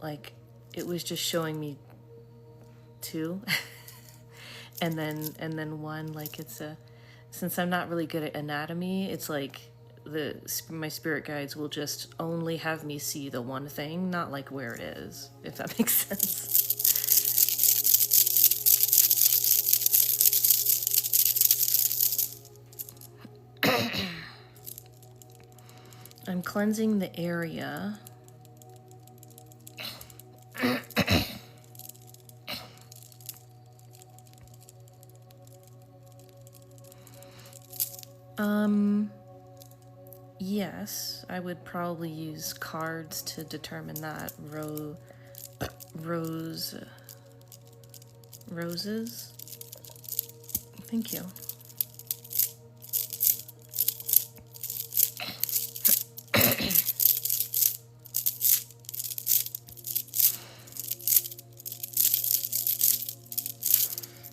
like, it was just showing me two. and then one, like, it's a, since I'm not really good at anatomy, it's like my spirit guides will just only have me see the one thing, not like where it is, if that makes sense. I'm cleansing the area. Yes, I would probably use cards to determine that. Roses? Thank you.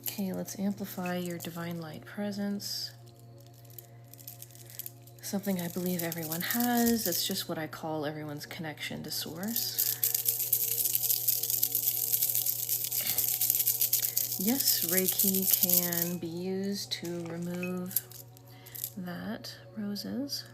Okay, let's amplify your divine light presence. Something I believe everyone has. It's just what I call everyone's connection to source. Yes, Reiki can be used to remove that. Roses.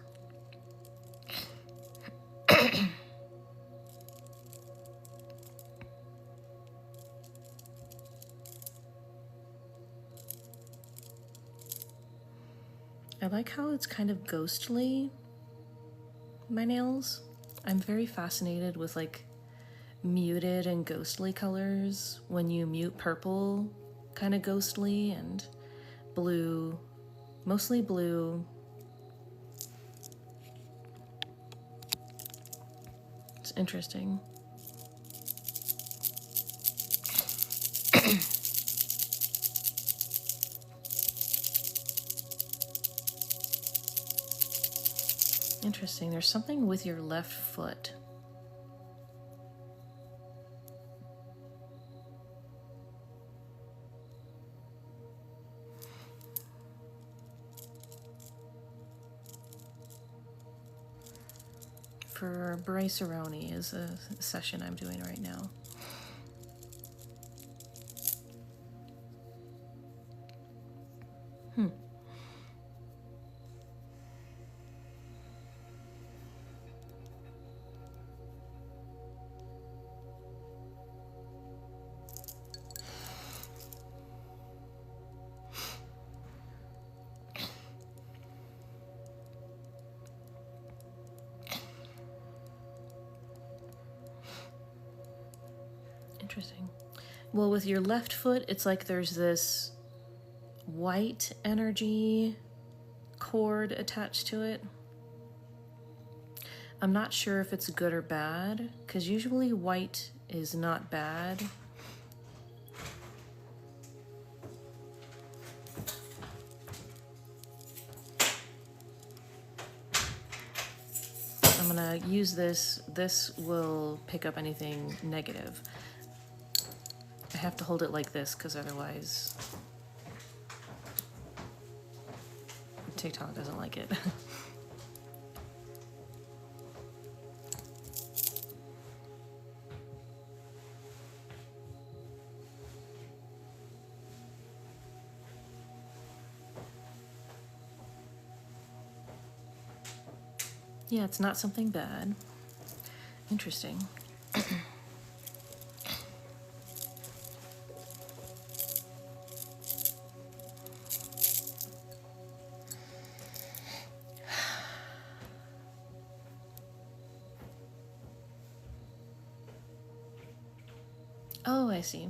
I like how it's kind of ghostly, my nails. I'm very fascinated with like muted and ghostly colors. When you mute purple, kind of ghostly, and blue, mostly blue. It's interesting. Interesting. There's something with your left foot. For Braceroni is a session I'm doing right now. Interesting. Well, with your left foot, it's like there's this white energy cord attached to it. I'm not sure if it's good or bad, because usually white is not bad. I'm gonna use this. This will pick up anything negative. I have to hold it like this because otherwise TikTok doesn't like it. Yeah, it's not something bad. Interesting. Oh, I see.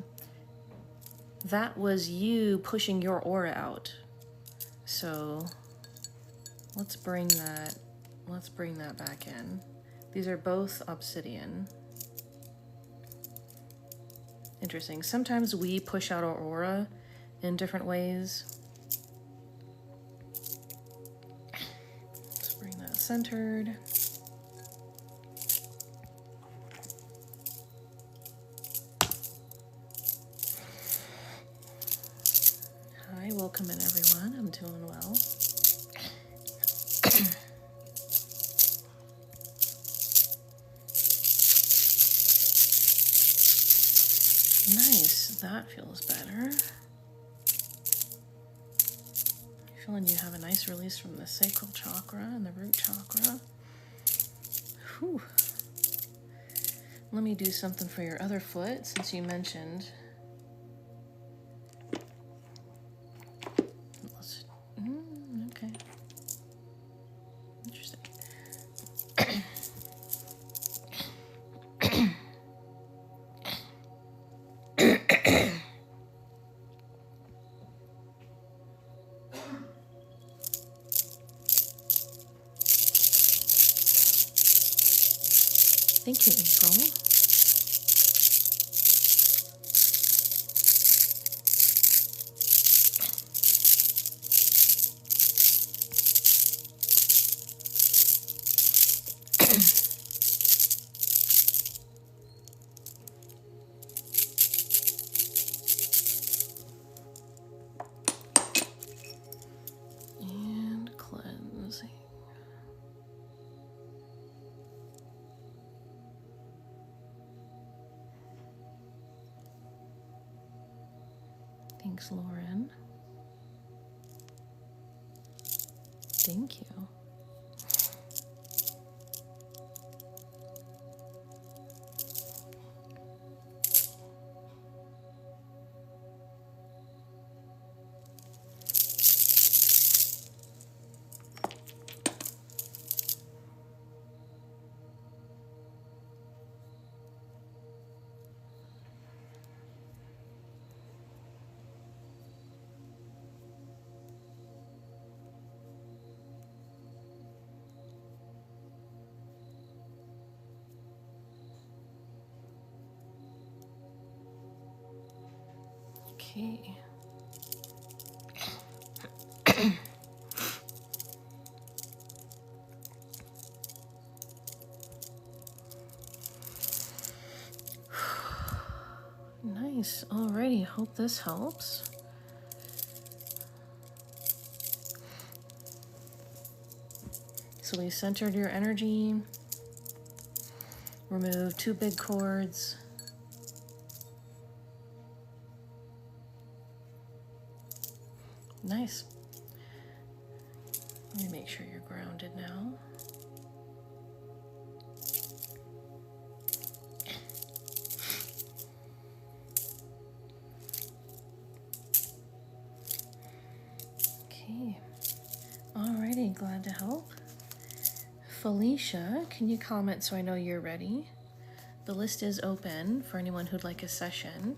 That was you pushing your aura out. So let's bring that back in. These are both obsidian. Interesting. Sometimes we push out our aura in different ways. Let's bring that centered. Hi, welcome in everyone. I'm doing well. Nice, that feels better. Feeling you have a nice release from the sacral chakra and the root chakra. Whew. Let me do something for your other foot since you mentioned. Okay. Interesting. Thank you, April. And cleansing. Thanks, Lauren. Thank you. Okay. Nice. Alrighty, hope this helps. So we centered your energy, removed 2 big cords. Nice. Let me make sure you're grounded now. Okay. Alrighty, glad to help. Felicia, can you comment so I know you're ready? The list is open for anyone who'd like a session.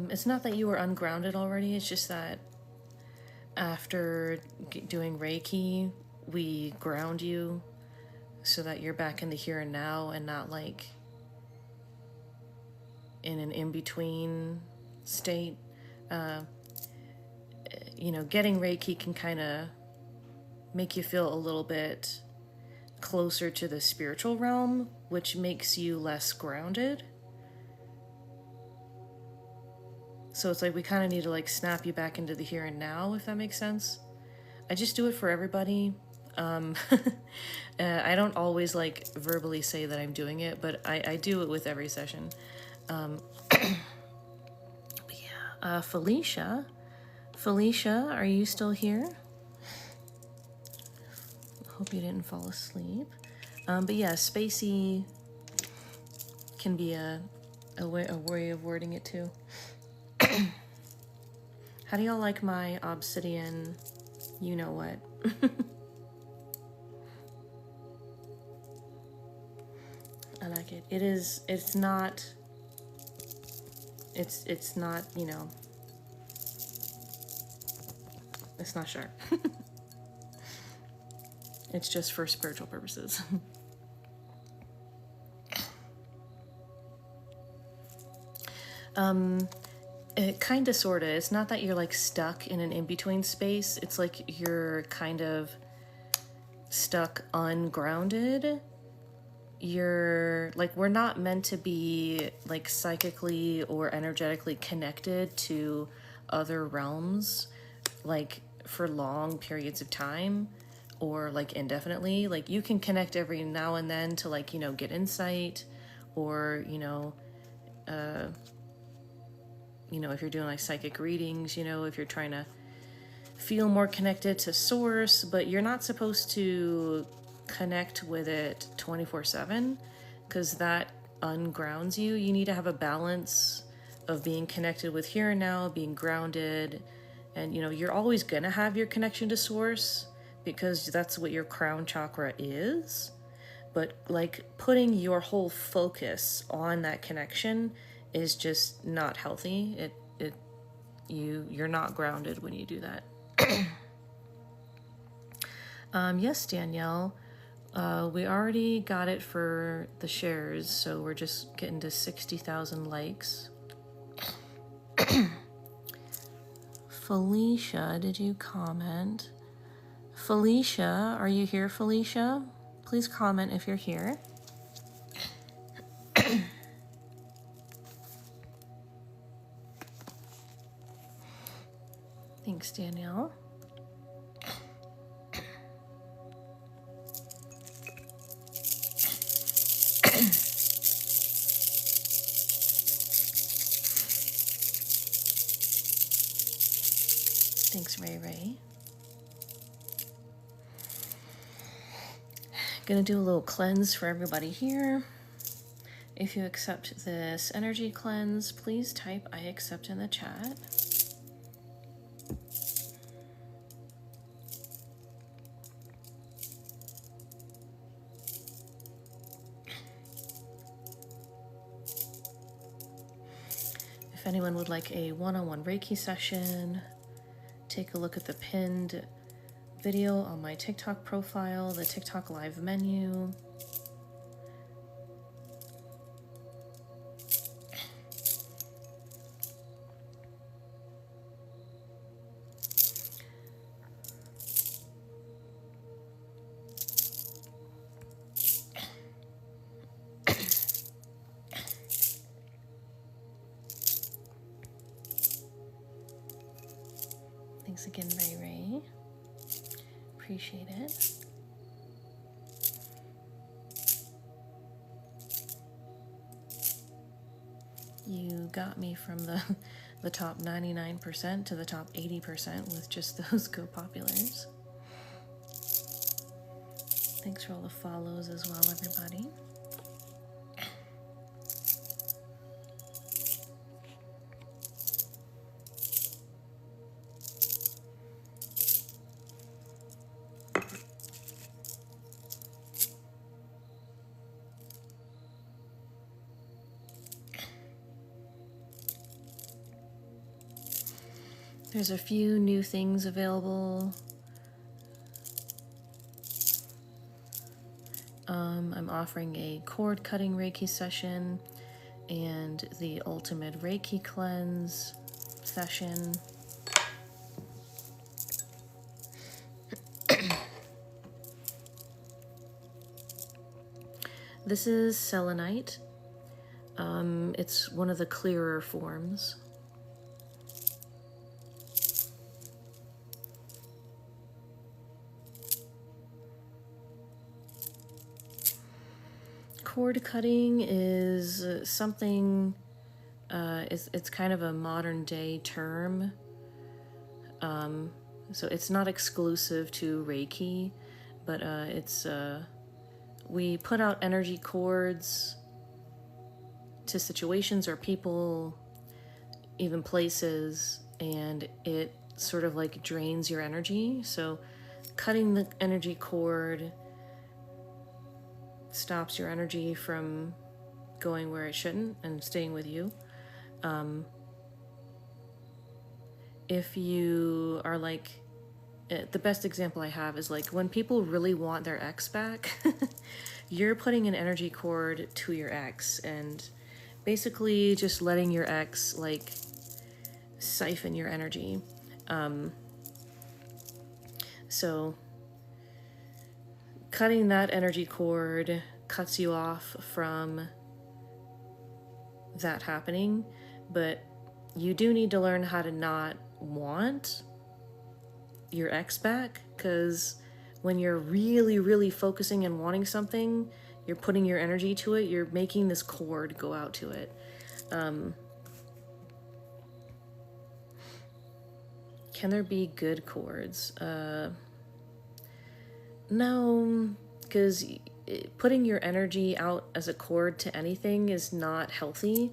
It's not that you were ungrounded already, it's just that after doing Reiki, we ground you so that you're back in the here and now and not like in an in-between state. You know, getting Reiki can kind of make you feel a little bit closer to the spiritual realm, which makes you less grounded. So it's like we kind of need to like snap you back into the here and now, if that makes sense. I just do it for everybody. I don't always like verbally say that I'm doing it, but I do it with every session. But yeah, Felicia, are you still here? Hope you didn't fall asleep. But yeah, spacey can be a way of wording it too. How do y'all like my obsidian, you know what? I like it. It's not, you know, it's not sharp. It's just for spiritual purposes. It kind of, sort of. It's not that you're like stuck in an in-between space. It's like you're kind of stuck ungrounded. You're like, we're not meant to be like psychically or energetically connected to other realms like for long periods of time or like indefinitely. Like you can connect every now and then to like, you know, get insight or, you know, if you're doing like psychic readings, you know, if you're trying to feel more connected to source, but you're not supposed to connect with it 24/7 because that ungrounds you. You need to have a balance of being connected with here and now, being grounded, and you know, you're always gonna have your connection to source because that's what your crown chakra is. But like putting your whole focus on that connection is just not healthy. You're not grounded when you do that. Yes, Danielle. We already got it for the shares, so we're just getting to 60,000 likes. Felicia, did you comment? Felicia, are you here, Felicia? Please comment if you're here. Thanks, Danielle. Thanks, Ray Ray. Gonna do a little cleanse for everybody here. If you accept this energy cleanse, please type I accept in the chat. If anyone would like a one-on-one Reiki session, take a look at the pinned video on my TikTok profile, the TikTok live menu. Thanks again, Ray Ray. Appreciate it. You got me from the top 99% to the top 80% with just those Go Populars. Thanks for all the follows as well, everybody. There's a few new things available. I'm offering a cord cutting Reiki session and the ultimate Reiki cleanse session. This is selenite. It's one of the clearer forms. Cord cutting is something, it's kind of a modern day term. So it's not exclusive to Reiki, but we put out energy cords to situations or people, even places, and it sort of like drains your energy. So cutting the energy cord stops your energy from going where it shouldn't and staying with you. If you are like, the best example I have is like when people really want their ex back, you're putting an energy cord to your ex and basically just letting your ex like siphon your energy. So cutting that energy cord cuts you off from that happening, but you do need to learn how to not want your ex back, because when you're really, really focusing and wanting something, you're putting your energy to it, you're making this cord go out to it. Can there be good cords? No, because putting your energy out as a cord to anything is not healthy.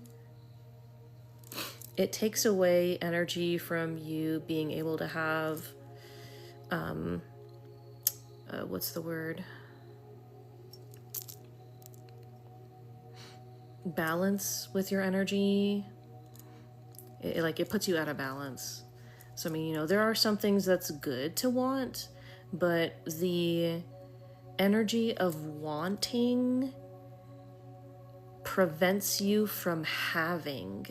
It takes away energy from you being able to have, what's the word? Balance with your energy. It puts you out of balance. So, I mean, you know, there are some things that's good to want, but the energy of wanting prevents you from having,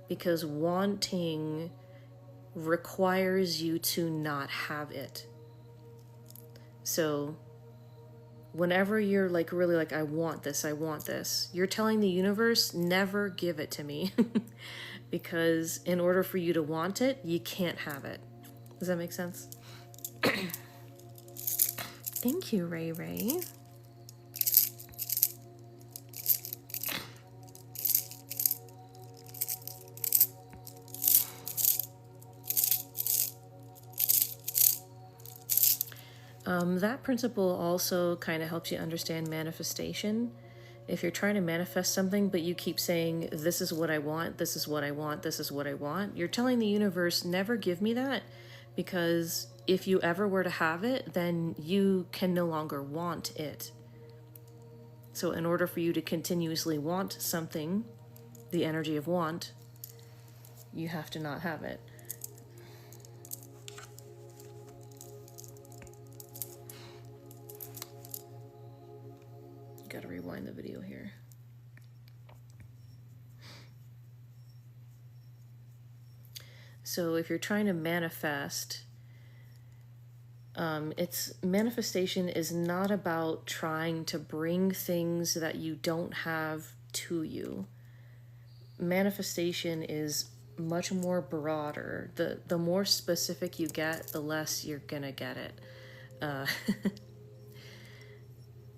because wanting requires you to not have it. So whenever you're like really like, I want this, you're telling the universe, never give it to me. Because in order for you to want it, you can't have it. Does that make sense? Thank you, Ray Ray. That principle also kind of helps you understand manifestation. If you're trying to manifest something, but you keep saying, this is what I want, this is what I want, this is what I want, you're telling the universe, never give me that, because if you ever were to have it, then you can no longer want it. So in order for you to continuously want something, the energy of want, you have to not have it. Gotta rewind the video here. So if you're trying to manifest, manifestation is not about trying to bring things that you don't have to you. Manifestation is much more broader. The more specific you get, the less you're gonna get it.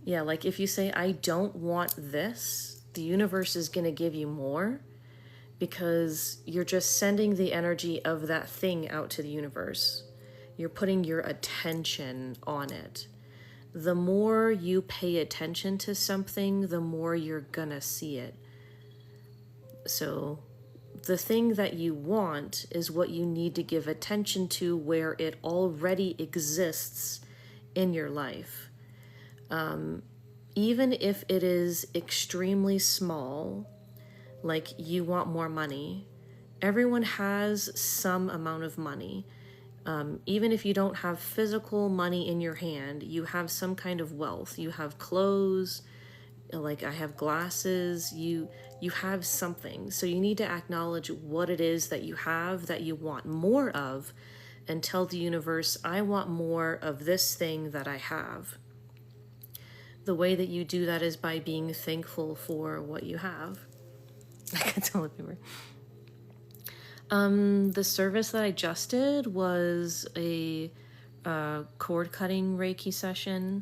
Yeah, like if you say, I don't want this, the universe is going to give you more, because you're just sending the energy of that thing out to the universe. You're putting your attention on it. The more you pay attention to something, the more you're going to see it. So the thing that you want is what you need to give attention to, where it already exists in your life. Even if it is extremely small, like you want more money, everyone has some amount of money. Even if you don't have physical money in your hand, you have some kind of wealth. You have clothes, like I have glasses, you have something. So you need to acknowledge what it is that you have that you want more of, and tell the universe, I want more of this thing that I have. The way that you do that is by being thankful for what you have. I can tell if you were. The service that I just did was a cord cutting Reiki session.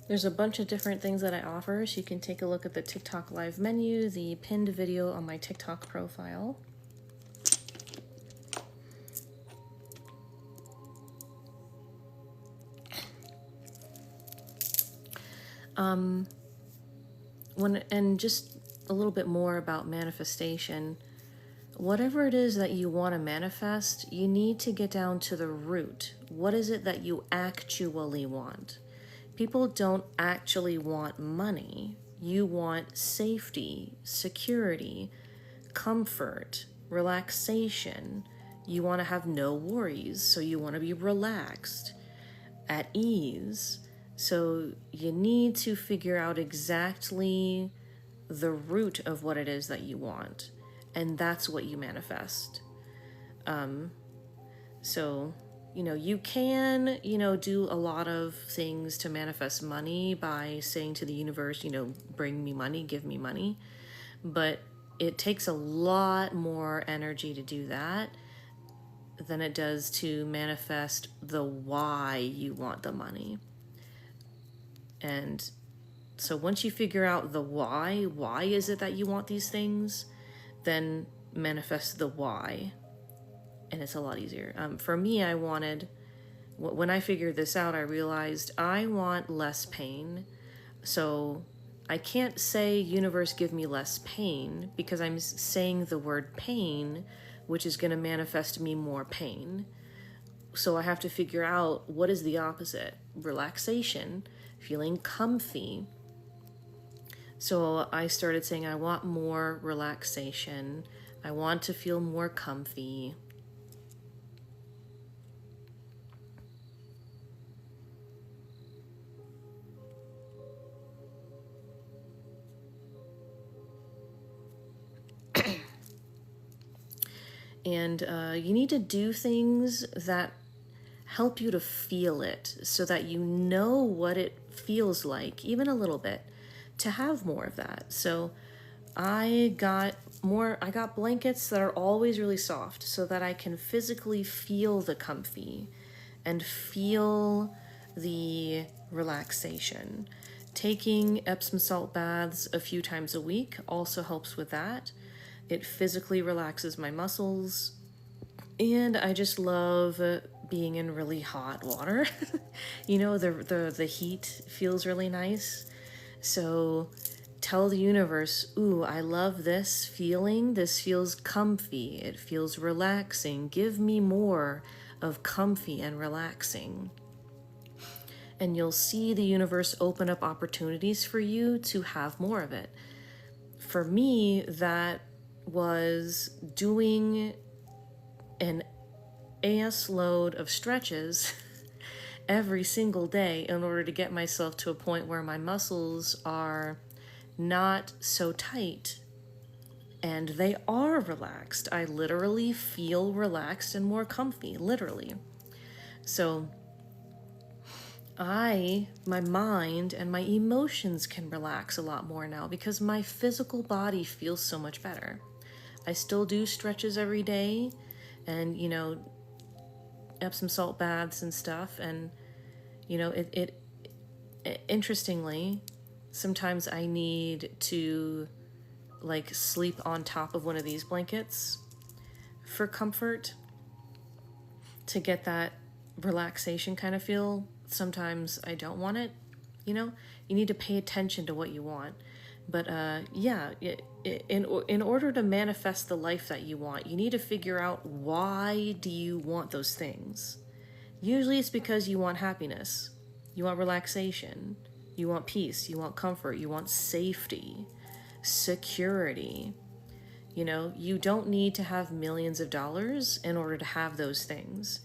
There's a bunch of different things that I offer, so you can take a look at the TikTok live menu, the pinned video on my TikTok profile. And just a little bit more about manifestation. Whatever it is that you want to manifest, you need to get down to the root. What is it that you actually want? People don't actually want money. You want safety, security, comfort, relaxation. You want to have no worries, so you want to be relaxed, at ease. So you need to figure out exactly the root of what it is that you want, and that's what you manifest. So, you can, do a lot of things to manifest money by saying to the universe, bring me money, give me money. But it takes a lot more energy to do that than it does to manifest the why you want the money. And so once you figure out the why is it that you want these things, then manifest the why. And it's a lot easier. For me, when I figured this out, I realized I want less pain. So I can't say, universe, give me less pain, because I'm saying the word pain, which is going to manifest me more pain. So I have to figure out, what is the opposite? Relaxation, feeling comfy. So I started saying, I want more relaxation. I want to feel more comfy. And you need to do things that help you to feel it, so that you know what it feels like, even a little bit, to have more of that. So I got blankets that are always really soft, so that I can physically feel the comfy and feel the relaxation. Taking Epsom salt baths a few times a week also helps with that. It physically relaxes my muscles, and I just love being in really hot water. The heat feels really nice. So tell the universe, ooh, I love this feeling. This feels comfy. It feels relaxing. Give me more of comfy and relaxing. And you'll see the universe open up opportunities for you to have more of it. For me, that was doing an ass load of stretches every single day in order to get myself to a point where my muscles are not so tight and they are relaxed. I literally feel relaxed and more comfy, literally. So my mind and my emotions can relax a lot more now, because my physical body feels so much better. I still do stretches every day, and Epsom salt baths and stuff, and it interestingly, sometimes I need to sleep on top of one of these blankets for comfort, to get that relaxation kind of feel. Sometimes I don't want it. You need to pay attention to what you want. But in order to manifest the life that you want, you need to figure out, why do you want those things? Usually it's because you want happiness, you want relaxation, you want peace, you want comfort, you want safety, security. You don't need to have millions of dollars in order to have those things.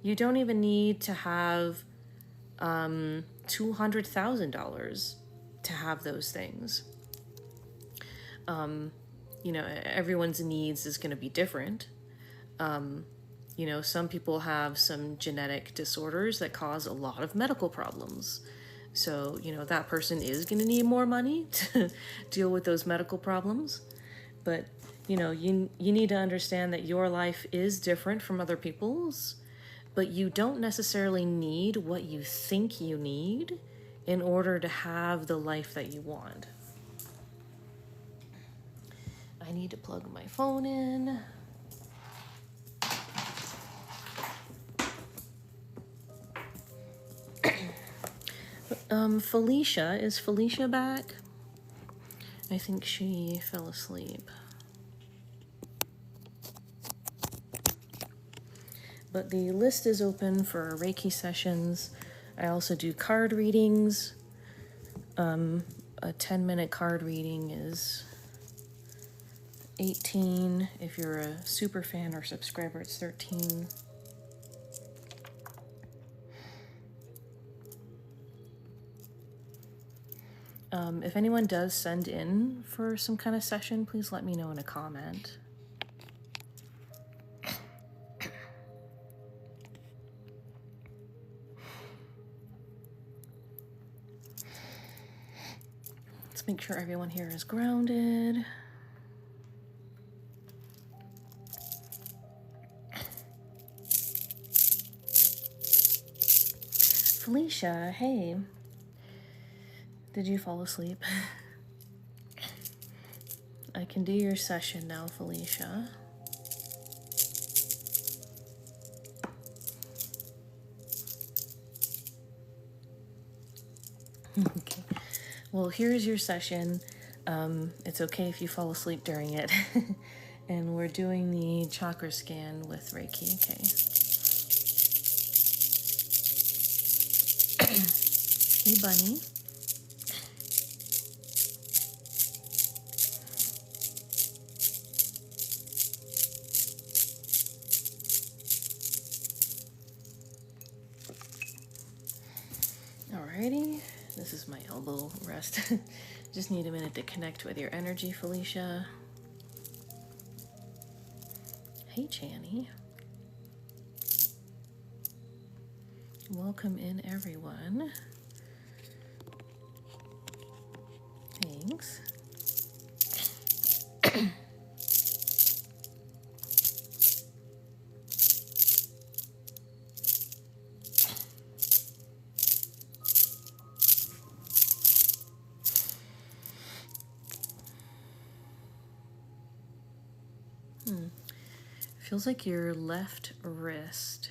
You don't even need to have $200,000 to have those things. Everyone's needs is going to be different. Some people have some genetic disorders that cause a lot of medical problems. So, that person is going to need more money to deal with those medical problems. But, you need to understand that your life is different from other people's, but you don't necessarily need what you think you need. in order to have the life that you want. I need to plug my phone in. Felicia, is Felicia back? I think she fell asleep. But the list is open for Reiki sessions. I also do card readings. A 10-minute card reading is $18. If you're a super fan or subscriber, it's $13. If anyone does send in for some kind of session, please let me know in a comment. Let's make sure everyone here is grounded. Felicia, hey. Did you fall asleep? I can do your session now, Felicia. Okay. Well, here's your session. It's okay if you fall asleep during it. And we're doing the chakra scan with Reiki, okay? Hey, bunny. Alrighty, this is my elbow rest. Just need a minute to connect with your energy, Felicia. Hey, Channy. Welcome in, everyone. Thanks. Feels like your left wrist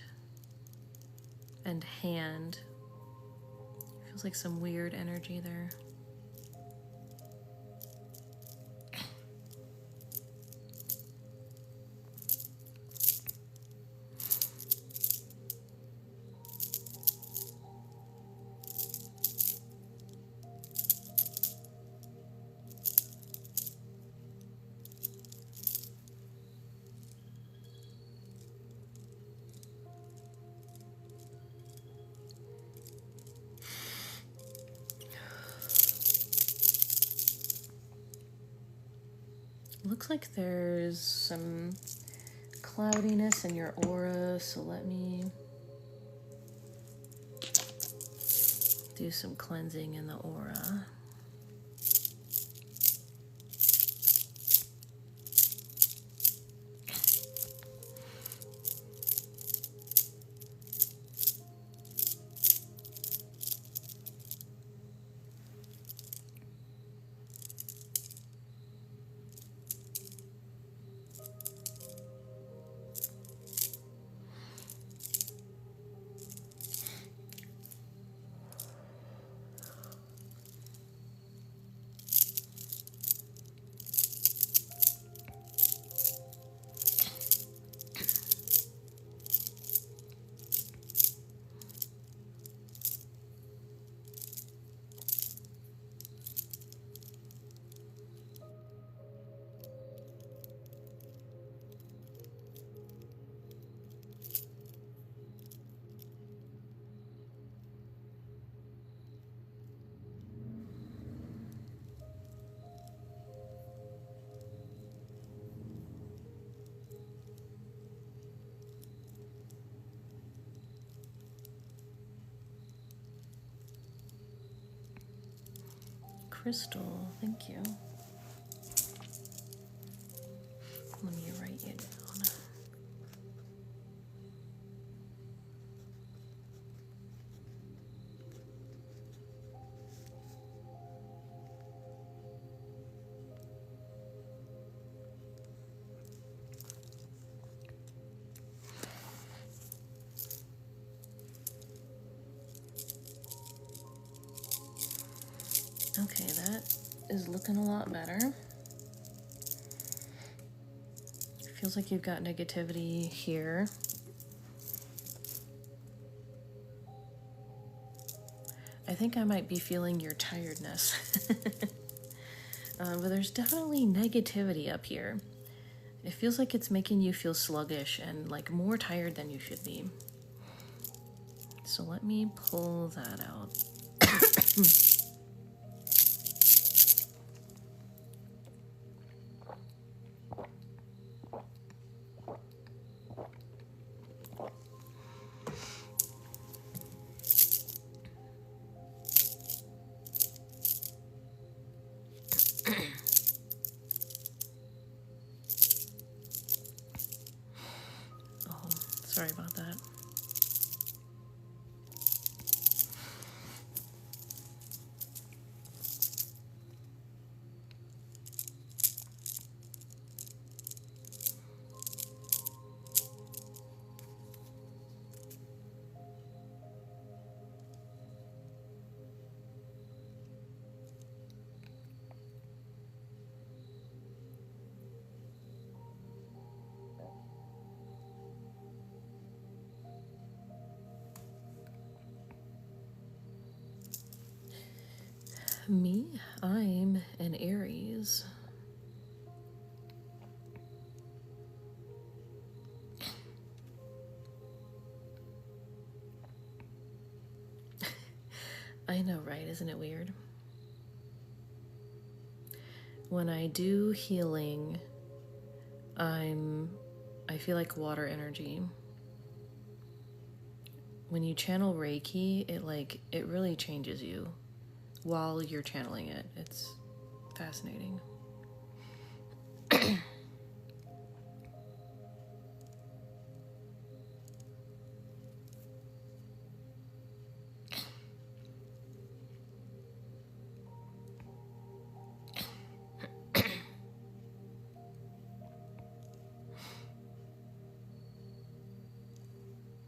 and hand. Feels like some weird energy there. Looks like there's some cloudiness in your aura, so let me do some cleansing in the aura. Crystal, thank you. Let me write you down. Okay, that is looking a lot better. Feels like you've got negativity here. I think I might be feeling your tiredness. But there's definitely negativity up here. It feels like it's making you feel sluggish and like more tired than you should be. So let me pull that out. Oh, sorry about that. Me, I'm an Aries. I know, right? Isn't it weird? When I do healing, I feel like water energy. When you channel Reiki, it really changes you while you're channeling it. It's fascinating.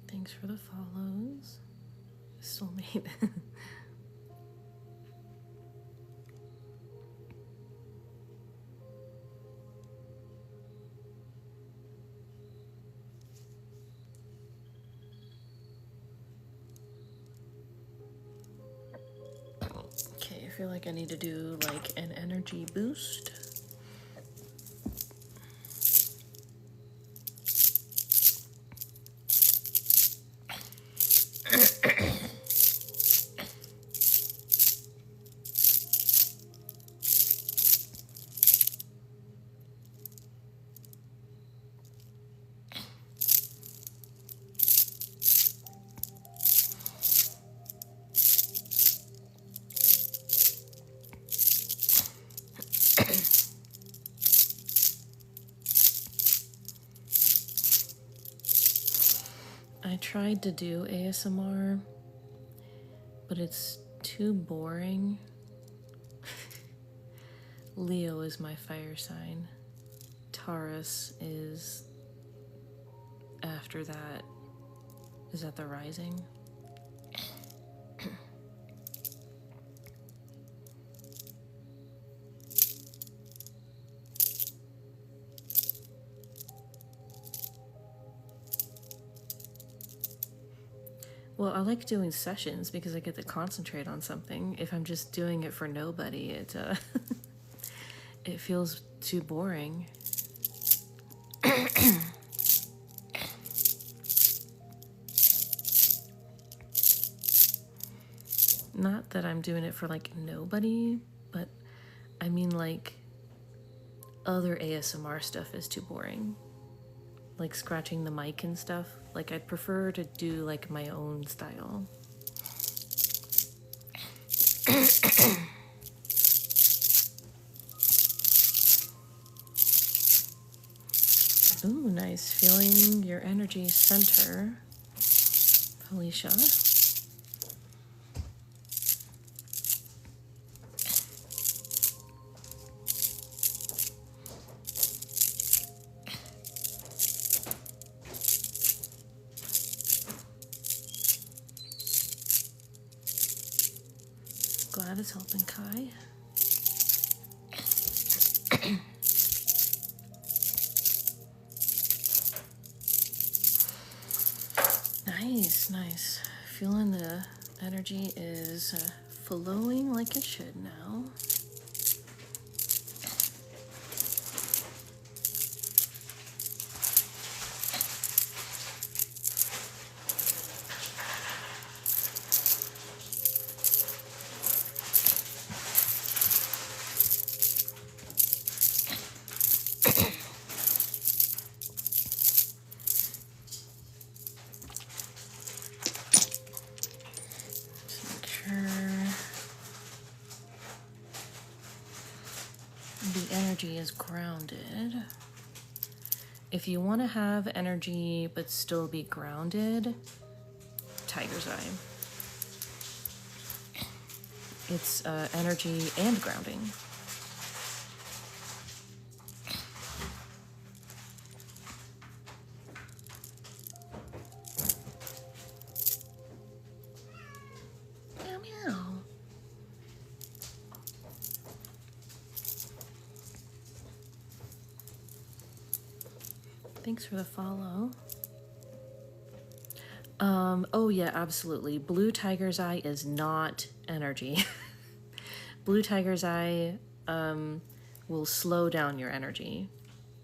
Thanks for the follows. Soulmate. Okay, I feel like I need to do like an energy boost. I tried to do ASMR, but it's too boring. Leo is my fire sign. Taurus is after that. Is that the rising? Well, I like doing sessions because I get to concentrate on something. If I'm just doing it for nobody, it feels too boring. Not that I'm doing it for like nobody, but I mean like other ASMR stuff is too boring. Like scratching the mic and stuff. Like I'd prefer to do like my own style. Ooh, nice. Feeling your energy center, Felicia. Glad it's helping, Kai. Nice, nice. Feeling the energy is flowing like it should now. The energy is grounded. If you want to have energy but still be grounded, Tiger's Eye. It's energy and grounding. Meow meow. Thanks for the follow. Oh yeah, absolutely. Blue Tiger's Eye is not energy. Blue Tiger's Eye will slow down your energy.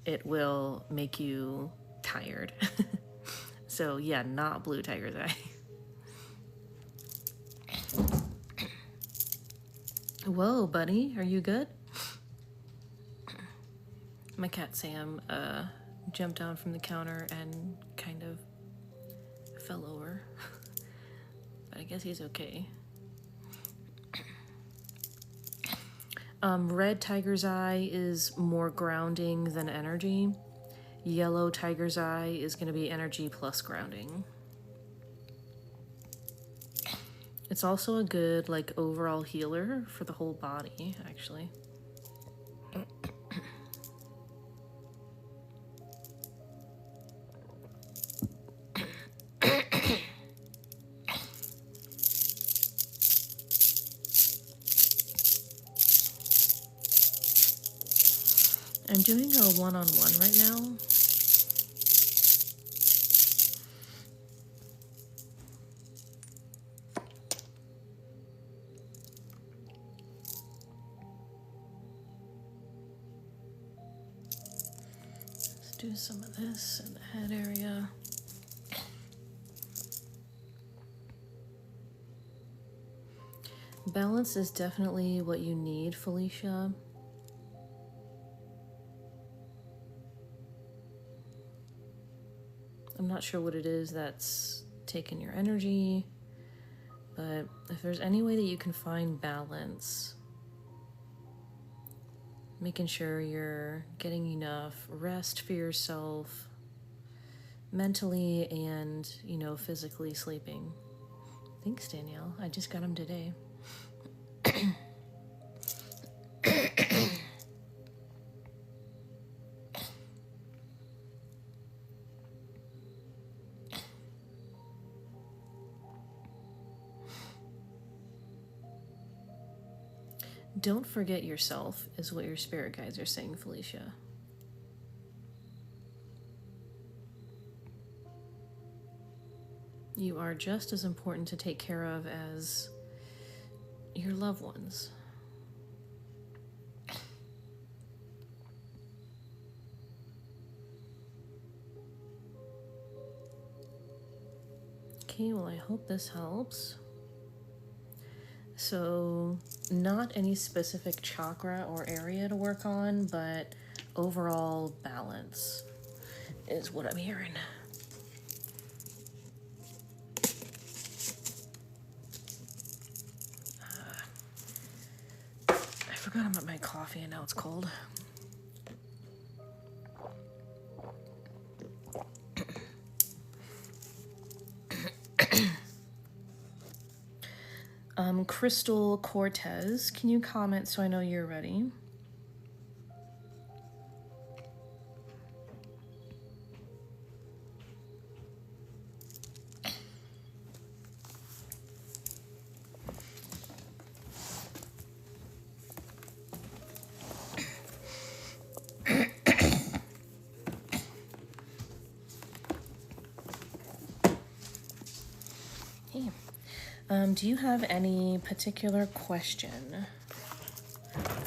It will make you tired. So yeah, not Blue Tiger's Eye. Whoa, buddy, are you good? My cat Sam jumped down from the counter and kind of fell over. But I guess he's okay. Red Tiger's Eye is more grounding than energy. Yellow Tiger's Eye is going to be energy plus grounding. It's also a good, like, overall healer for the whole body, actually. I'm doing a one-on-one right now. Let's do some of this in the head area. Balance is definitely what you need, Felicia. I'm not sure what it is that's taking your energy, but if there's any way that you can find balance, making sure you're getting enough rest for yourself, mentally and, you know, physically sleeping. Thanks, Danielle. I just got them today. Don't forget yourself, is what your spirit guides are saying, Felicia. You are just as important to take care of as your loved ones. Okay, well, I hope this helps. So, not any specific chakra or area to work on, but overall balance is what I'm hearing. I forgot about my coffee and now it's cold. Crystal Cortez, can you comment so I know you're ready? Hey, do you have any particular question?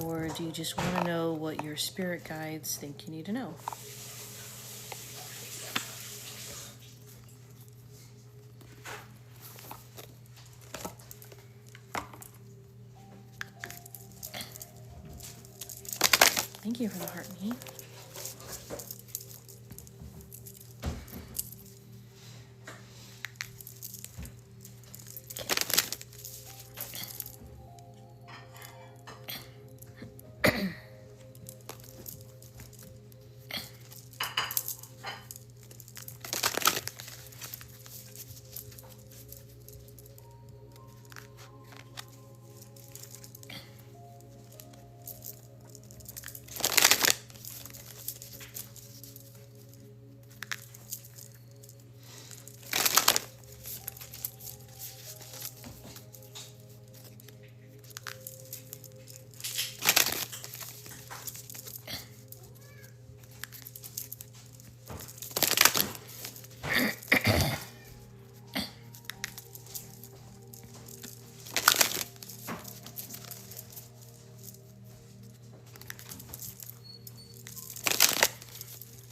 Or do you just want to know what your spirit guides think you need to know? Thank you for the heart me.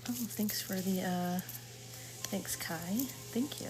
Oh, thanks for the, thanks, Kai. Thank you.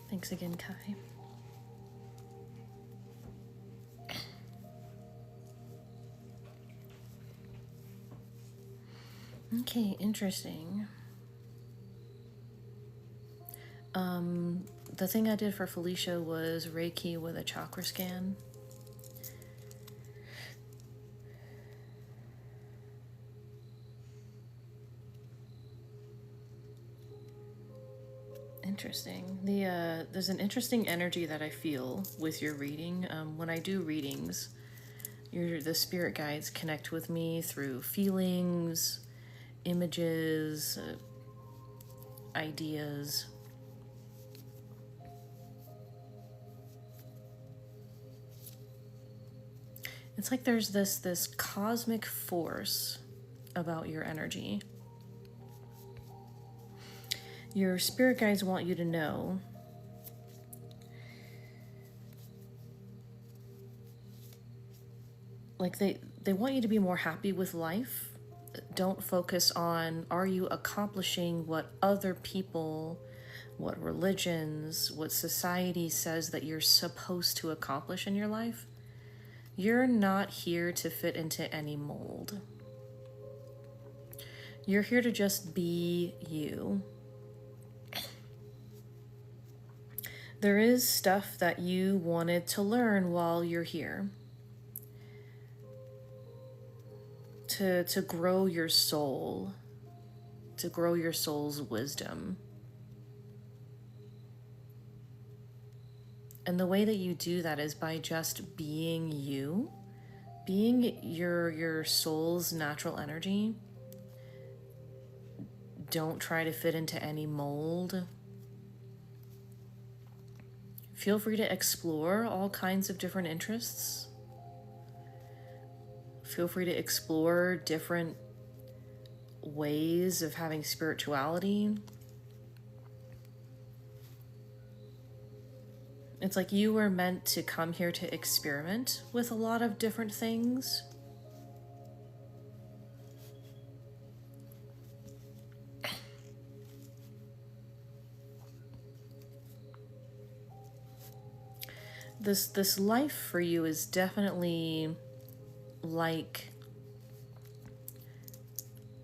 Thanks again, Kai. Okay, interesting. The thing I did for Felicia was Reiki with a chakra scan. Interesting. There's an interesting energy that I feel with your reading. When I do readings, the spirit guides connect with me through feelings, images, ideas. It's like there's this cosmic force about your energy. Your spirit guides want you to know like they want you to be more happy with life. Don't focus on, are you accomplishing what other people, what religions, what society says that you're supposed to accomplish in your life? You're not here to fit into any mold. You're here to just be you. There is stuff that you wanted to learn while you're here. To grow your soul, to grow your soul's wisdom. And the way that you do that is by just being you, being your soul's natural energy. Don't try to fit into any mold. Feel free to explore all kinds of different interests. Feel free to explore different ways of having spirituality. It's like you were meant to come here to experiment with a lot of different things. This life for you is definitely like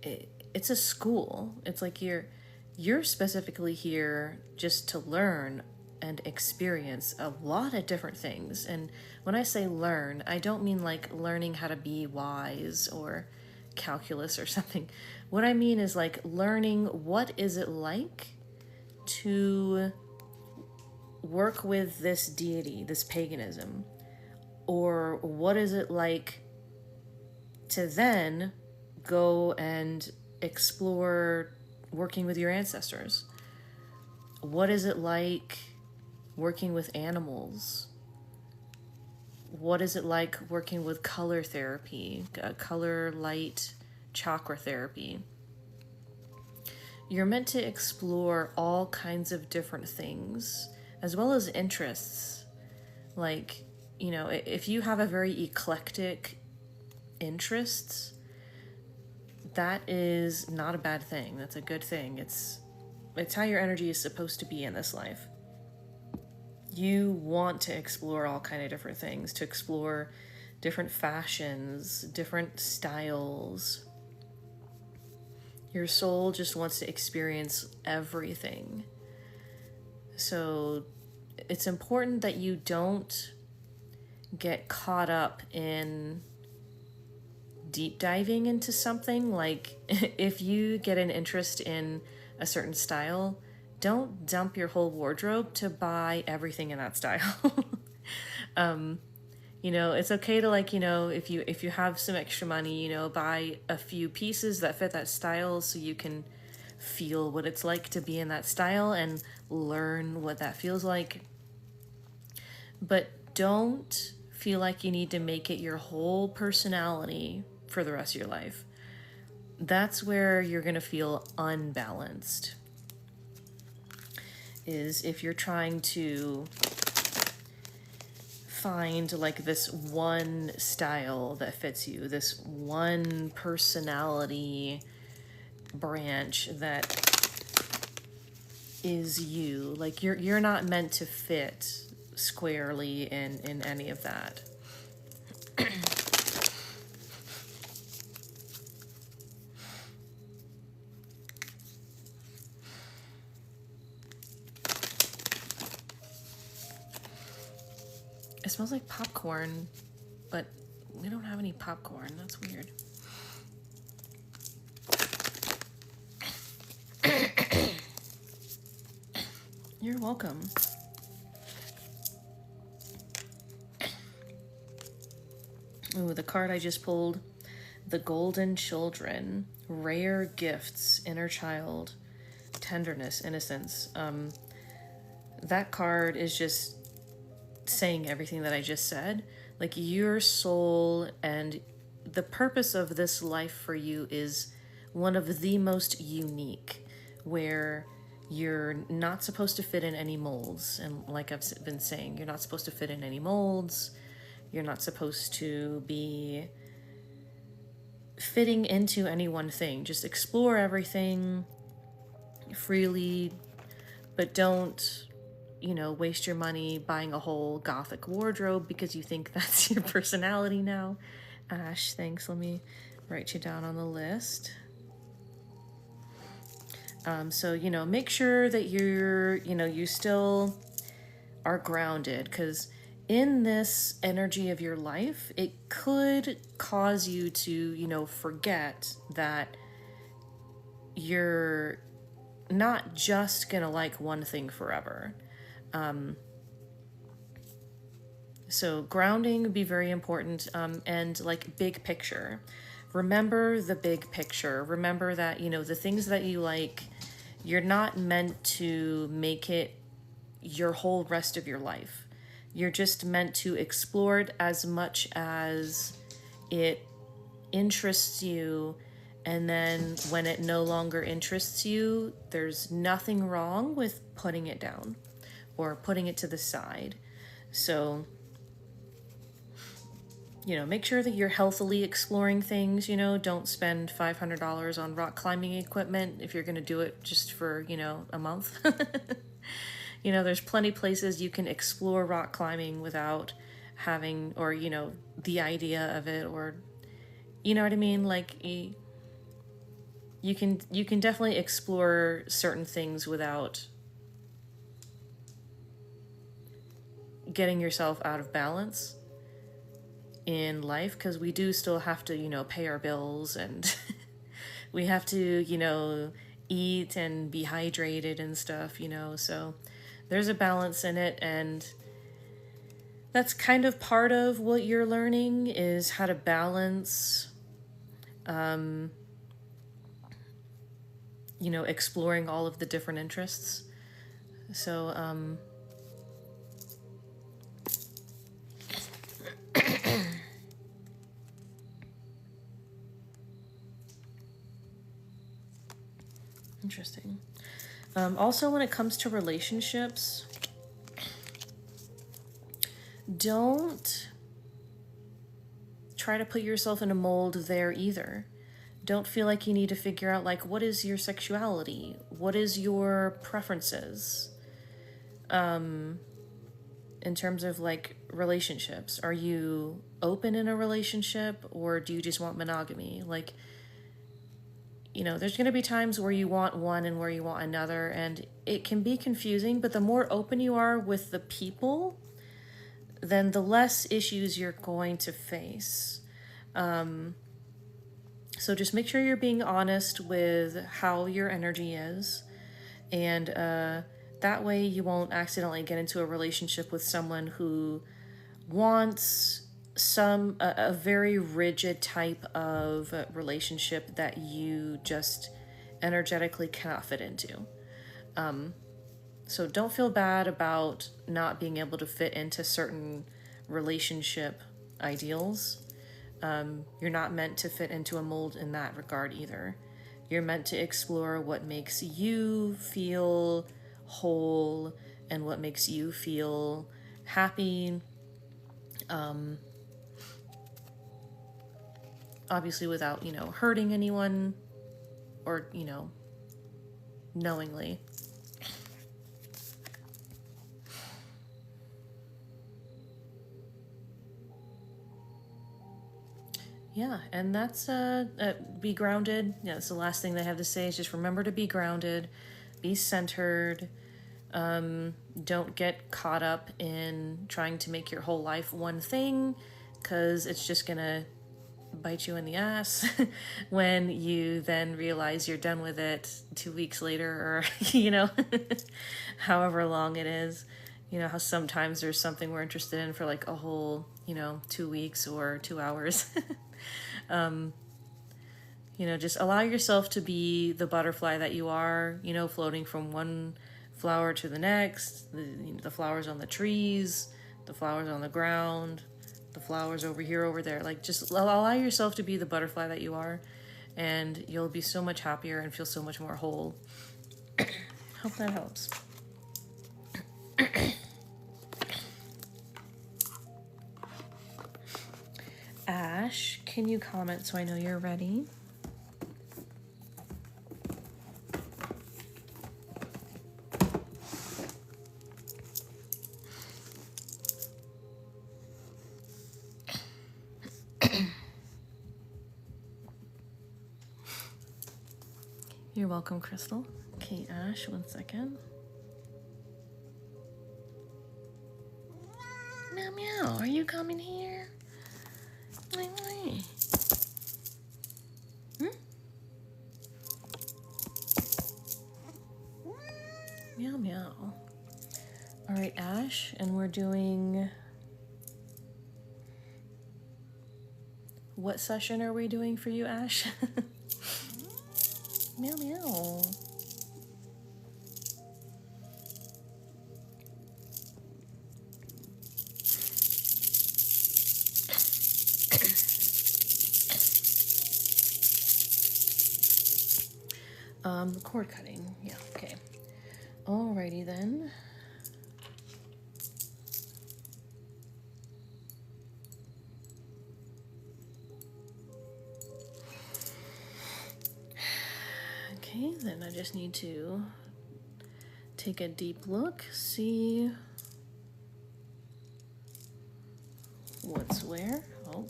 it's a school. It's like you're specifically here just to learn and experience a lot of different things. And when I say learn, I don't mean like learning how to be wise or calculus or something. What I mean is like learning what is it like to work with this deity, this paganism, or what is it like to then go and explore working with your ancestors? What is it like working with animals? What is it like working with color therapy, color, light, chakra therapy? You're meant to explore all kinds of different things, as well as interests. Like, you know, if you have a very eclectic interests, that is not a bad thing. That's a good thing. It's how your energy is supposed to be in this life. You want to explore all kind of different things, to explore different fashions, different styles. Your soul just wants to experience everything. So it's important that you don't get caught up in deep diving into something. Like if you get an interest in a certain style, don't dump your whole wardrobe to buy everything in that style. You know, it's okay to, like, you know, if you have some extra money, you know, buy a few pieces that fit that style so you can feel what it's like to be in that style and learn what that feels like. But don't feel like you need to make it your whole personality for the rest of your life. That's where you're going to feel unbalanced. Is if you're trying to find like this one style that fits you, this one personality branch that is you. Like you're not meant to fit squarely in any of that. It smells like popcorn, but we don't have any popcorn. That's weird. You're welcome. Ooh, the card I just pulled, the Golden Children, rare gifts, inner child, tenderness, innocence. That card is just saying everything that I just said. Like your soul and the purpose of this life for you is one of the most unique, where you're not supposed to fit in any molds. And like I've been saying, you're not supposed to fit in any molds. You're not supposed to be fitting into any one thing. Just explore everything freely, but don't, you know, waste your money buying a whole gothic wardrobe because you think that's your personality now. Ash, thanks. Let me write you down on the list. So, you know, make sure that you still are grounded, because in this energy of your life, it could cause you to, you know, forget that you're not just gonna like one thing forever. So grounding would be very important, and like big picture. Remember the big picture. Remember that, you know, the things that you like, you're not meant to make it your whole rest of your life. You're just meant to explore it as much as it interests you, and then when it no longer interests you, there's nothing wrong with putting it down or putting it to the side. So, you know, make sure that you're healthily exploring things. You know, don't spend $500 on rock climbing equipment if you're going to do it just for, you know, a month. You know, there's plenty places you can explore rock climbing without having, or, you know, the idea of it, or, you know what I mean? Like, you can definitely explore certain things without getting yourself out of balance in life, because we do still have to, you know, pay our bills, and we have to, you know, eat and be hydrated and stuff, you know, so there's a balance in it. And that's kind of part of what you're learning, is how to balance, you know, exploring all of the different interests. So, interesting. Also, when it comes to relationships, don't try to put yourself in a mold there either. Don't feel like you need to figure out, like, what is your sexuality? What is your preferences? In terms of, like, relationships. Are you open in a relationship, or do you just want monogamy? Like, you know, there's going to be times where you want one and where you want another, and it can be confusing, but the more open you are with the people, then the less issues you're going to face. So just make sure you're being honest with how your energy is, and that way you won't accidentally get into a relationship with someone who wants a very rigid type of relationship that you just energetically cannot fit into. So don't feel bad about not being able to fit into certain relationship ideals. You're not meant to fit into a mold in that regard either. You're meant to explore what makes you feel whole and what makes you feel happy. Obviously without, you know, hurting anyone, or, you know, knowingly. Yeah, and that's be grounded. Yeah, that's the last thing they have to say, is just remember to be grounded, be centered. Don't get caught up in trying to make your whole life one thing, because it's just gonna bite you in the ass when you then realize you're done with it 2 weeks later, or, you know, however long it is. You know how sometimes there's something we're interested in for like a whole, you know, 2 weeks or 2 hours. You know, just allow yourself to be the butterfly that you are, you know, floating from one flower to the next, the flowers on the trees, the flowers on the ground, the flowers over here, over there. Like, just allow yourself to be the butterfly that you are, and you'll be so much happier and feel so much more whole. Hope that helps. Ash, can you comment so I know you're ready? You're welcome, Crystal. Okay, Ash, 1 second. Meow meow, are you coming here? Meow meow. All right, Ash, and we're doing... What session are we doing for you, Ash? Meow meow. Cord cutting. Yeah, okay. Alrighty then. Okay, then I just need to take a deep look, see what's where. Oh.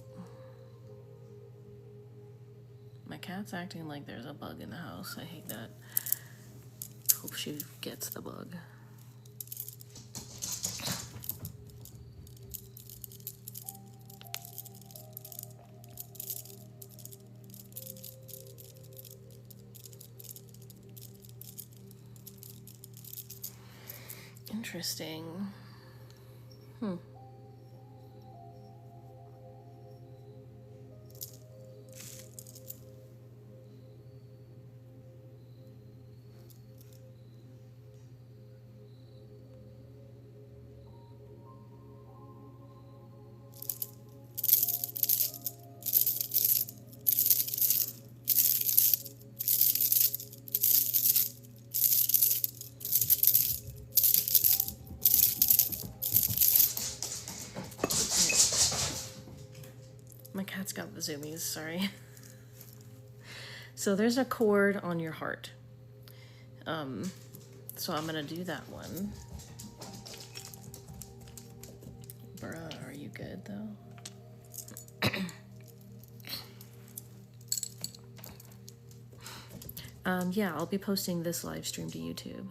My cat's acting like there's a bug in the house. I hate that. Hope she gets the bug. Interesting. My cat's got the zoomies, sorry. So there's a chord on your heart. So I'm gonna do that one. Bruh, are you good though? Yeah, I'll be posting this live stream to YouTube.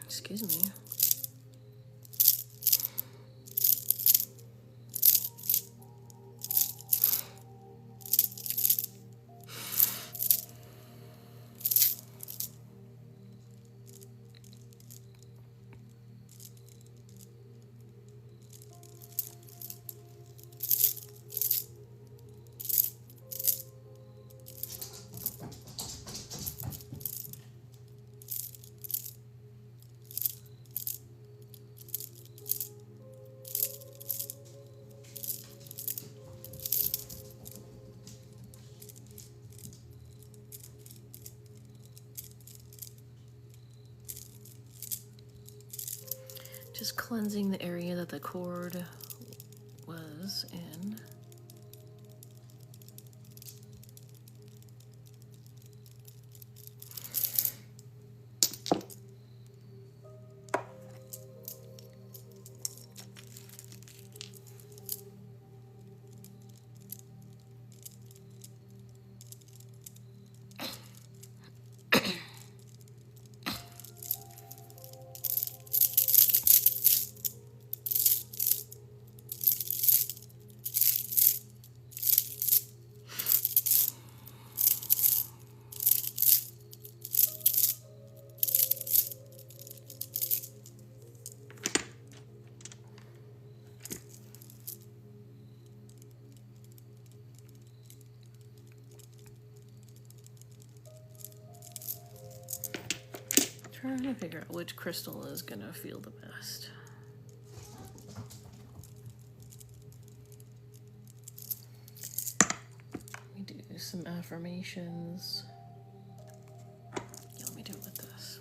Excuse me. Just cleansing the area that the cord was in. Trying to figure out which crystal is gonna feel the best. We do some affirmations. Yeah, let me do it with this.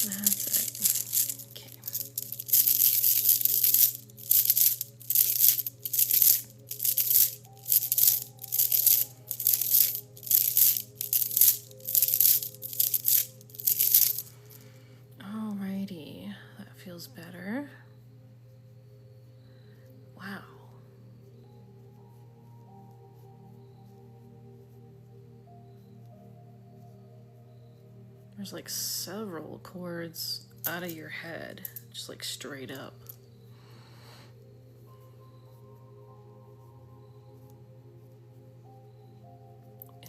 That's it. Okay. Alrighty, that feels better. Wow. There's like several chords out of your head, just like straight up.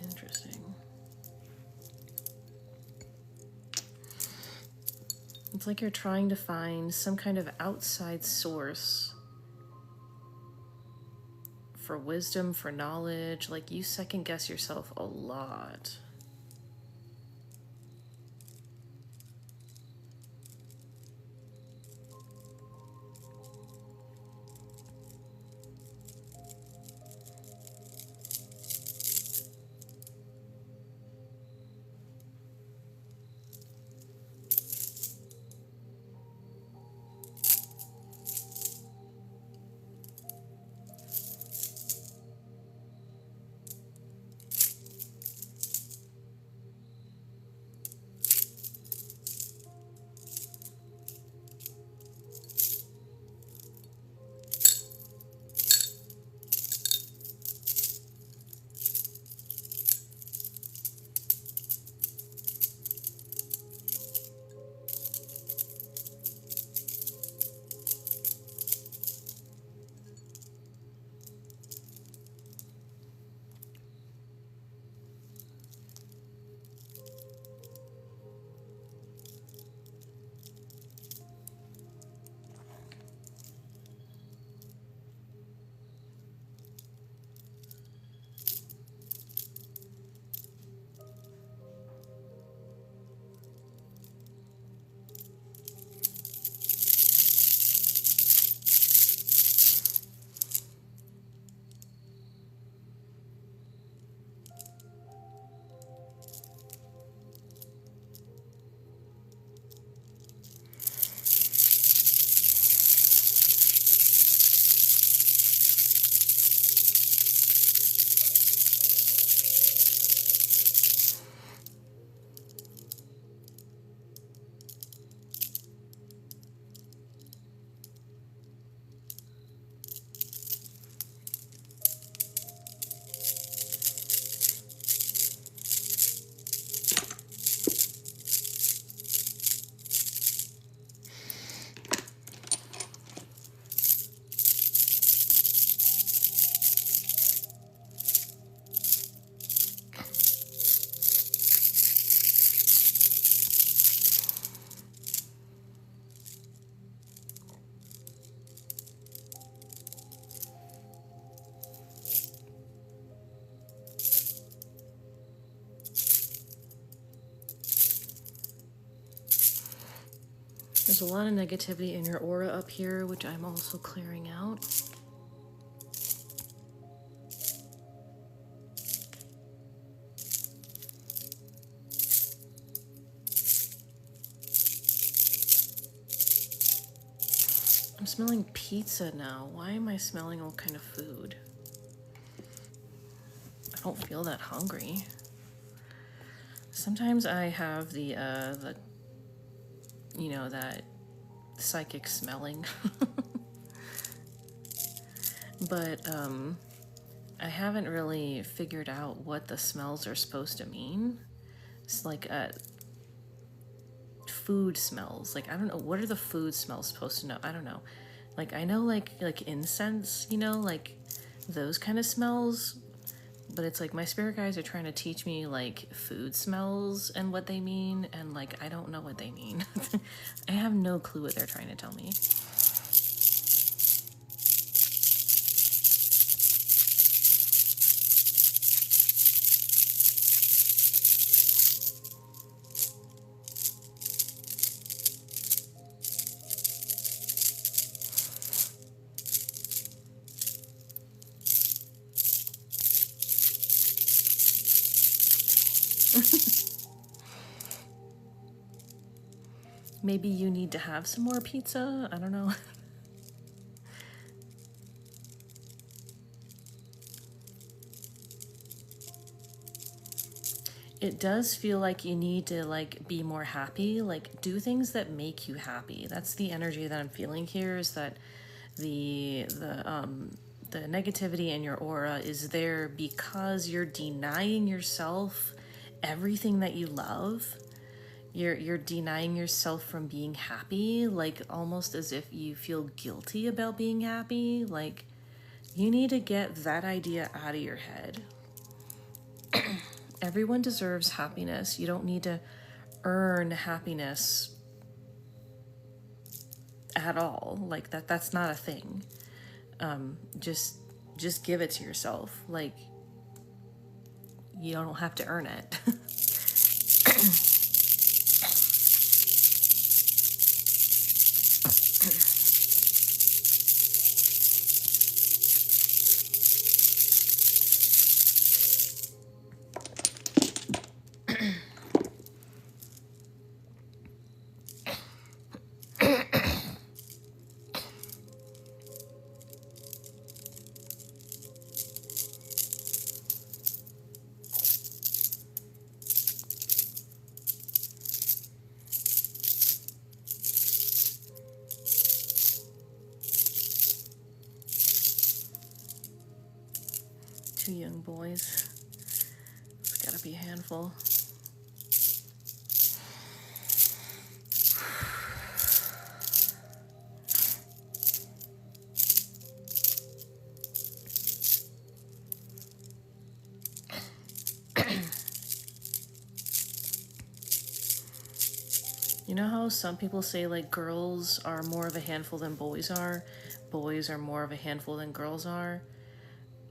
Interesting. It's like you're trying to find some kind of outside source for wisdom, for knowledge. Like you second guess yourself a lot. There's a lot of negativity in your aura up here, which I'm also clearing out. I'm smelling pizza now. Why am I smelling all kind of food? I don't feel that hungry. Sometimes I have the you know, that psychic smelling. But I haven't really figured out what the smells are supposed to mean. It's like food smells. Like, I don't know, what are the food smells supposed to know? I don't know. Like, I know like incense, you know, like those kind of smells, but it's like my spirit guides are trying to teach me like food smells and what they mean, and like I don't know what they mean. I have no clue what they're trying to tell me. Maybe you need to have some more pizza? I don't know. It does feel like you need to like be more happy, like do things that make you happy. That's the energy that I'm feeling here, is that the negativity in your aura is there because you're denying yourself everything that you love. You're denying yourself from being happy, like almost as if you feel guilty about being happy. Like, you need to get that idea out of your head. Everyone deserves happiness. You don't need to earn happiness at all. Like that's not a thing. Just give it to yourself. Like, you don't have to earn it. Two young boys. It's gotta be a handful. You know how some people say like girls are more of a handful than boys are more of a handful than girls are?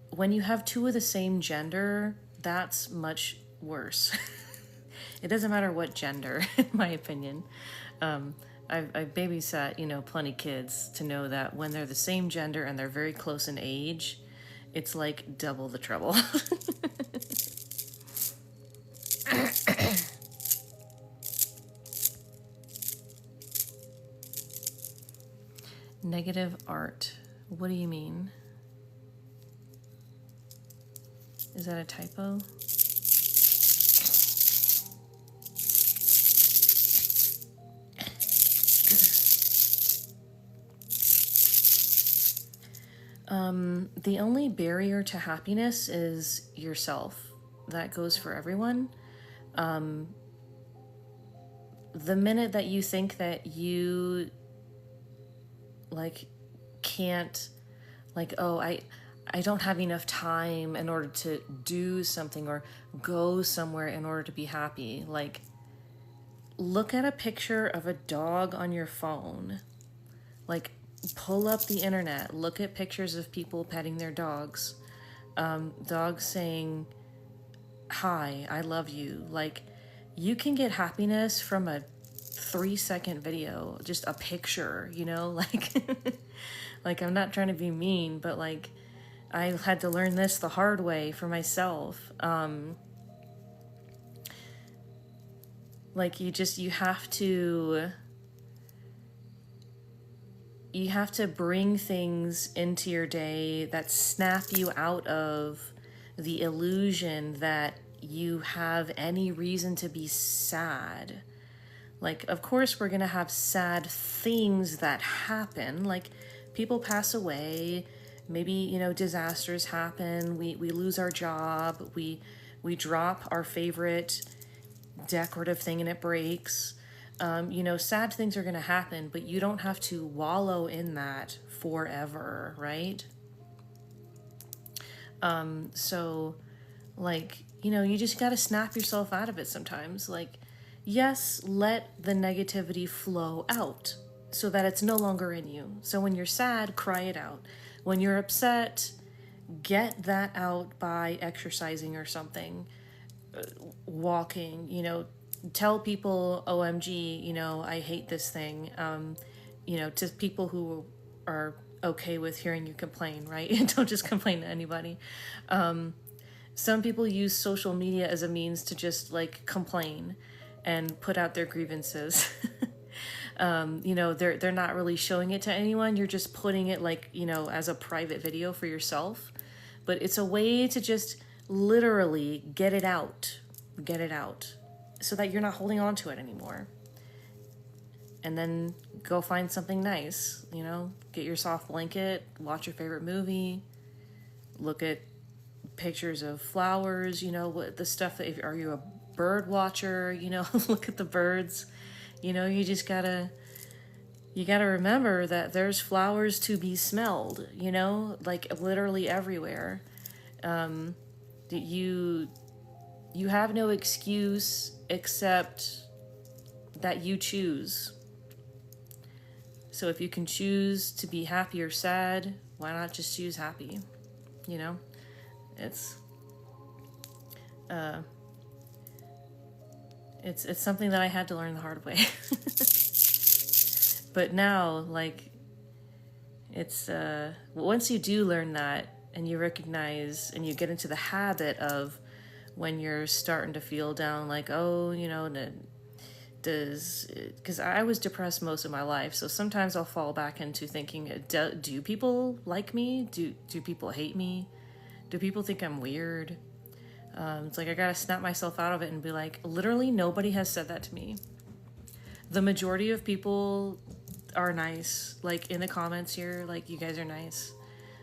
When you have two of the same gender, that's much worse. It doesn't matter what gender, in my opinion. I've babysat, you know, plenty kids to know that when they're the same gender and they're very close in age, it's like double the trouble. Negative art. What do you mean? Is that a typo? The only barrier to happiness is yourself. That goes for everyone. The minute that you think that you like can't, like, oh, I don't have enough time in order to do something or go somewhere in order to be happy. Like, look at a picture of a dog on your phone. Like, pull up the internet, look at pictures of people petting their dogs. Dogs saying, hi, I love you. Like, you can get happiness from a 3-second video, just a picture, you know, like, like I'm not trying to be mean, but like I had to learn this the hard way for myself. Like you have to bring things into your day that snap you out of the illusion that you have any reason to be sad. Like, of course, we're going to have sad things that happen. Like, people pass away. Maybe, you know, disasters happen. We lose our job. We drop our favorite decorative thing and it breaks. You know, sad things are going to happen, but you don't have to wallow in that forever, right? So, like, you know, you just got to snap yourself out of it sometimes. Like, yes, let the negativity flow out so that it's no longer in you. So when you're sad, cry it out. When you're upset, get that out by exercising or something, walking, you know, tell people, OMG, you know, I hate this thing. You know, to people who are okay with hearing you complain, right? Don't just complain to anybody. Some people use social media as a means to just like complain and put out their grievances. You know, they're not really showing it to anyone. You're just putting it like, you know, as a private video for yourself. But it's a way to just literally get it out so that you're not holding on to it anymore. And then go find something nice, you know, get your soft blanket, watch your favorite movie, look at pictures of flowers, you know, what the stuff that, are you a bird watcher, you know, look at the birds, you know, you gotta remember that there's flowers to be smelled, you know, like literally everywhere. That you have no excuse except that you choose. So if you can choose to be happy or sad, why not just choose happy? You know, it's something that I had to learn the hard way. But now, like, it's once you do learn that and you recognize and you get into the habit of when you're starting to feel down, like, oh, you know, because I was depressed most of my life, so sometimes I'll fall back into thinking, do people like me? Do people hate me? Do people think I'm weird? It's like I gotta snap myself out of it and be like, literally nobody has said that to me. The majority of people are nice, like in the comments here, like you guys are nice.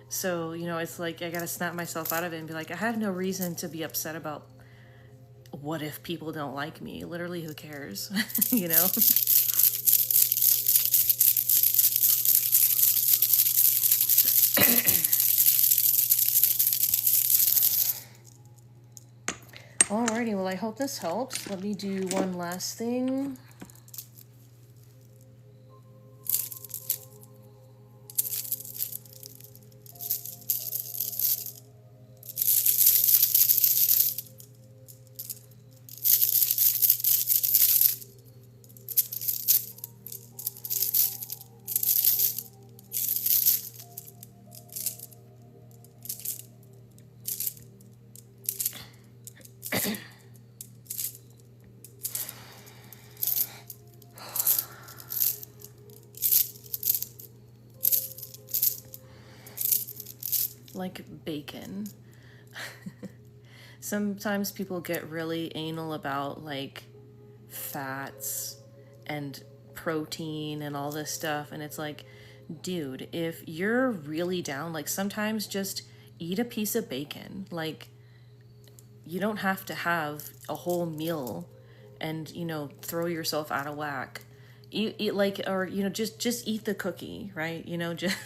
So, you know, it's like I gotta snap myself out of it and be like, I have no reason to be upset about what if people don't like me. Literally, who cares? You know? Alrighty, well, I hope this helps. Let me do one last thing. Like bacon. Sometimes people get really anal about like fats and protein and all this stuff, and it's like, dude, if you're really down, like sometimes just eat a piece of bacon. Like, you don't have to have a whole meal and, you know, throw yourself out of whack. Eat like, or, you know, just eat the cookie, right? You know, just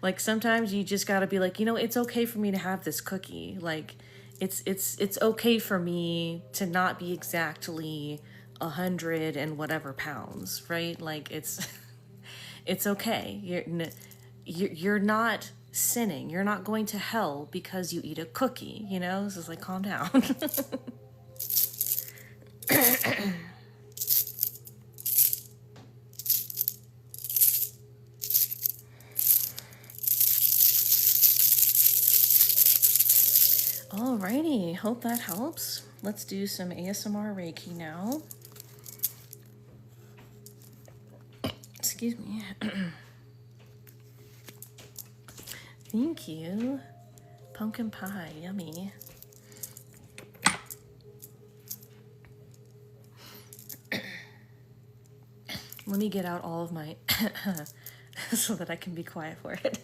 like sometimes you just gotta be like, you know, it's okay for me to have this cookie. Like, it's okay for me to not be exactly 100 and whatever pounds, right? Like it's okay. You're not sinning. You're not going to hell because you eat a cookie. You know, this is like, calm down. Alrighty, hope that helps. Let's do some ASMR Reiki now. Excuse me. Thank you. Pumpkin pie, yummy. Let me get out all of my so that I can be quiet for it.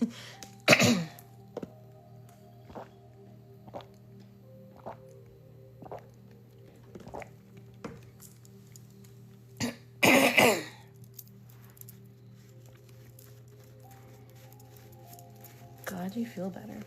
Glad you feel better.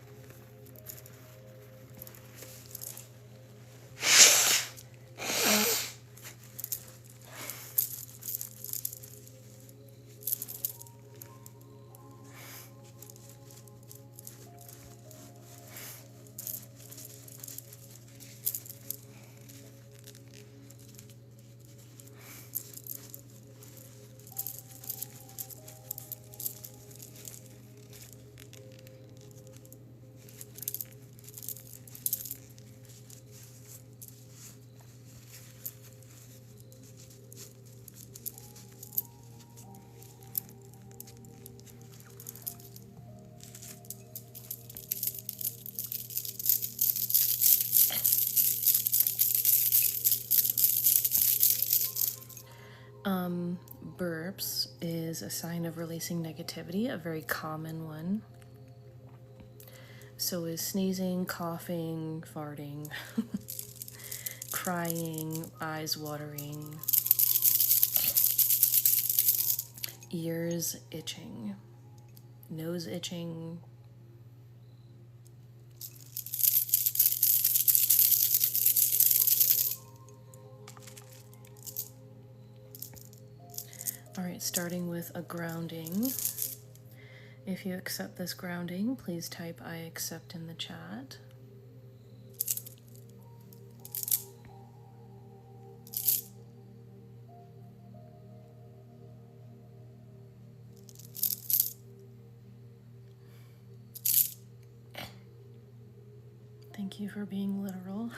Burps is a sign of releasing negativity, a very common one. So is sneezing, coughing, farting, crying, eyes watering, ears itching, nose itching. All right, starting with a grounding. If you accept this grounding, please type I accept in the chat. Thank you for being literal.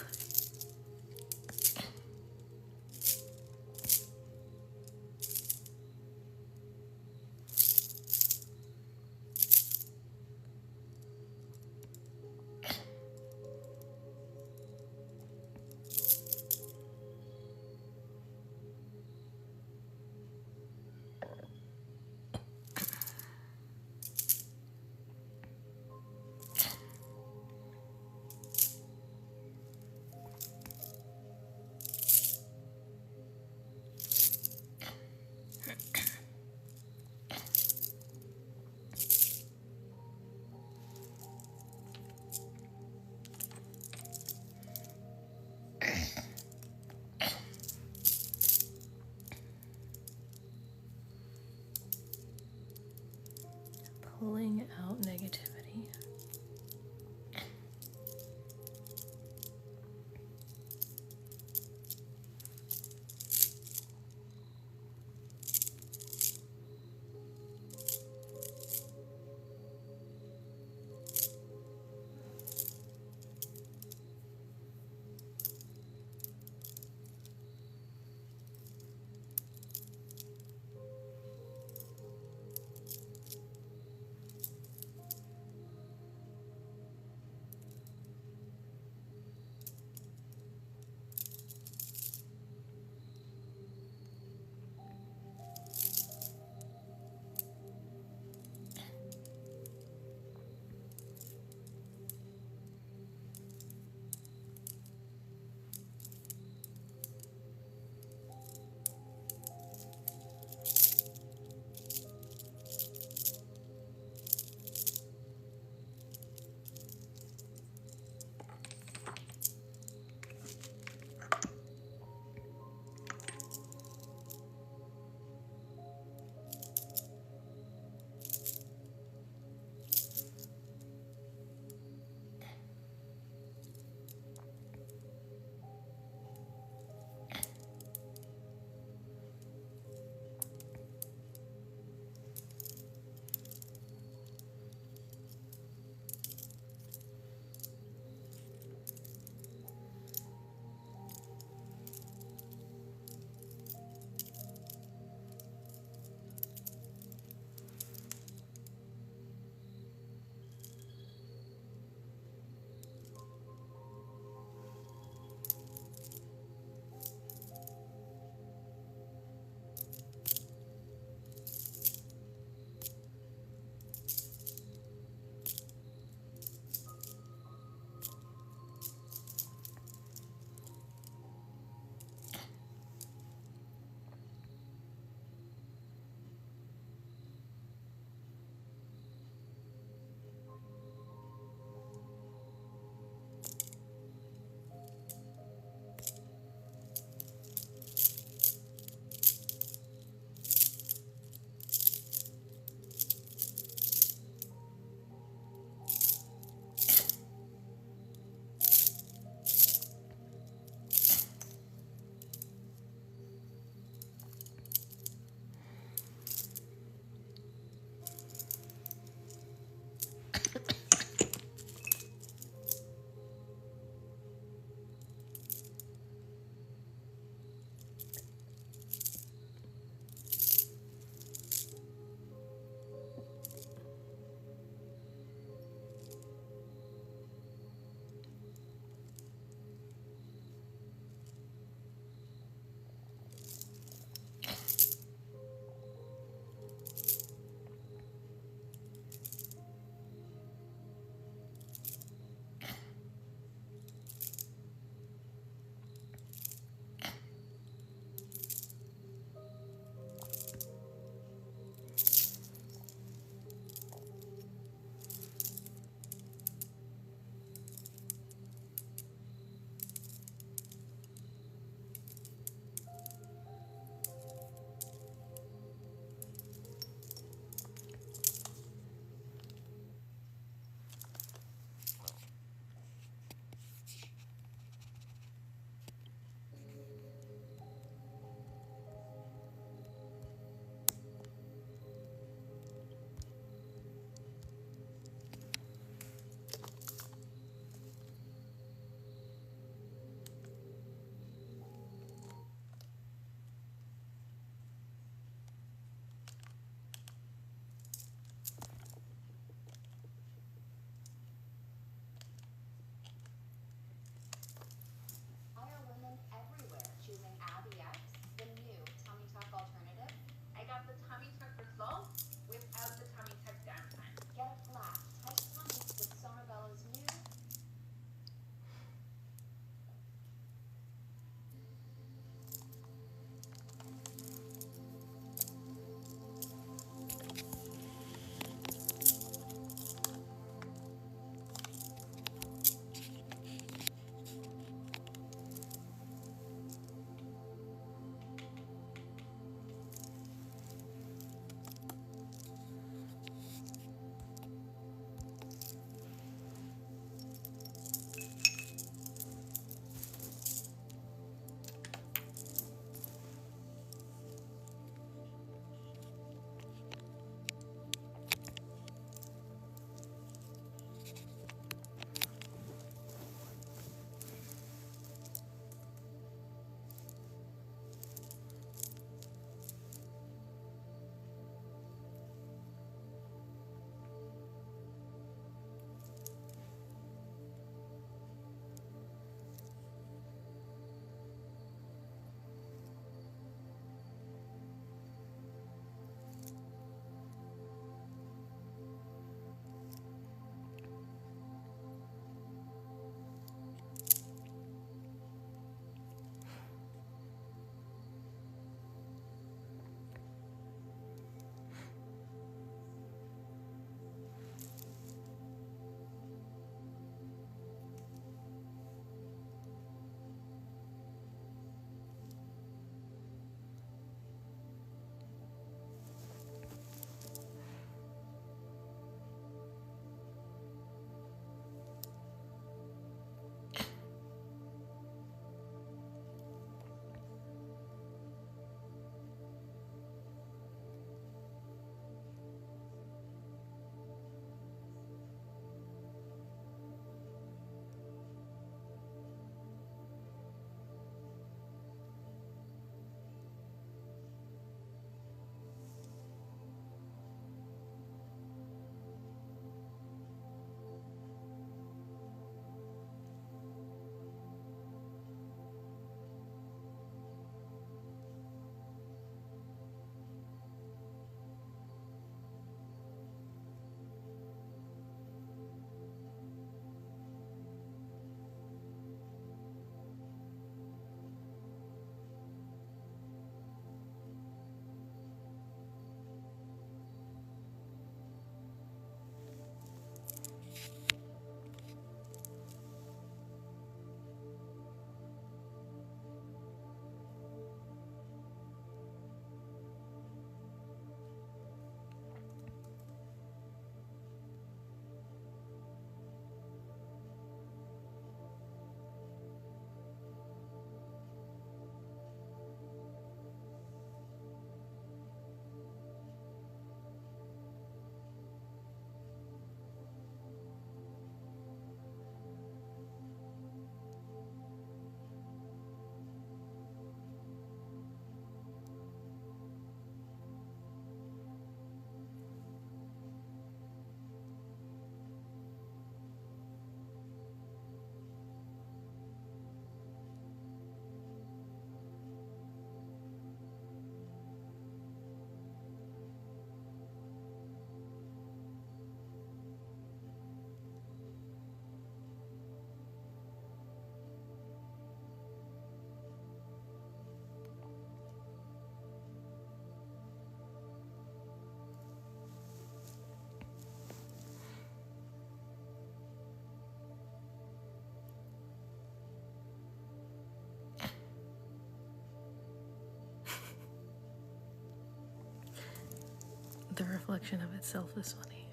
The reflection of itself is funny.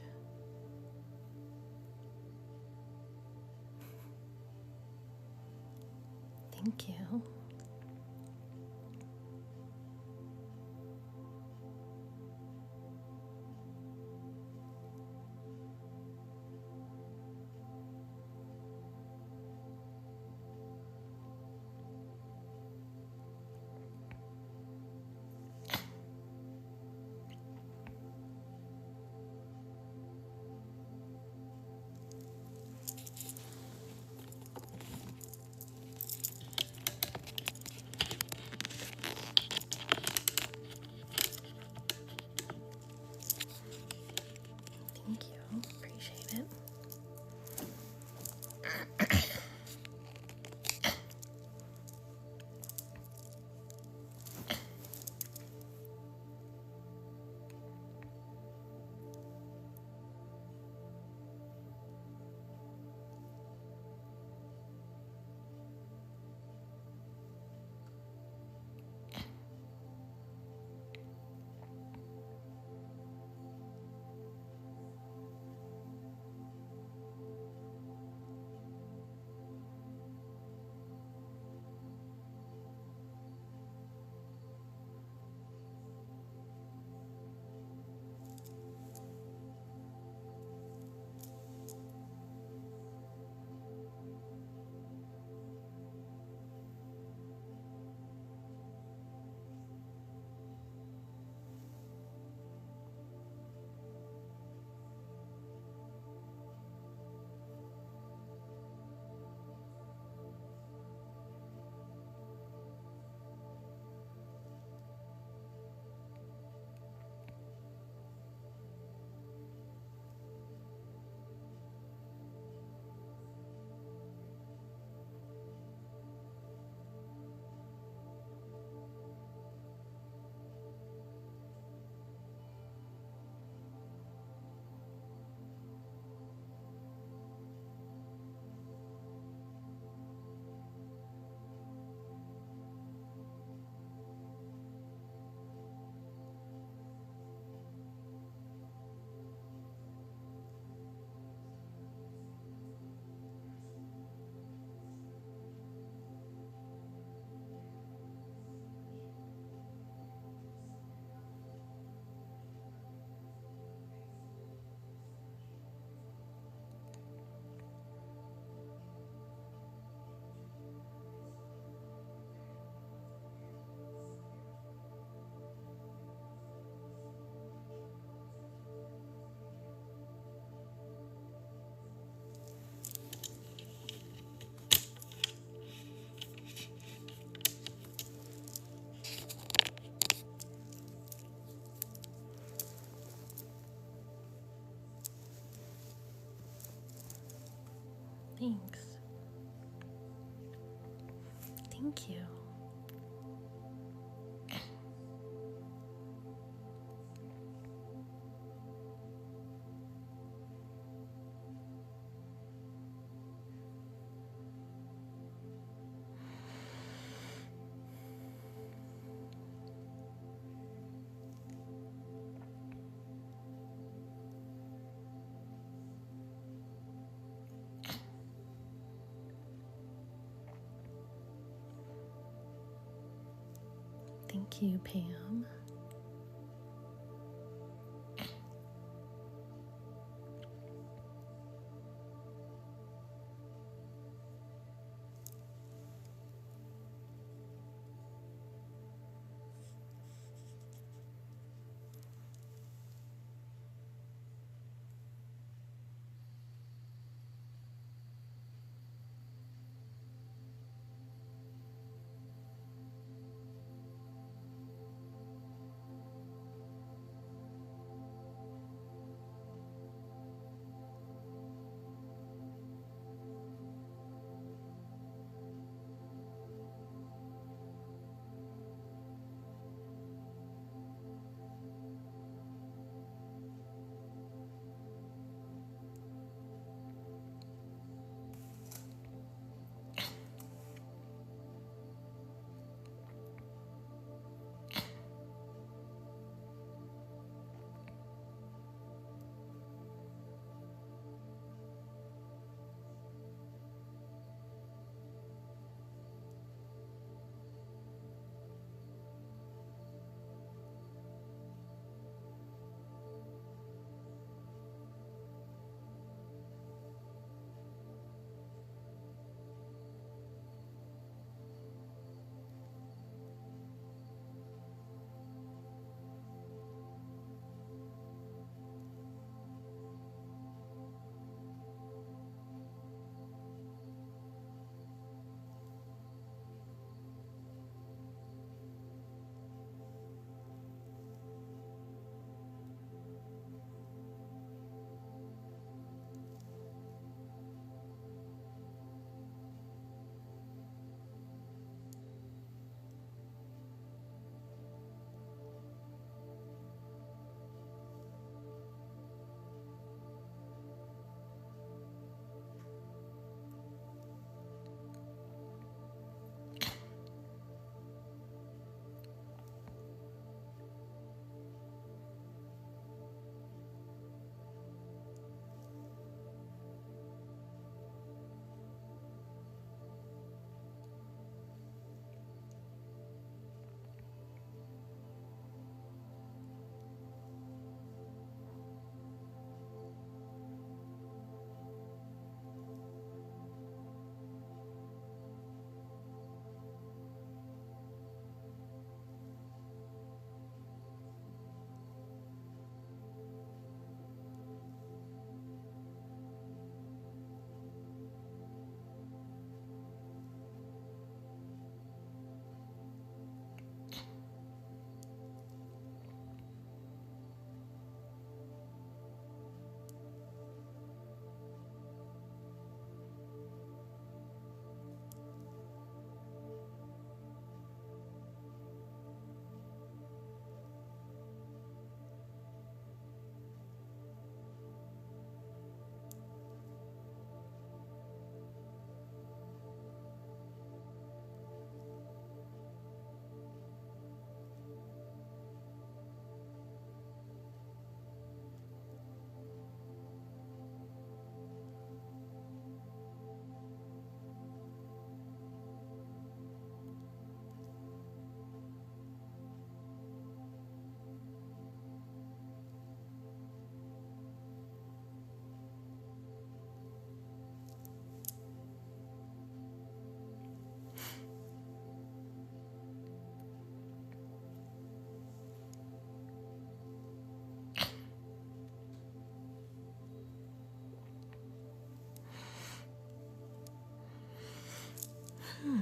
Thank you. Thank you. Appreciate it. Thanks. Thank you. Thank you, Pam.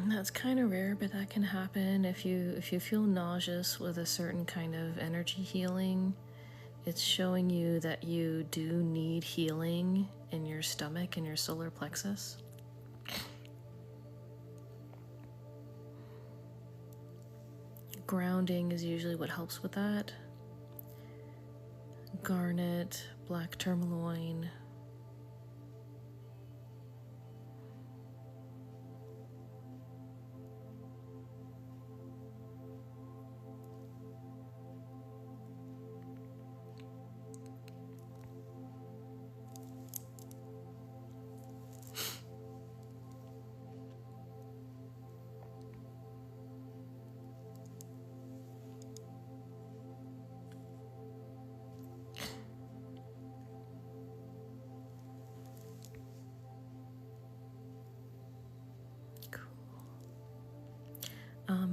That's kind of rare, but that can happen if you feel nauseous with a certain kind of energy healing. It's showing you that you do need healing in your stomach and your solar plexus. Grounding is usually what helps with that. Garnet, black tourmaline.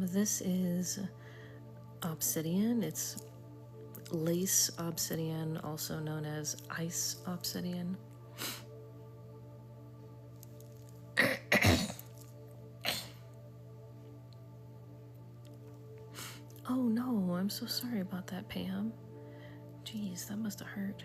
This is obsidian. It's lace obsidian, also known as ice obsidian. Oh no, I'm so sorry about that, Pam. Jeez, that must have hurt.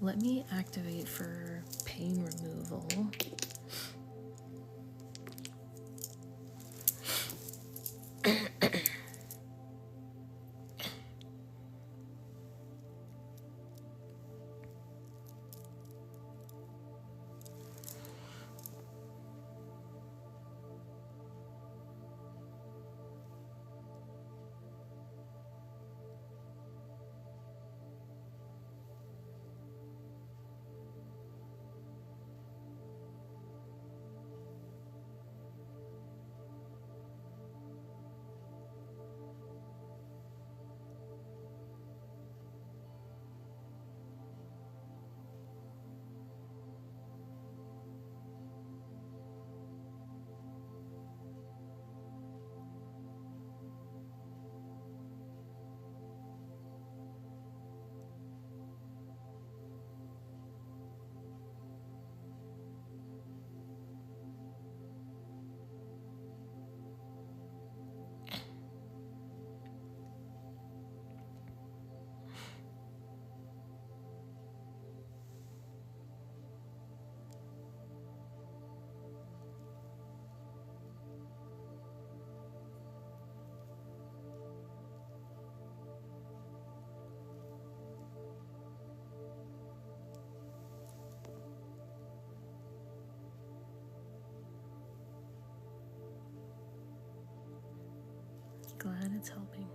Let me activate for pain removal. Glad it's helping.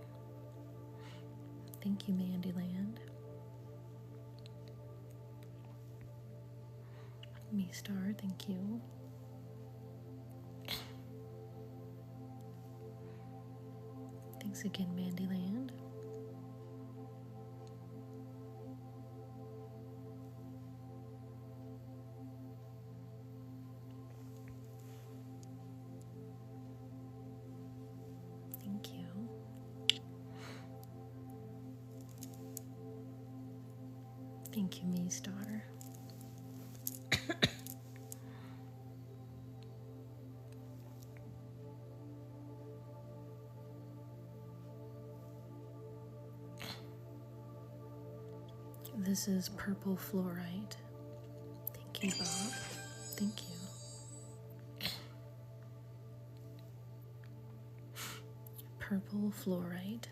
Thank you, Mandyland. Me Star, thank you. Thanks again, Mandyland. Thank you. Thank you, Me Star. This is purple fluorite. Thank you, Bob. Thank you. Purple fluorite.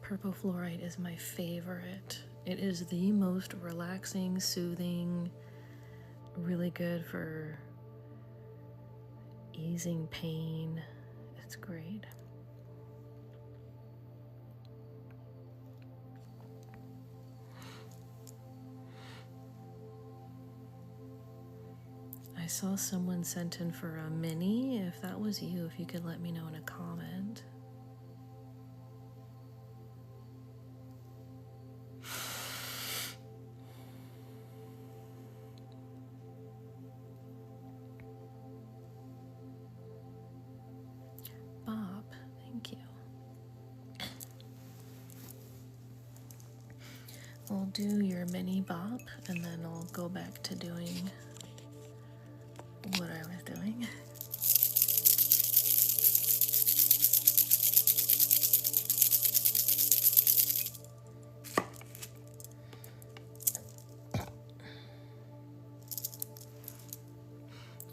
Purple fluorite is my favorite. It is the most relaxing, soothing, really good for easing pain. It's great. I saw someone sent in for a mini. If that was you, if you could let me know in a comment. Bob, thank you. I'll do your mini bop and then I'll go back to doing what I was doing.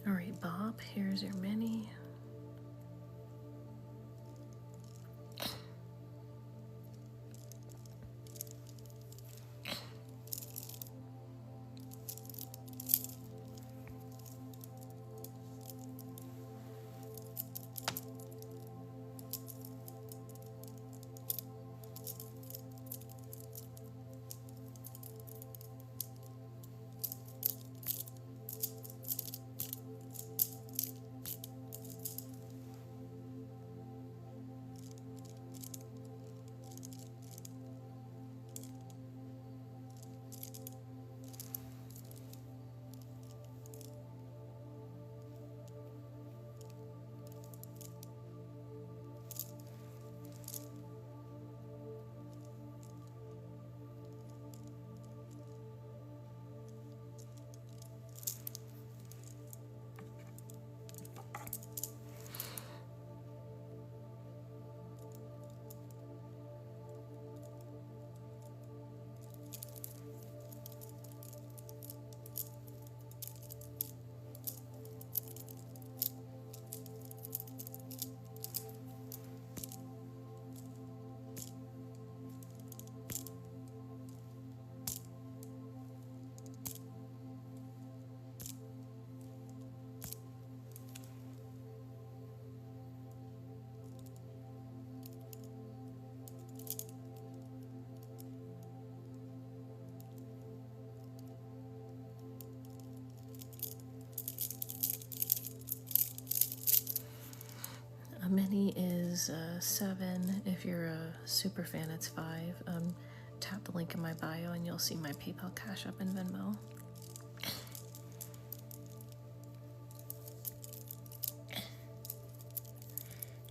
All right, Bob, here's your mini. A mini is 7. If you're a super fan, it's 5. Tap the link in my bio and you'll see my PayPal, Cash App, and Venmo.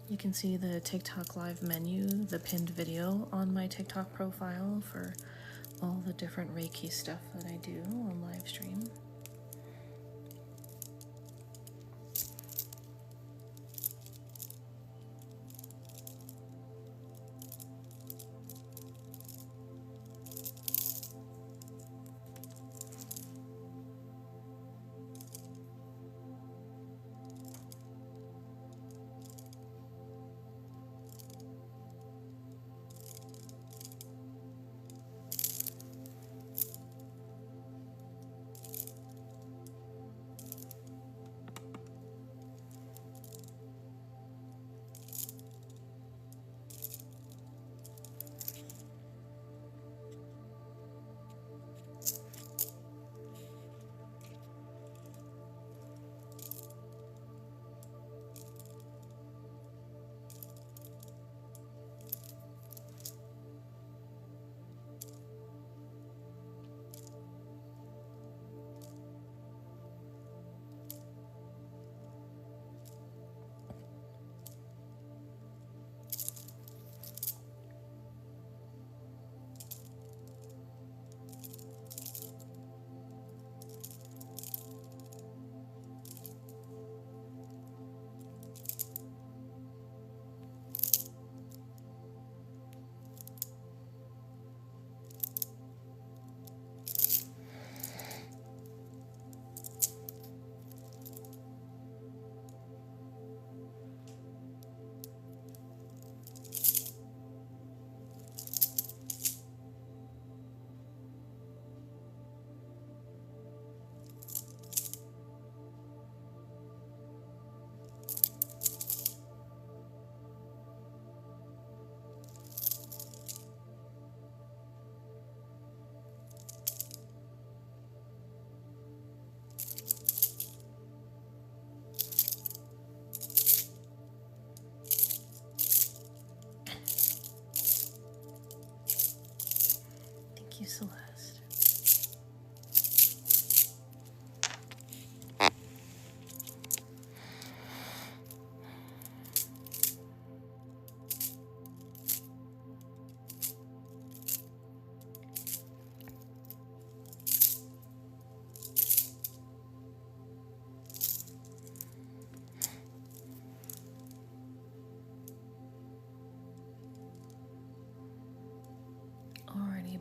You can see the TikTok live menu, the pinned video on my TikTok profile for all the different Reiki stuff that I do on live stream.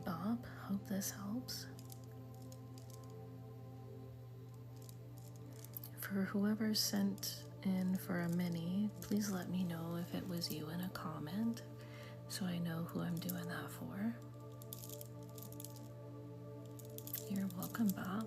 Bob. Hope this helps. For whoever sent in for a mini, please let me know if it was you in a comment so I know who I'm doing that for. You're welcome, Bob.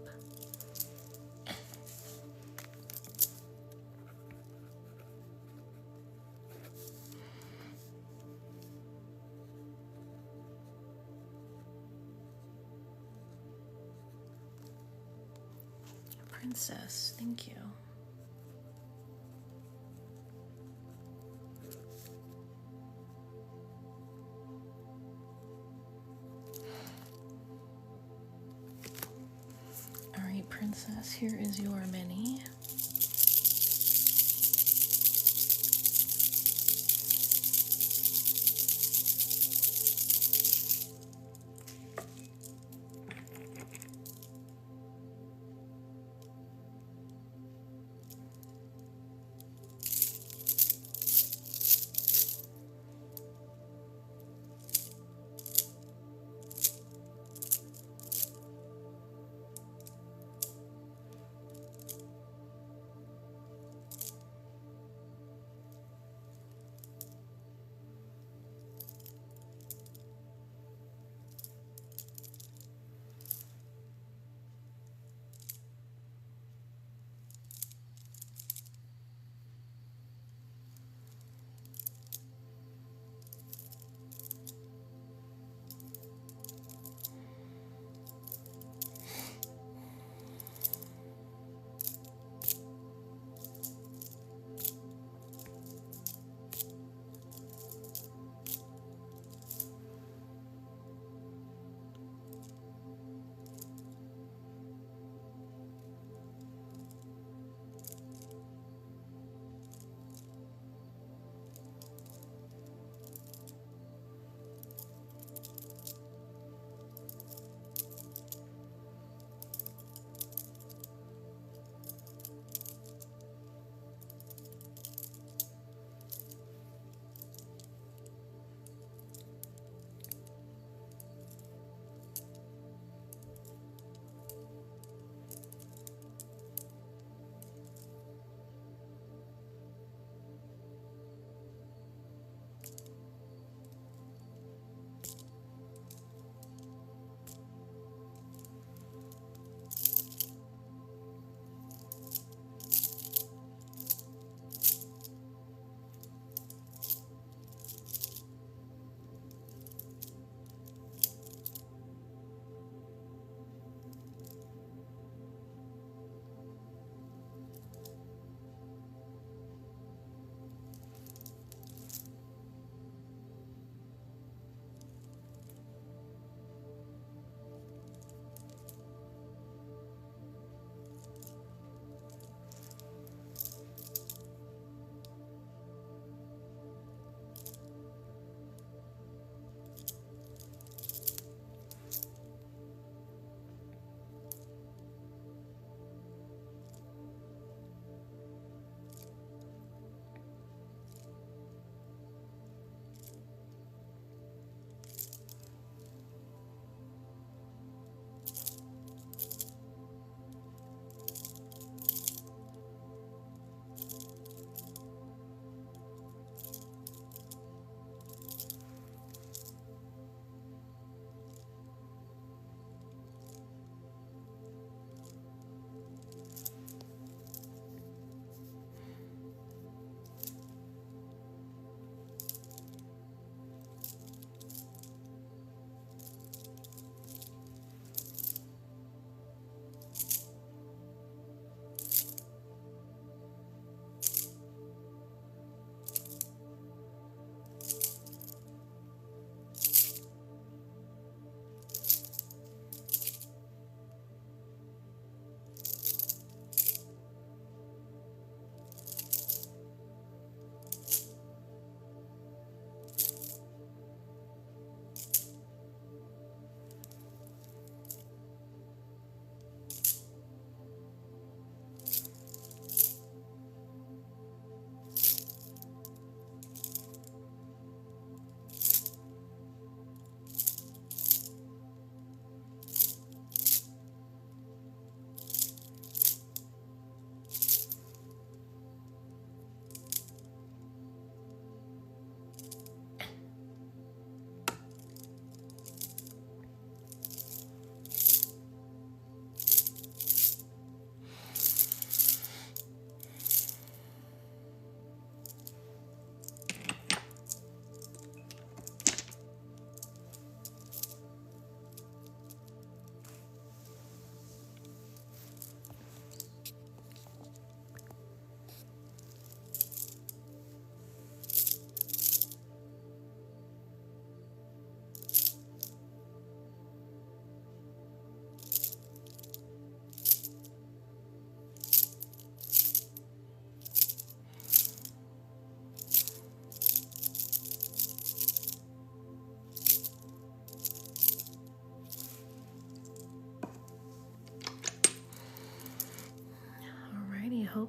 Princess, thank you. All right, Princess, here is your mini.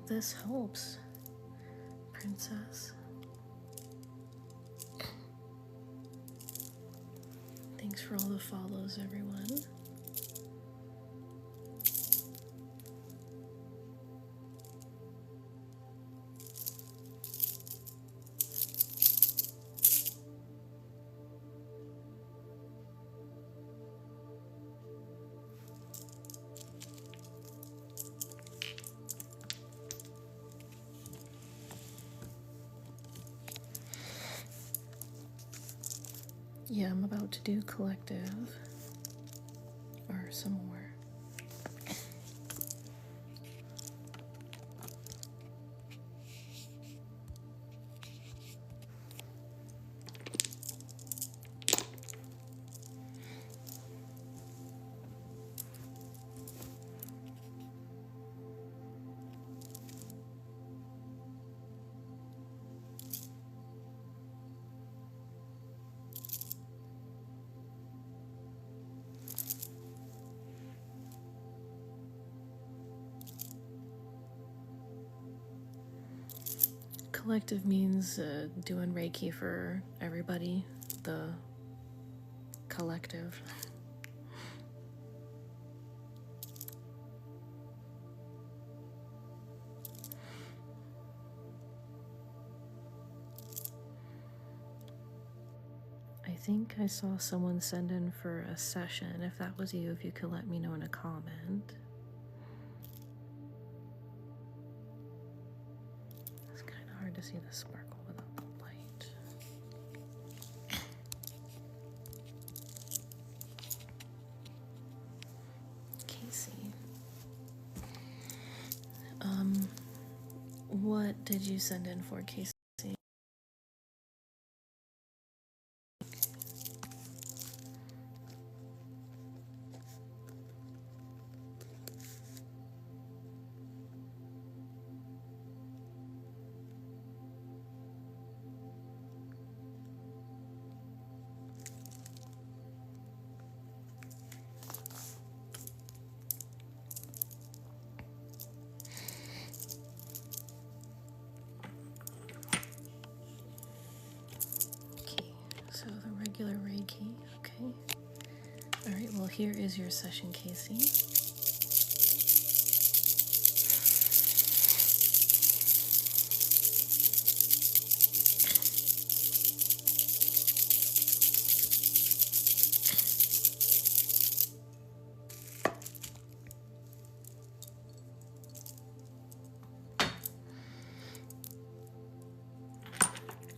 hope this helps, Princess. Thanks for all the follows, everyone. Yeah, I'm about to do collective, or some more. Collective means doing Reiki for everybody, the collective. I think I saw someone send in for a session. If that was you, if you could let me know in a comment. It's kind of hard to see the sparkle without the light. Casey. What did you send in for, Casey? So the regular Reiki, okay. All right, well, here is your session, Casey.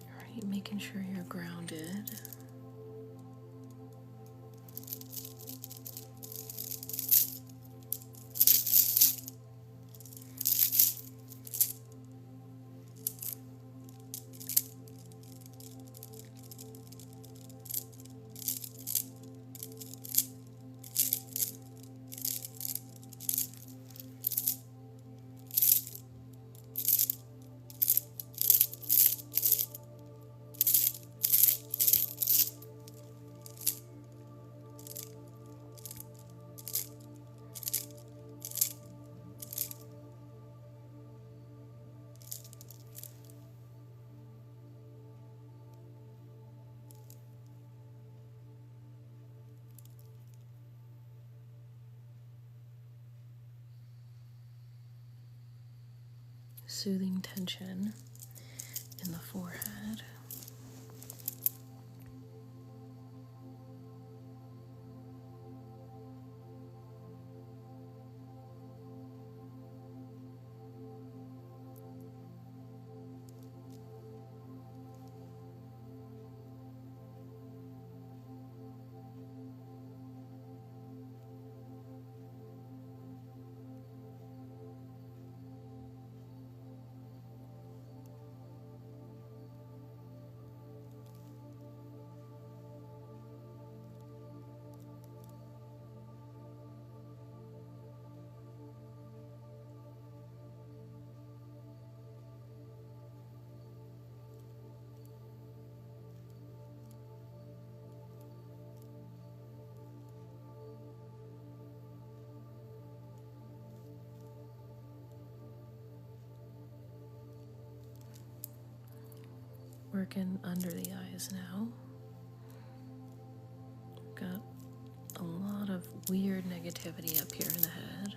All right, making sure you're grounded. Soothing tension in the forehead. working under the eyes now. Got a lot of weird negativity up here in the head.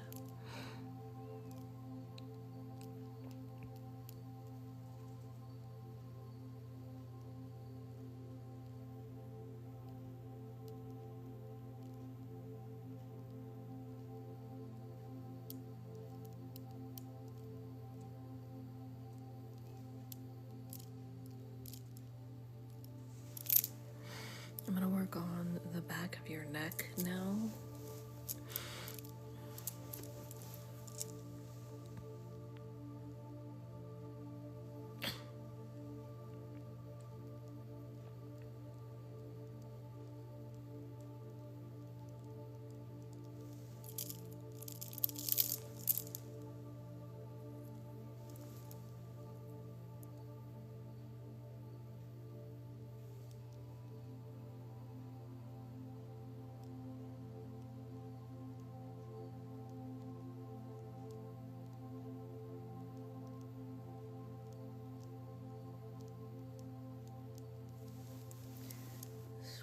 I'm going to work on the back of your neck now.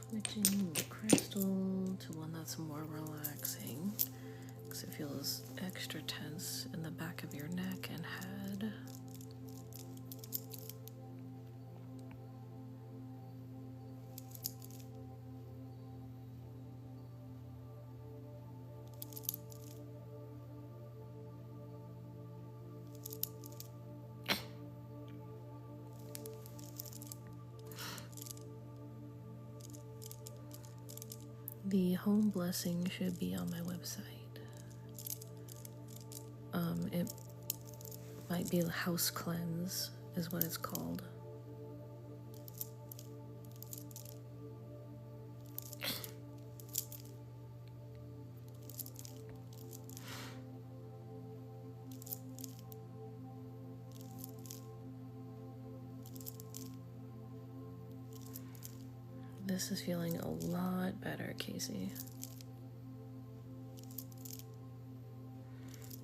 Switching the crystal to one that's more relaxing, because it feels extra tense in the back of your neck and head. The home blessing should be on my website. It might be a house cleanse, is what it's called. This is feeling a lot better, Casey.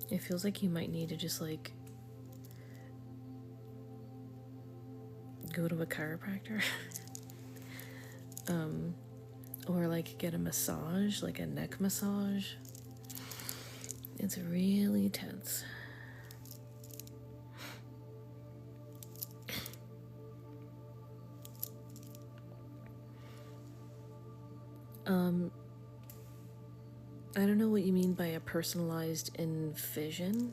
It feels like you might need to just like go to a chiropractor or like get a massage, like a neck massage. It's really tense. I don't know what you mean by a personalized infusion.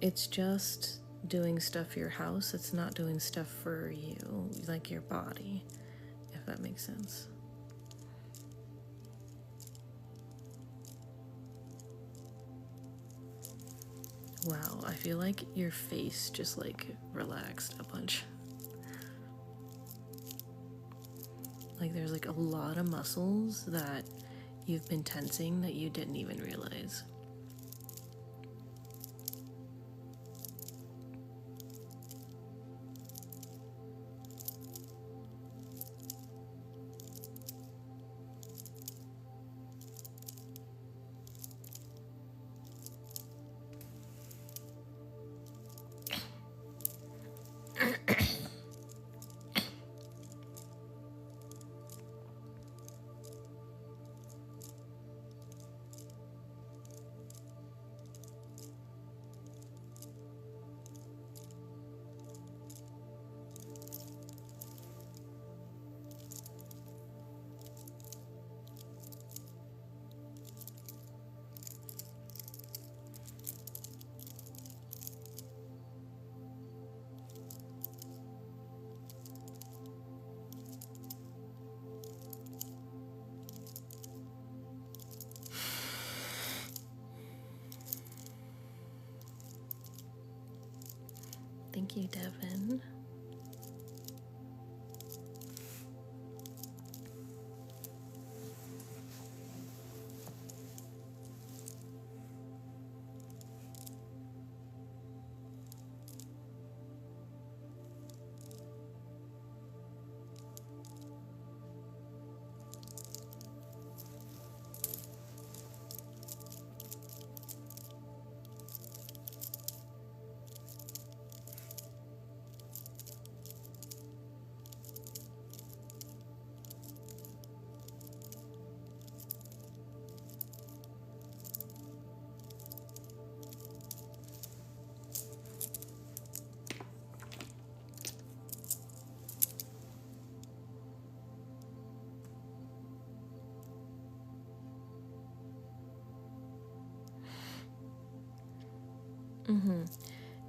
It's just doing stuff for your house. It's not doing stuff for you, like your body, if that makes sense. Wow, I feel like your face just like relaxed a bunch. Like there's like a lot of muscles that you've been tensing that you didn't even realize. Thank you, Devin.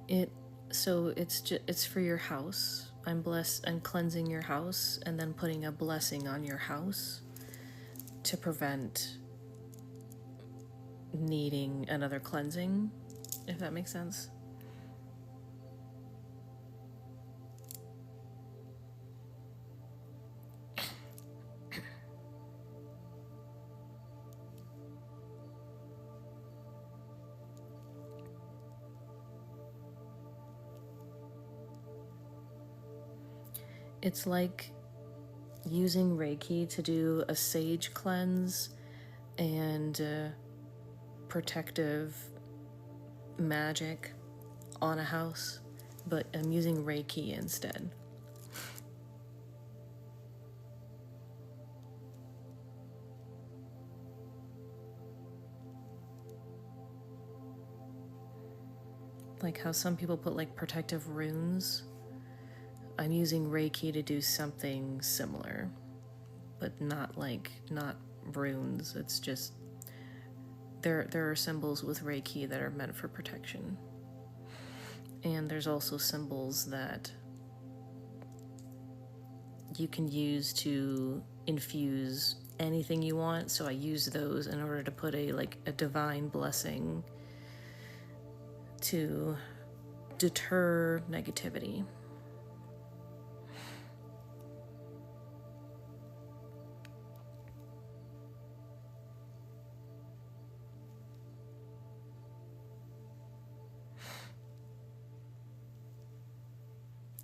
It's for your house. I'm cleansing your house and then putting a blessing on your house to prevent needing another cleansing, if that makes sense. It's like using Reiki to do a sage cleanse and protective magic on a house, but I'm using Reiki instead. Like how some people put like protective runes. I'm using Reiki to do something similar, but not runes. It's just there are symbols with Reiki that are meant for protection. And there's also symbols that you can use to infuse anything you want. So I use those in order to put a divine blessing to deter negativity.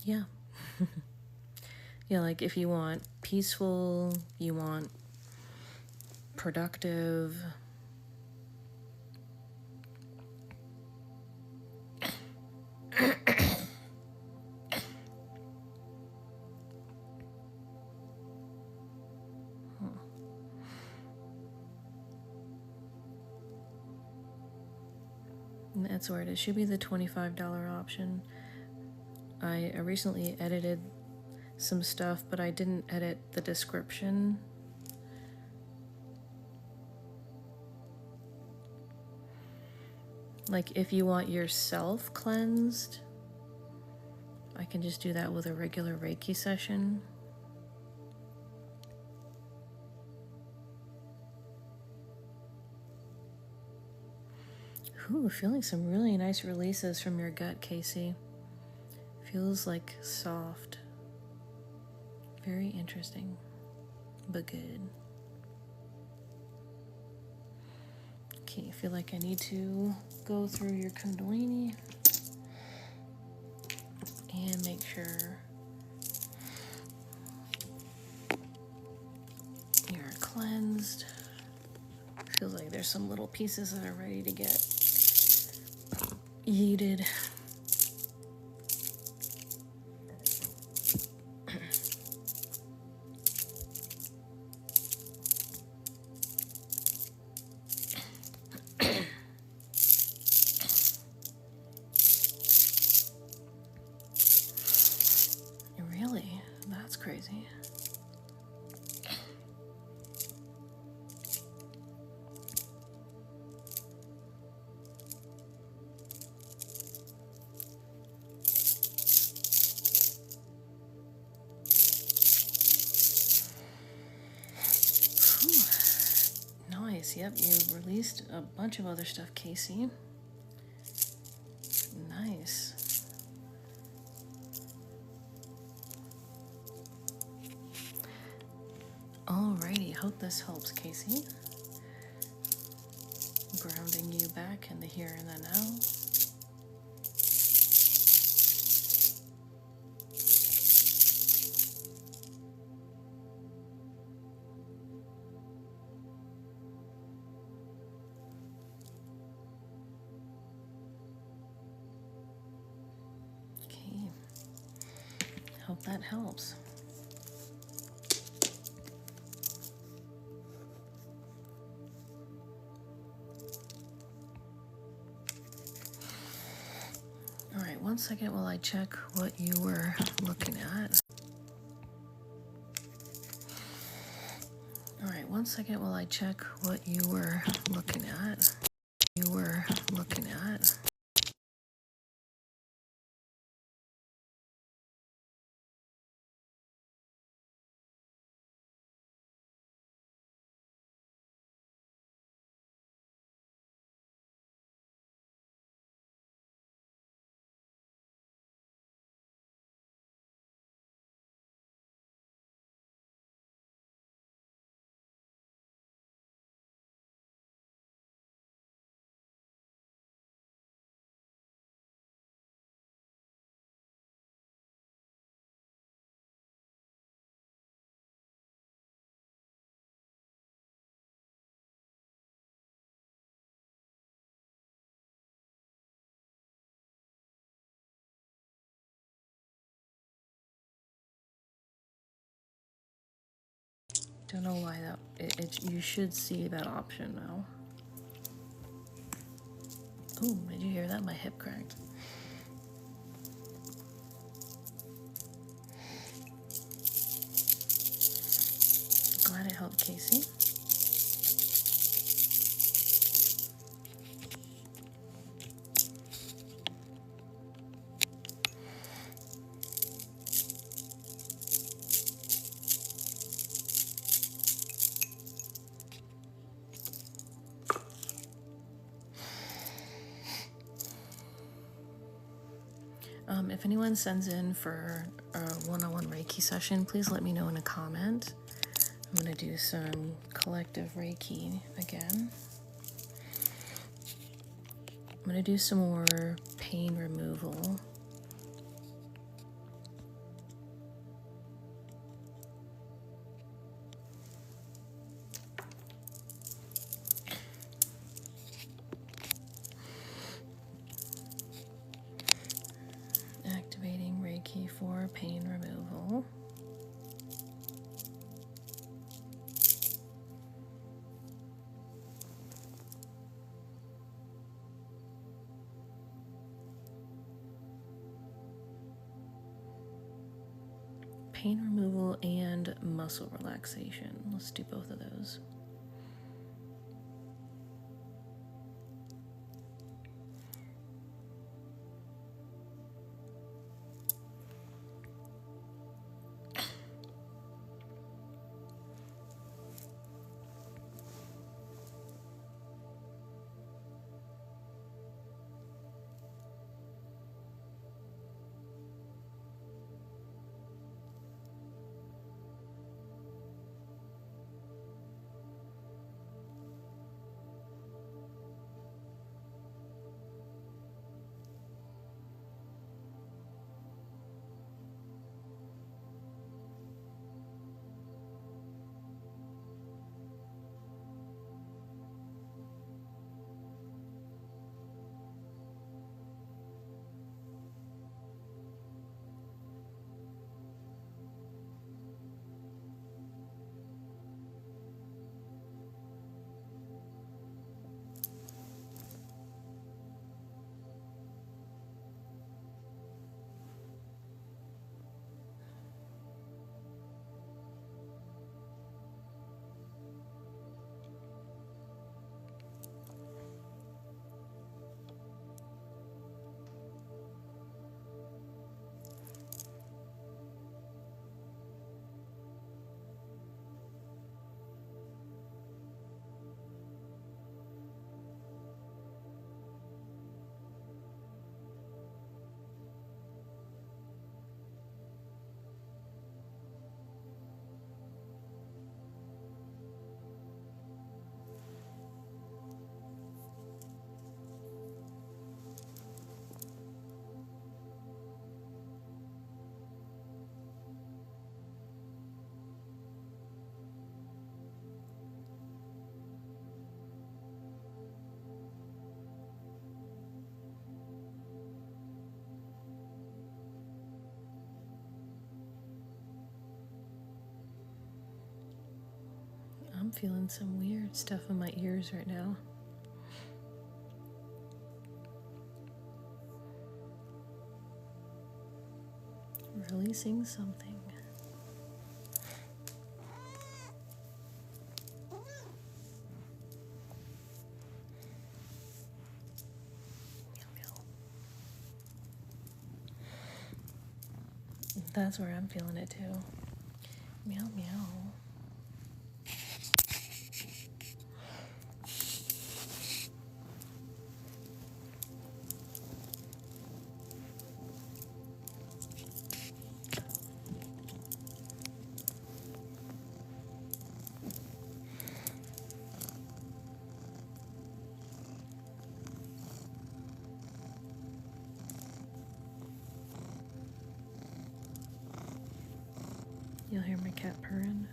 Yeah. Yeah, like if you want peaceful, you want productive. That's where it is. Should be the $25 option. I recently edited some stuff, but I didn't edit the description. Like if you want yourself cleansed, I can just do that with a regular Reiki session. Ooh, feeling some really nice releases from your gut, Casey. Feels like soft. Very interesting, but good. Okay, I feel like I need to go through your Kundalini and make sure you're cleansed. Feels like there's some little pieces that are ready to get yeeted. Really? That's crazy. Nice. Yep, you released a bunch of other stuff, Casey. Nice. Alrighty, hope this helps, Casey. Grounding you back in the here and the now. Okay, hope that helps. Alright, 1 second while I check what you were looking at. Alright, 1 second while I check what you were looking at. Don't know why you should see that option now. Oh, did you hear that? My hip cracked. Glad it helped Casey. If anyone sends in for a one-on-one Reiki session, please let me know in a comment. I'm going to do some collective Reiki again. I'm going to do some more pain removal. Activating Reiki for pain removal. Pain removal and muscle relaxation. Let's do both of those. I'm feeling some weird stuff in my ears right now. Releasing something. That's where I'm feeling it too. Meow meow. You'll hear my cat purring.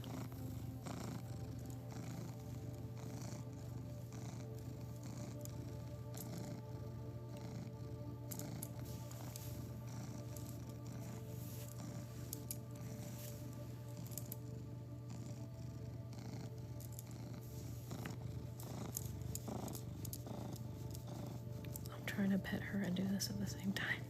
to pet her and do this at the same time.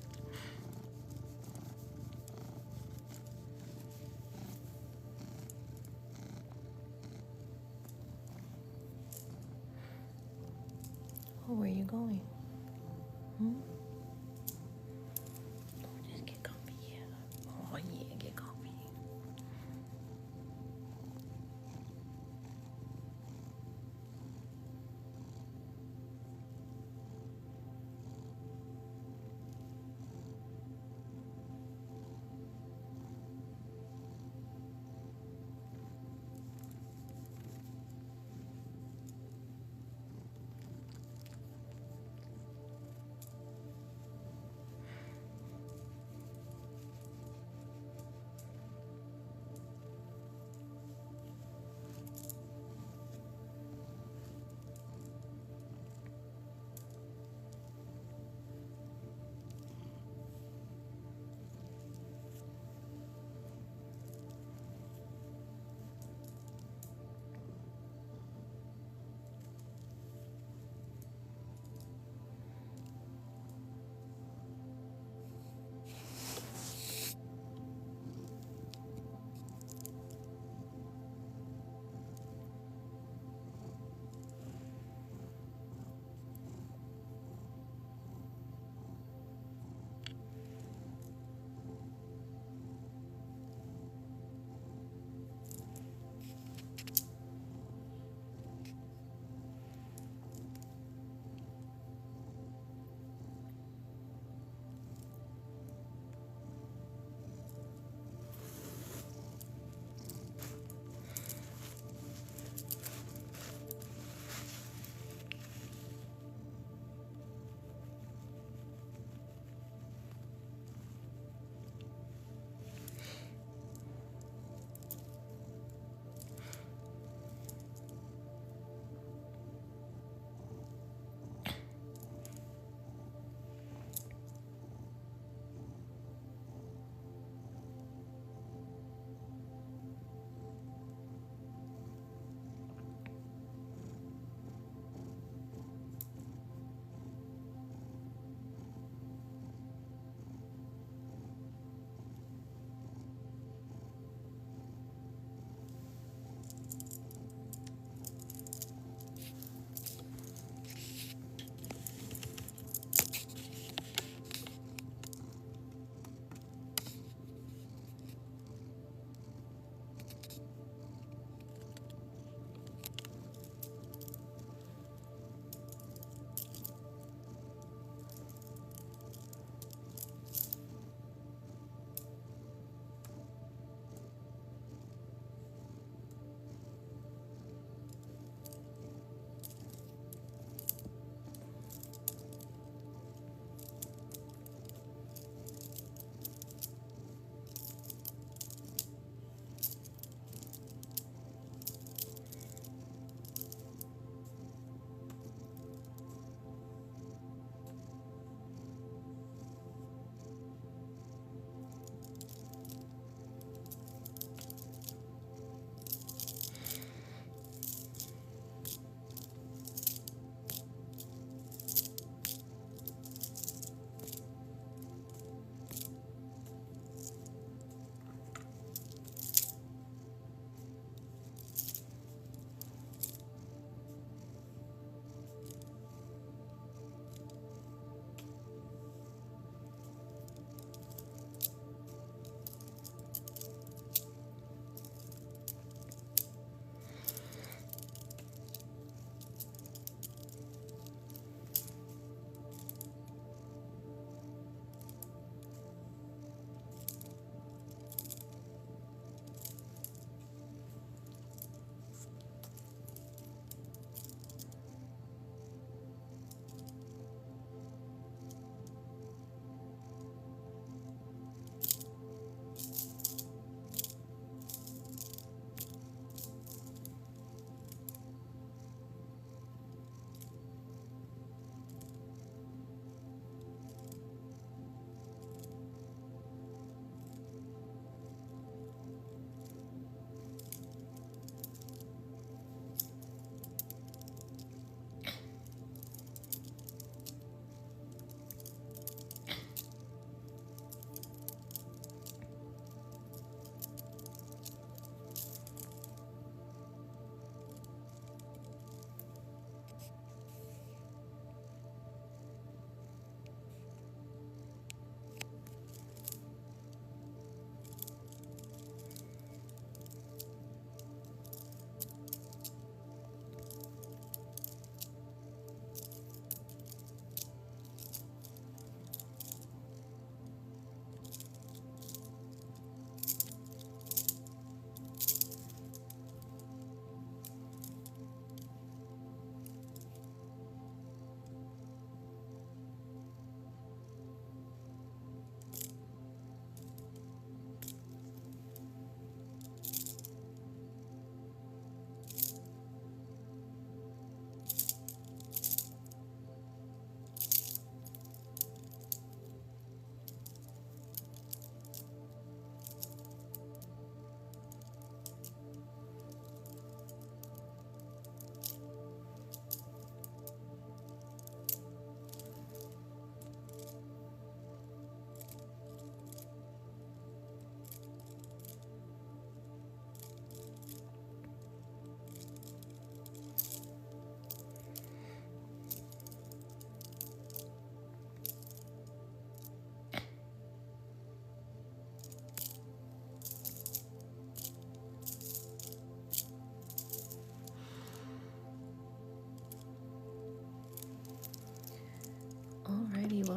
Oh, where are you going? Hmm? Oh, just get comfy, yeah. Oh, yeah, get comfy.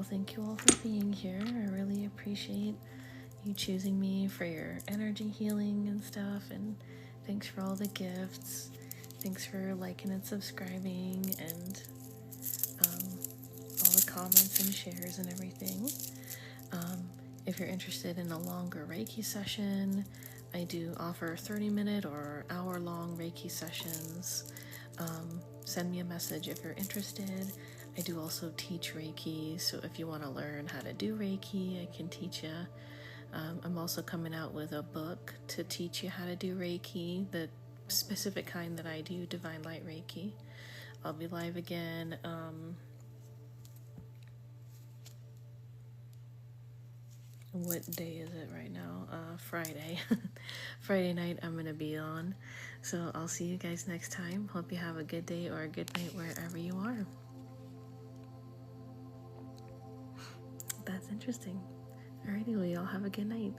So thank you all for being here. I really appreciate you choosing me for your energy healing and stuff, and thanks for all the gifts. Thanks for liking and subscribing, and all the comments and shares and everything. If you're interested in a longer Reiki session, I do offer 30-minute or hour-long Reiki sessions. Send me a message if you're interested. I do also teach Reiki, so if you want to learn how to do Reiki, I can teach you. I'm also coming out with a book to teach you how to do Reiki, the specific kind that I do, Divine Light Reiki. I'll be live again. What day is it right now? Friday. Friday night I'm going to be on. So I'll see you guys next time. Hope you have a good day or a good night wherever you are. That's interesting. Alrighty, we all have a good night.